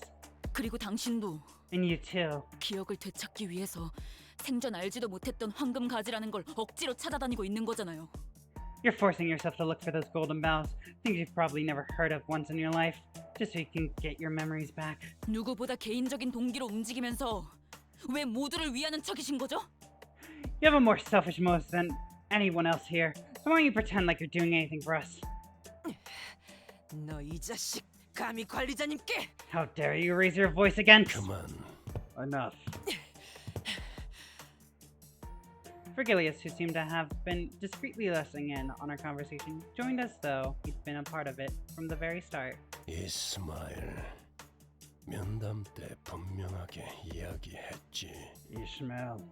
그리고 당신도 And you too. 기억을 되찾기 위해서 생전 알지도 못했던 황금 가지라는 걸 억지로 찾아다니고 있는 거잖아요. You're forcing yourself to look for those golden bells, things you've probably never heard of once in your life, just so you can get your memories back. 누구보다 개인적인 동기로 움직이면서 왜 모두를 위하는 척이신 거죠? You have a more selfish motive than anyone else here, so why don't you pretend like you're doing anything for us? 너 이 자식, 감히 관리자님께! How dare you raise your voice against? 그만. Enough. Vergilius, who seemed to have been discreetly listening in on our conversation, joined us though he'd been a part of it from the very start. 이스마일, 면담 때 분명하게 이야기했지. Ishmael,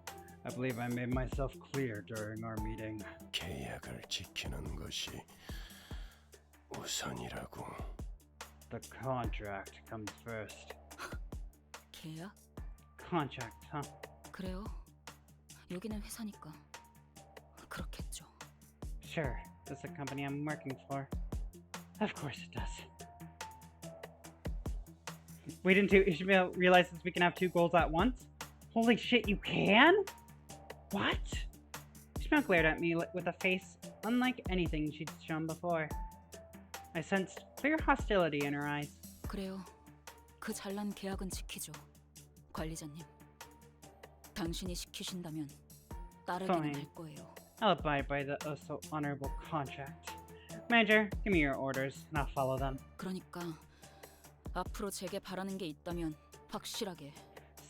I believe I made myself clear during our meeting. 계약을 지키는 것이 우선이라고. The contract comes first. 계약? Contract, huh? 그래요. 여기는 회사니까 그렇겠죠. Sure, that's the company I'm working for. Of course it does. Wait until Ishmael realizes we can have two goals at once? Holy shit, you can? What? Ishmael glared at me with a face unlike anything she'd shown before. I sensed clear hostility in her eyes. 그래요. 그 잘난 계약은 지키죠. 관리자님. 당신이 시키신다면 따르기는 할 거예요. I'll abide by the oh so honorable contract. Manager, give me your orders and I'll follow them. 그러니까 앞으로 제게 바라는 게 있다면 확실하게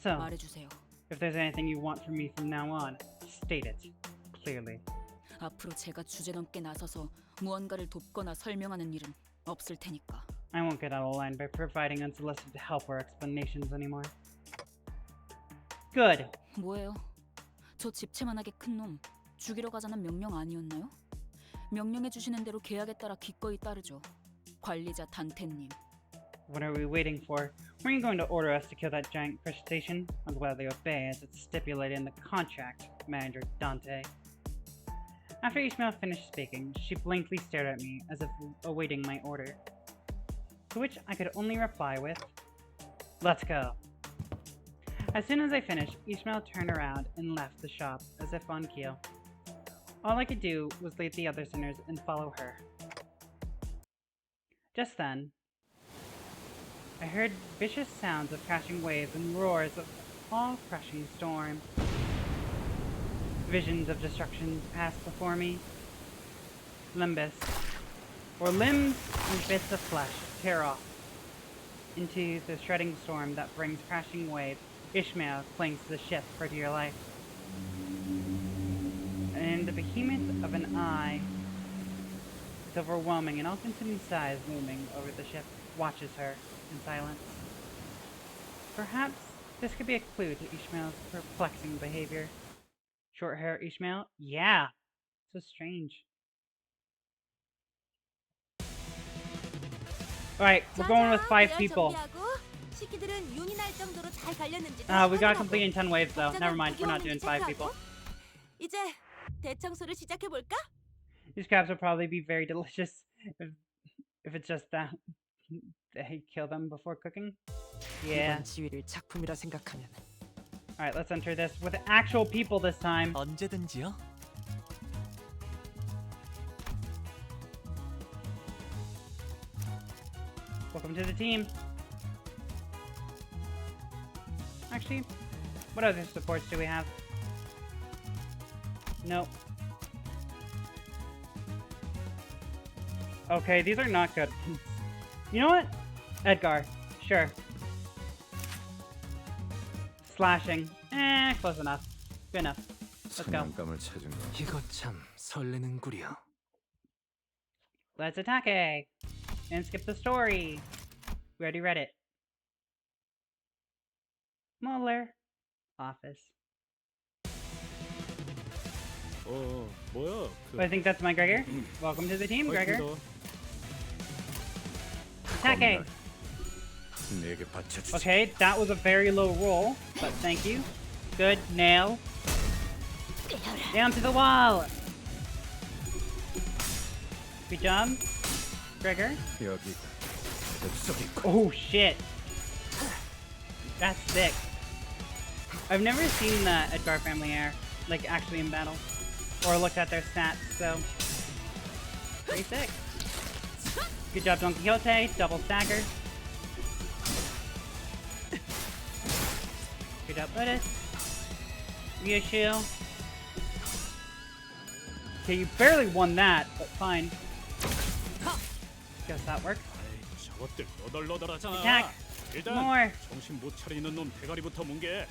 So, 말해주세요. if there's anything you want from me from now on, state it clearly. 앞으로 제가 주제넘게 나서서 무언가를 돕거나 설명하는 일은 없을 테니까. I won't get out of line by providing unsolicited help or explanations anymore. Good. 뭐예요? 저 집채만하게 큰 놈 죽이러 가자는 명령 아니었나요? 명령해 주시는 대로 계약에 따라 기꺼이 따르죠. 관리자 단테님. What are we waiting for? Were you going to order us to kill that giant crustacean? I'll gladly obey, as it's stipulated in the contract, Manager Dante. After Ishmael finished speaking, she blankly stared at me, as if awaiting my order. To which I could only reply with, "Let's go." As soon as I finished, Ishmael turned around and left the shop, as if on cue. All I could do was lead the other sinners and follow her. Just then, I heard vicious sounds of crashing waves and roars of all-crushing storm. Visions of destruction passed before me. Limbus, or limbs and bits of flesh, tear off into the shredding storm that brings crashing waves. Ishmael clings to the ship for dear life. And the behemoth of an eye, with overwhelming and all-consuming size looming over the ship, watches her in silence. Perhaps this could be a clue to Ishmael's perplexing behavior. Short hair Ishmael? Yeah! So strange. Alright, we're going with 5 people. We gotta complete in 10 waves though. Never mind, we're not doing 5 people. 이제 대청소를 시작해 볼까? These crabs will probably be very delicious if it's just that they kill them before cooking. Yeah. 이번 지위를 작품이라 생각하면. Alright, let's enter this with actual people this time. 언제든지요. Welcome to the team. Actually, what other supports do we have? Nope. Okay, these are not good. You know what? Edgar. Sure. Slashing. Close enough. Good enough. Let's go. 이거 참 설레는구려. Let's attack A. And skip the story. We already read it. Mueller. Office. 뭐야? I think that's my Gregor. Welcome to the team, Gregor. Attack A. Okay, that was a very low roll, but thank you. Good, nail. Down to the wall. Good job, Gregor. Oh shit. That's sick. I've never seen the Edgar family heir, like actually in battle, or looked at their stats, so pretty sick. Good job, Don Quixote. Double stagger. Good job, Otis. Ryushu. Okay, you barely won that, but fine. Guess that works. 저것들 너덜너덜하잖아. Attack. 일단 More. 정신 못 차리는 놈 대가리부터 뭉개.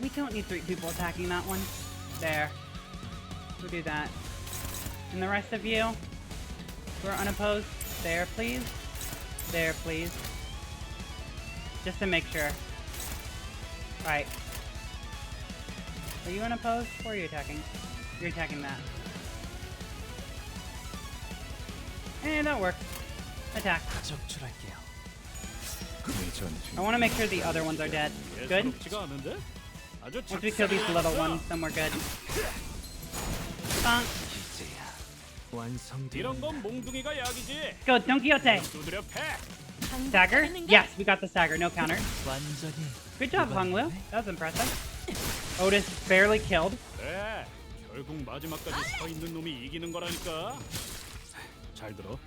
We don't need 3 people attacking that one. There. We'll do that. And the rest of you who are unopposed, there please. There please. Just to make sure. Right. Are you unopposed or are you attacking? You're attacking that. And that works. Attack. 적출할게요. I want to make sure the other ones are dead. Good? Once we kill these little ones, then we're good. Bonk. 이런 건 몽둥이가 약이지. Go, Don Quixote. 두드려 패. Stagger? Yes, we got the stagger. No counter. 완전히. Good job, Honglu. That was impressive. Otis barely killed. 그래, 결국 마지막까지 서 있는 놈이 이기는 거라니까. 잘 들어.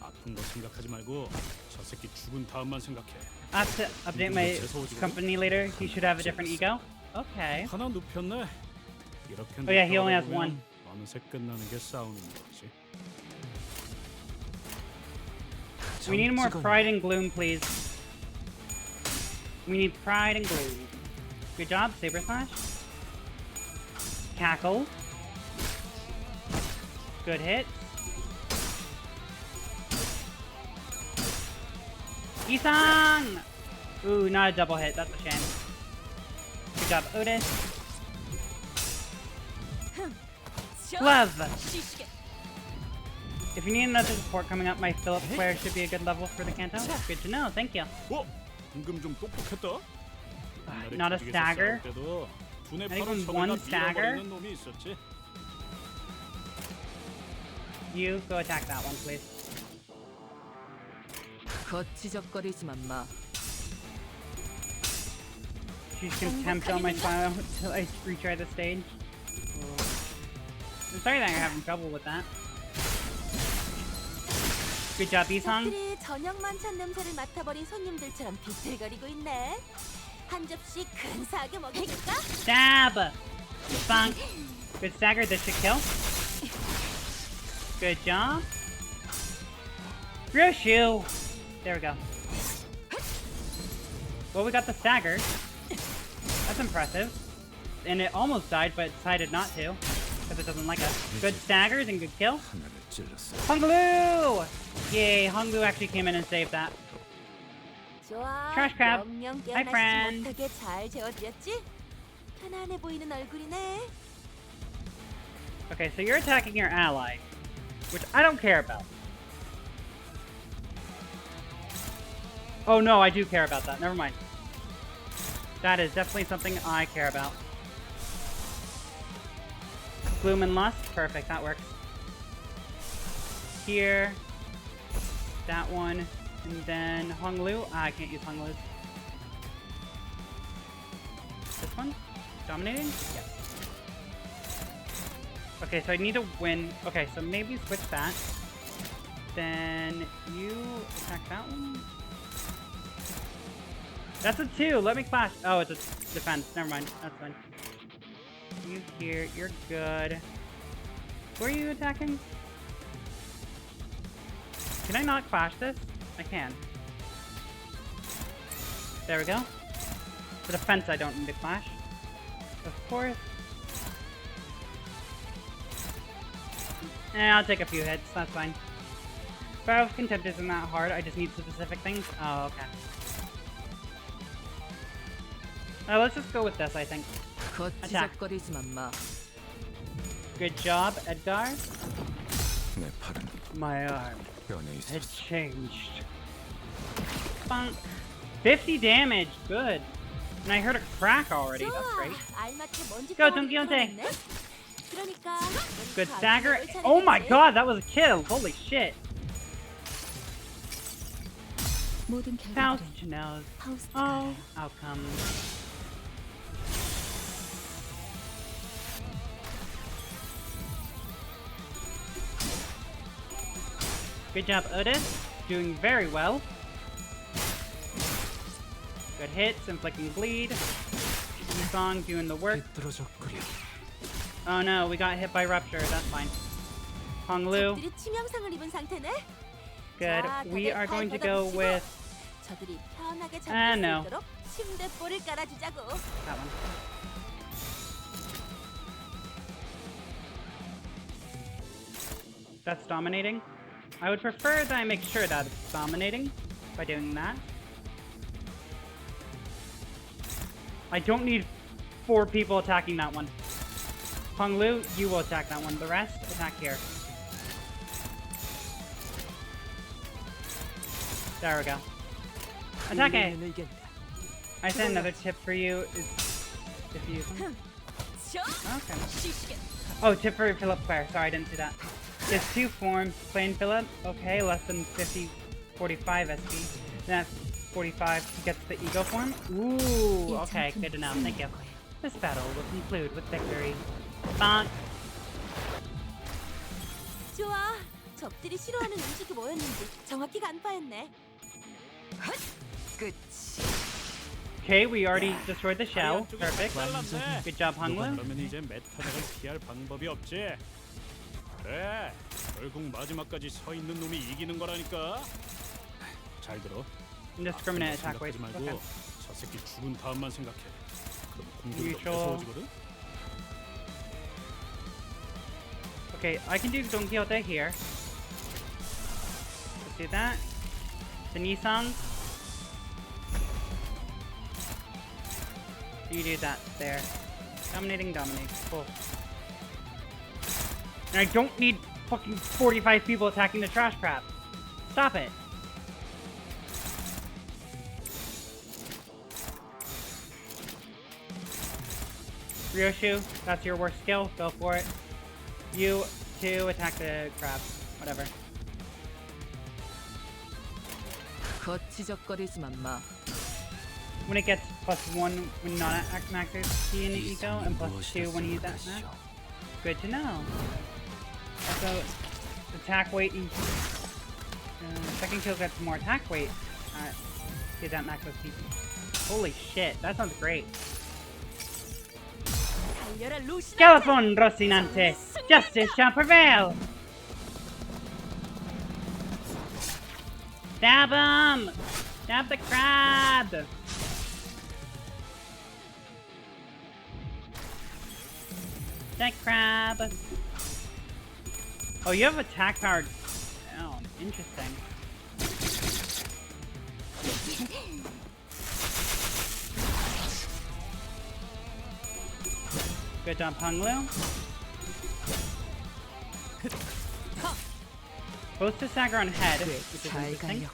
아픈 거 생각하지 말고 저 새끼 죽은 다음만 생각해. I have to update my company later. He should have a different ego. Okay. 하나 눕혔네. 이렇게 Oh yeah, he only has one. 어느새 끝나는 게 싸우는 거지. We need more pride and gloom, please. We need pride and gloom. Good job, Saber Slash. Cackle. Good hit. Isang! Ooh, not a double hit. That's a shame. Good job, Otis. Glove. If you need another support coming up, my Philip Square should be a good level for the Kanto. Good to know, thank you. 방금 좀 똑똑했다. Not a stagger. Not even one stagger. You go attack that one, please. 거치적거리지만 마. She's contempt on my smile until I retry the stage. I'm sorry that you're having trouble with that. Good job, Isang. 적들이 저녁 만찬 냄새를 맡아버린 손님들처럼 비틀거리고 있네. 한 접시 근사하게 먹여줄까? Stab! Funk. Good stagger, this should kill. Good job. Ryoshu! There we go. Well, we got the stagger. That's impressive. And it almost died, but decided not to. Because it doesn't like us. Good staggers and good kill. Boogaloo! Yay, Honglu actually came in and saved that. 좋아. Trash crab. 영영 Hi, 깨어나지 friend. 못하게 잘 재워드렸지? 편안해 보이는 얼굴이네. Okay, so you're attacking your ally, which I don't care about. Oh no, I do care about that. Never mind. That is definitely something I care about. Bloom and Lust. Perfect, that works. Here. That one. And then Honglu. I can't use Honglu's. This one? Dominating? Yeah. Okay, so I need to win. Okay, so maybe switch that. Then you attack that one. That's a 2. Let me clash. Oh, it's a defense. Never mind. That's fine. You here. You're good. Who are you attacking? Can I not clash this? I can. There we go. The defense I don't need to clash. Of course. I'll take a few hits. That's fine. Battle of Contempt isn't that hard. I just need specific things. Oh, okay. Let's just go with this, I think. Attack. 거치적거리지만 마. Good job, Edgar. My arm had changed. Bonk. 50 damage. Good. And I heard a crack already. That's great. Go, Don Quixote. Good stagger. Oh my god, that was a kill. Holy shit. Faust knows. Oh, outcomes. Good job, Otis. Doing very well. Good hits, inflicting bleed. Song doing the work. Oh no, we got hit by Rupture. That's fine. Honglu. 적들이 치명상을 입은 상태네. Good. We are going to go with... 저들이 편하게 no. 잠들 수 있도록 침대볼을 깔아주자고. That one. That's dominating. I would prefer that I make sure that it's dominating by doing that. I don't need 4 people attacking that one. Honglu, you will attack that one. The rest, attack here. There we go. Attack A. I said another tip for you is if you... Okay. Oh, tip for Philip Square. Sorry, I didn't see that. There's 2 forms. Plain Philip. Okay, less than 45 SP. Then at 45 gets the ego form. Ooh, okay, good to know. Thank you. This battle will conclude with victory. Bonk. 좋아. 적들이 싫어하는 음식이 뭐였는지 정확히 간파했네. 끝. Okay, we already destroyed the shell. Perfect. Good job, Honglu. 그러면 이제 메타덱을 피할 방법이 없지. 그래, 결국 마지막까지 서 있는 놈이 이기는 거라니까. 잘 들어. Indiscriminate attack weight. 말고 Okay. 저 새끼 죽은 다음만 생각해. 그럼 공격이 더 Neutral. 무서워지거든. Okay, I can do Don Quixote here. Let's do that. The Nissan. You do that there. Dominating, dominate. Cool. And I don't need fucking 45 people attacking the trash crab. Stop it. Ryoshu, that's your worst skill. Go for it. You two attack the crab. Whatever. 거치적거리지만 마. When it gets +1 when not at max HP in Eco, and +2 when he's at max. Good to know. Also, attack weight each. Second kill gets more attack weight. He's at max HP. Holy shit, that sounds great. Scalafon Rocinante! Justice shall prevail! Stab him! Stab the crab! That crab! Oh, you have attack power. Oh, interesting. Good job, Hunglu. Both to stagger on head, which is interesting.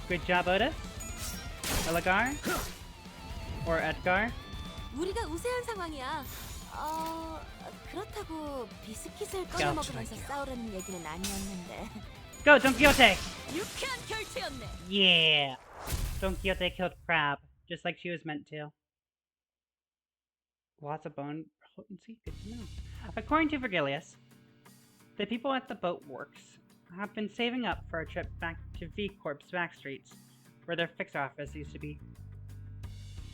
Good job, Otis. Elagar. Or Edgar. 우리가 우세한 상황이야. 그렇다고 비스킷을 꺼내 먹으면서 싸우려는 얘기는 아니었는데. Go, Don Quixote! 유쾌한 결투였네. Yeah! Don Quixote killed Crab, just like she was meant to. Lots of bone potency? Good to know. According to Virgilius, the people at the boat works have been saving up for a trip back to V-Corp's back streets, where their fixer office used to be.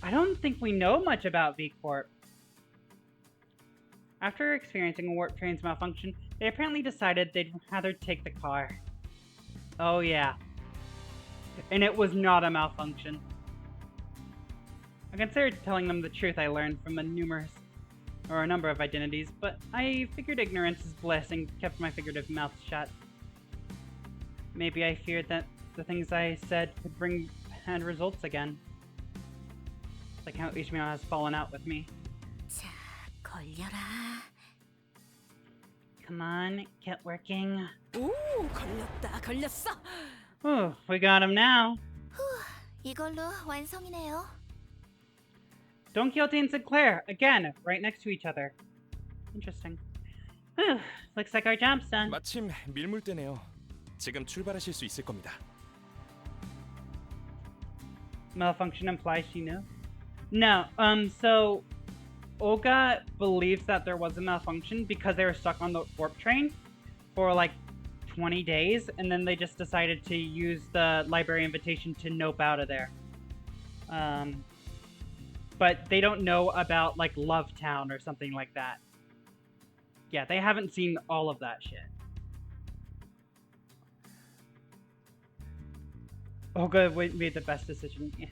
I don't think we know much about V-Corp. After experiencing a warp train's malfunction, they apparently decided they'd rather take the car. Oh yeah. And it was not a malfunction. I considered telling them the truth I learned from a number of identities, but I figured ignorance is bliss and kept my figurative mouth shut. Maybe I feared that the things I said could bring bad results again. Like how Ishmael has fallen out with me. 자, 걸려라. Come on, get working. 오, 걸렸어. Ooh, we got him now. 이걸로 완성이네요. Don Quixote and Sinclair, again, right next to each other. Interesting. Whew, looks like our job's done. 마침 밀물대네요. 지금 출발하실 수 있을 겁니다. Malfunction implies she knew? No, so Olga believes that there was a malfunction because they were stuck on the warp train for like 20 days, and then they just decided to use the library invitation to nope out of there. But they don't know about like Love Town or something like that. Yeah, they haven't seen all of that shit. Olga made the best decision. Yeah.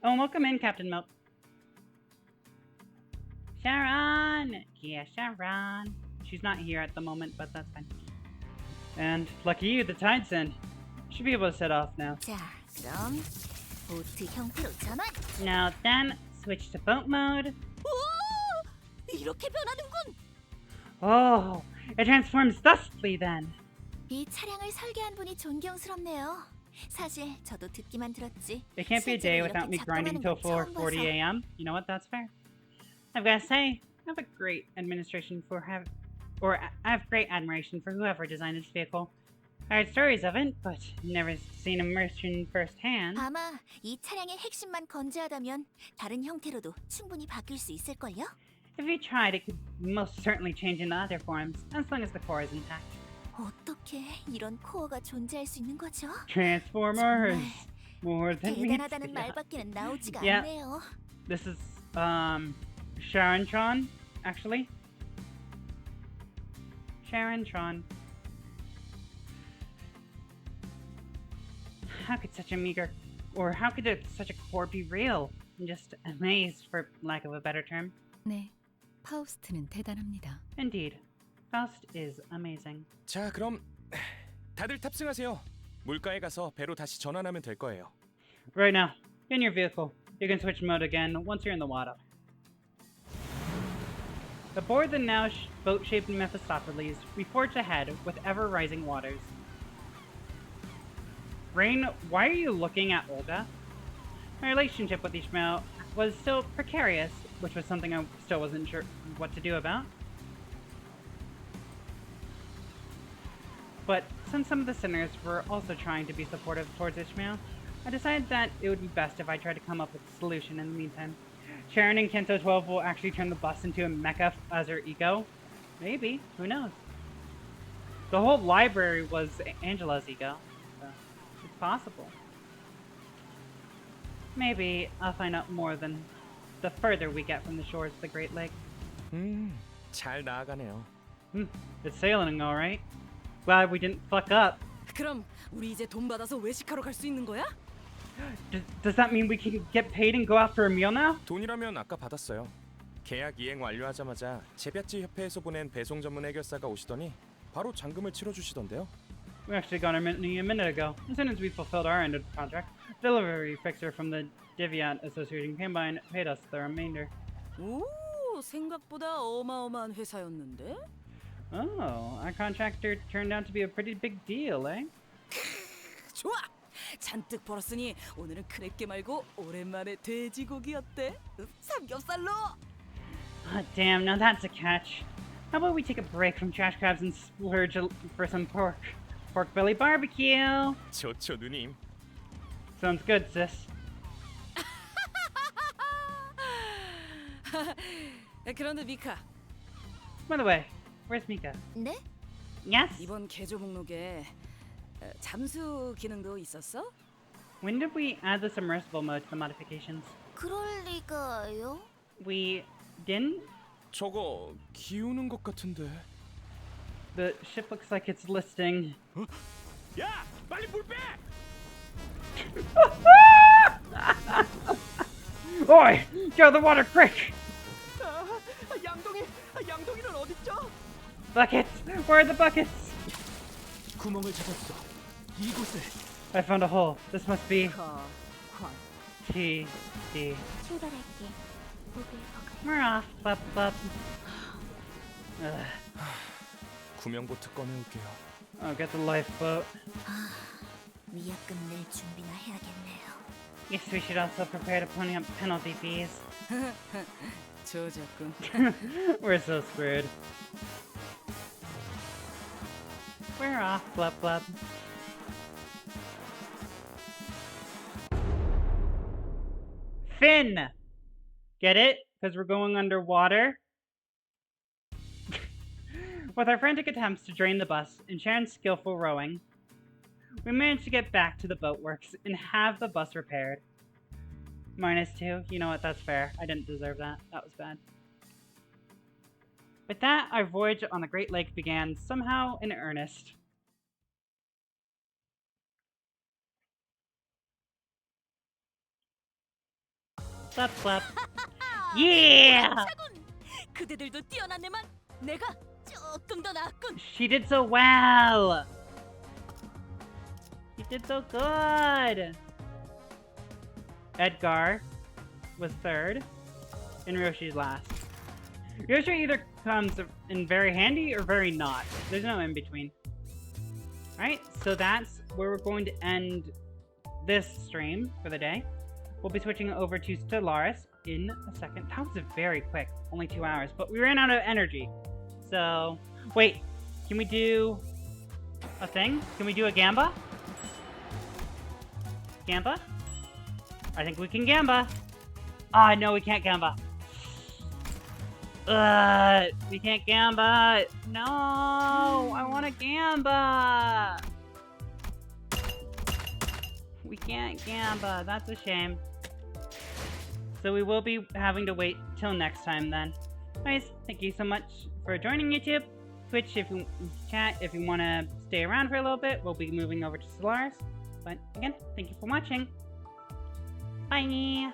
Oh, welcome in, Captain Milk. Sharon! Yeah, Sharon. She's not here at the moment, but that's fine. And lucky you, the tide's in. Should be able to set off now. 자, 그럼 보트 형태로 전환. Now then, switch to boat mode. 오! 이렇게 변하는군. Oh, it transforms thusly then. 이 차량을 설계한 분이 존경스럽네요. 사실 저도 듣기만 들었지. It can't be a day without me grinding till 4:40 a.m. You know what? That's fair. I've got to say, I have great admiration for whoever designed this vehicle. I heard stories of it, but never seen immersion firsthand. 아마 이 차량의 핵심만 건재하다면 다른 형태로도 충분히 바뀔 수 있을걸요? If you tried, it could most certainly change into other forms, as long as the core is intact. 어떻게 이런 코어가 존재할 수 있는 거죠? Transformers! More than meets 대단하다는 the eye. 말밖에는 나오지가 Yeah. 않네요. This is, Sharon-tron, actually. Sharon-tron. How could such a core be real? I'm just amazed, for lack of a better term. 네, 파우스트는 대단합니다. Indeed. Faust is amazing. 자, 그럼 다들 탑승하세요. 물가에 가서 배로 다시 전환하면 될 거예요. Right now, in your vehicle. You can switch mode again once you're in the water. Aboard the now boat-shaped Mephistopheles, we forge ahead with ever-rising waters. Rain, why are you looking at Olga? My relationship with Ishmael was still precarious, which was something I still wasn't sure what to do about. But since some of the sinners were also trying to be supportive towards Ishmael, I decided that it would be best if I tried to come up with a solution in the meantime. Sharon in Kanto 12 will actually turn the bus into a mecha as her ego? Maybe. Who knows? The whole library was Angela's ego, so it's possible. Maybe I'll find out more than the further we get from the shores of the Great Lake. 잘 나아가네요. It's sailing alright. Glad we didn't fuck up. 그럼 우리 이제 돈 받아서 외식하러 갈 수 있는 거야? Does that mean we can get paid and go out for a meal now? 돈이라면 아까 받았어요. 계약 이행 완료하자마자 제비아치 협회에서 보낸 배송 전문 해결사가 오시더니 바로 잔금을 치러주시던데요. We actually got our money a minute ago. As soon as we fulfilled our end of the contract, the delivery fixer from the Deviant Association came by and paid us the remainder. 오, 생각보다 어마어마한 회사였는데? Oh, our contractor turned out to be a pretty big deal, eh? 좋아! 잔뜩 벌었으니 오늘은 크랩게 말고 오랜만에 돼지고기 어때? 삼겹살로! Damn, now that's a catch. How about we take a break from trash crabs and splurge for some pork? Pork belly barbecue! 좋죠, 누님. Sounds good, sis. 그런데 미카. By the way, where's Mika? 네? Yes? 이번 개조 목록에 잠수 기능도 있었어? When did we add the submersible mode to the modifications? 그럴 리가요? We didn't? 저거 기우는 것 같은데. The ship looks like it's listing. 야, 빨리 물 빼! Oi! Get out of the water, quick! 양동이는 어딨죠? Buckets! Where are the buckets? 구멍을 찾았어. 이곳에. I found a hole. This must be 관. T D. 출발할게. 보글보글. We're off, bub bub. 구명보트 꺼내올게요. I'll get the lifeboat. 위약금 낼 준비나 해야겠네요. Guess we should also prepare to pony up penalty fees. 저작군. We're so screwed. We're off, blub blub. Finn! Get it? Because we're going underwater? With our frantic attempts to drain the bus and Sharon's skillful rowing, we managed to get back to the boatworks and have the bus repaired. -2. You know what? That's fair. I didn't deserve that. That was bad. With that, our voyage on the Great Lake began somehow in earnest. Slap, slap. Yeah! 그대들도 뛰어났네만 내가 조금 더 나았군. She did so well! She did so good! Edgar was third, and Roshi's last. Yoshi either comes in very handy or very not. There's no in between. Alright, so that's where we're going to end this stream for the day. We'll be switching over to Stellaris in a second. That was very quick, only 2 hours, but we ran out of energy. So, wait, can we do a thing? Can we do a Gamba? Gamba? I think we can Gamba. Ah, no, we can't Gamba. We can't Gamba. No, I want to Gamba. We can't Gamba. That's a shame. So we will be having to wait till next time then. Guys, thank you so much for joining YouTube. Twitch, if you chat, if you want to stay around for a little bit, we'll be moving over to Stellaris. But again, thank you for watching. Bye!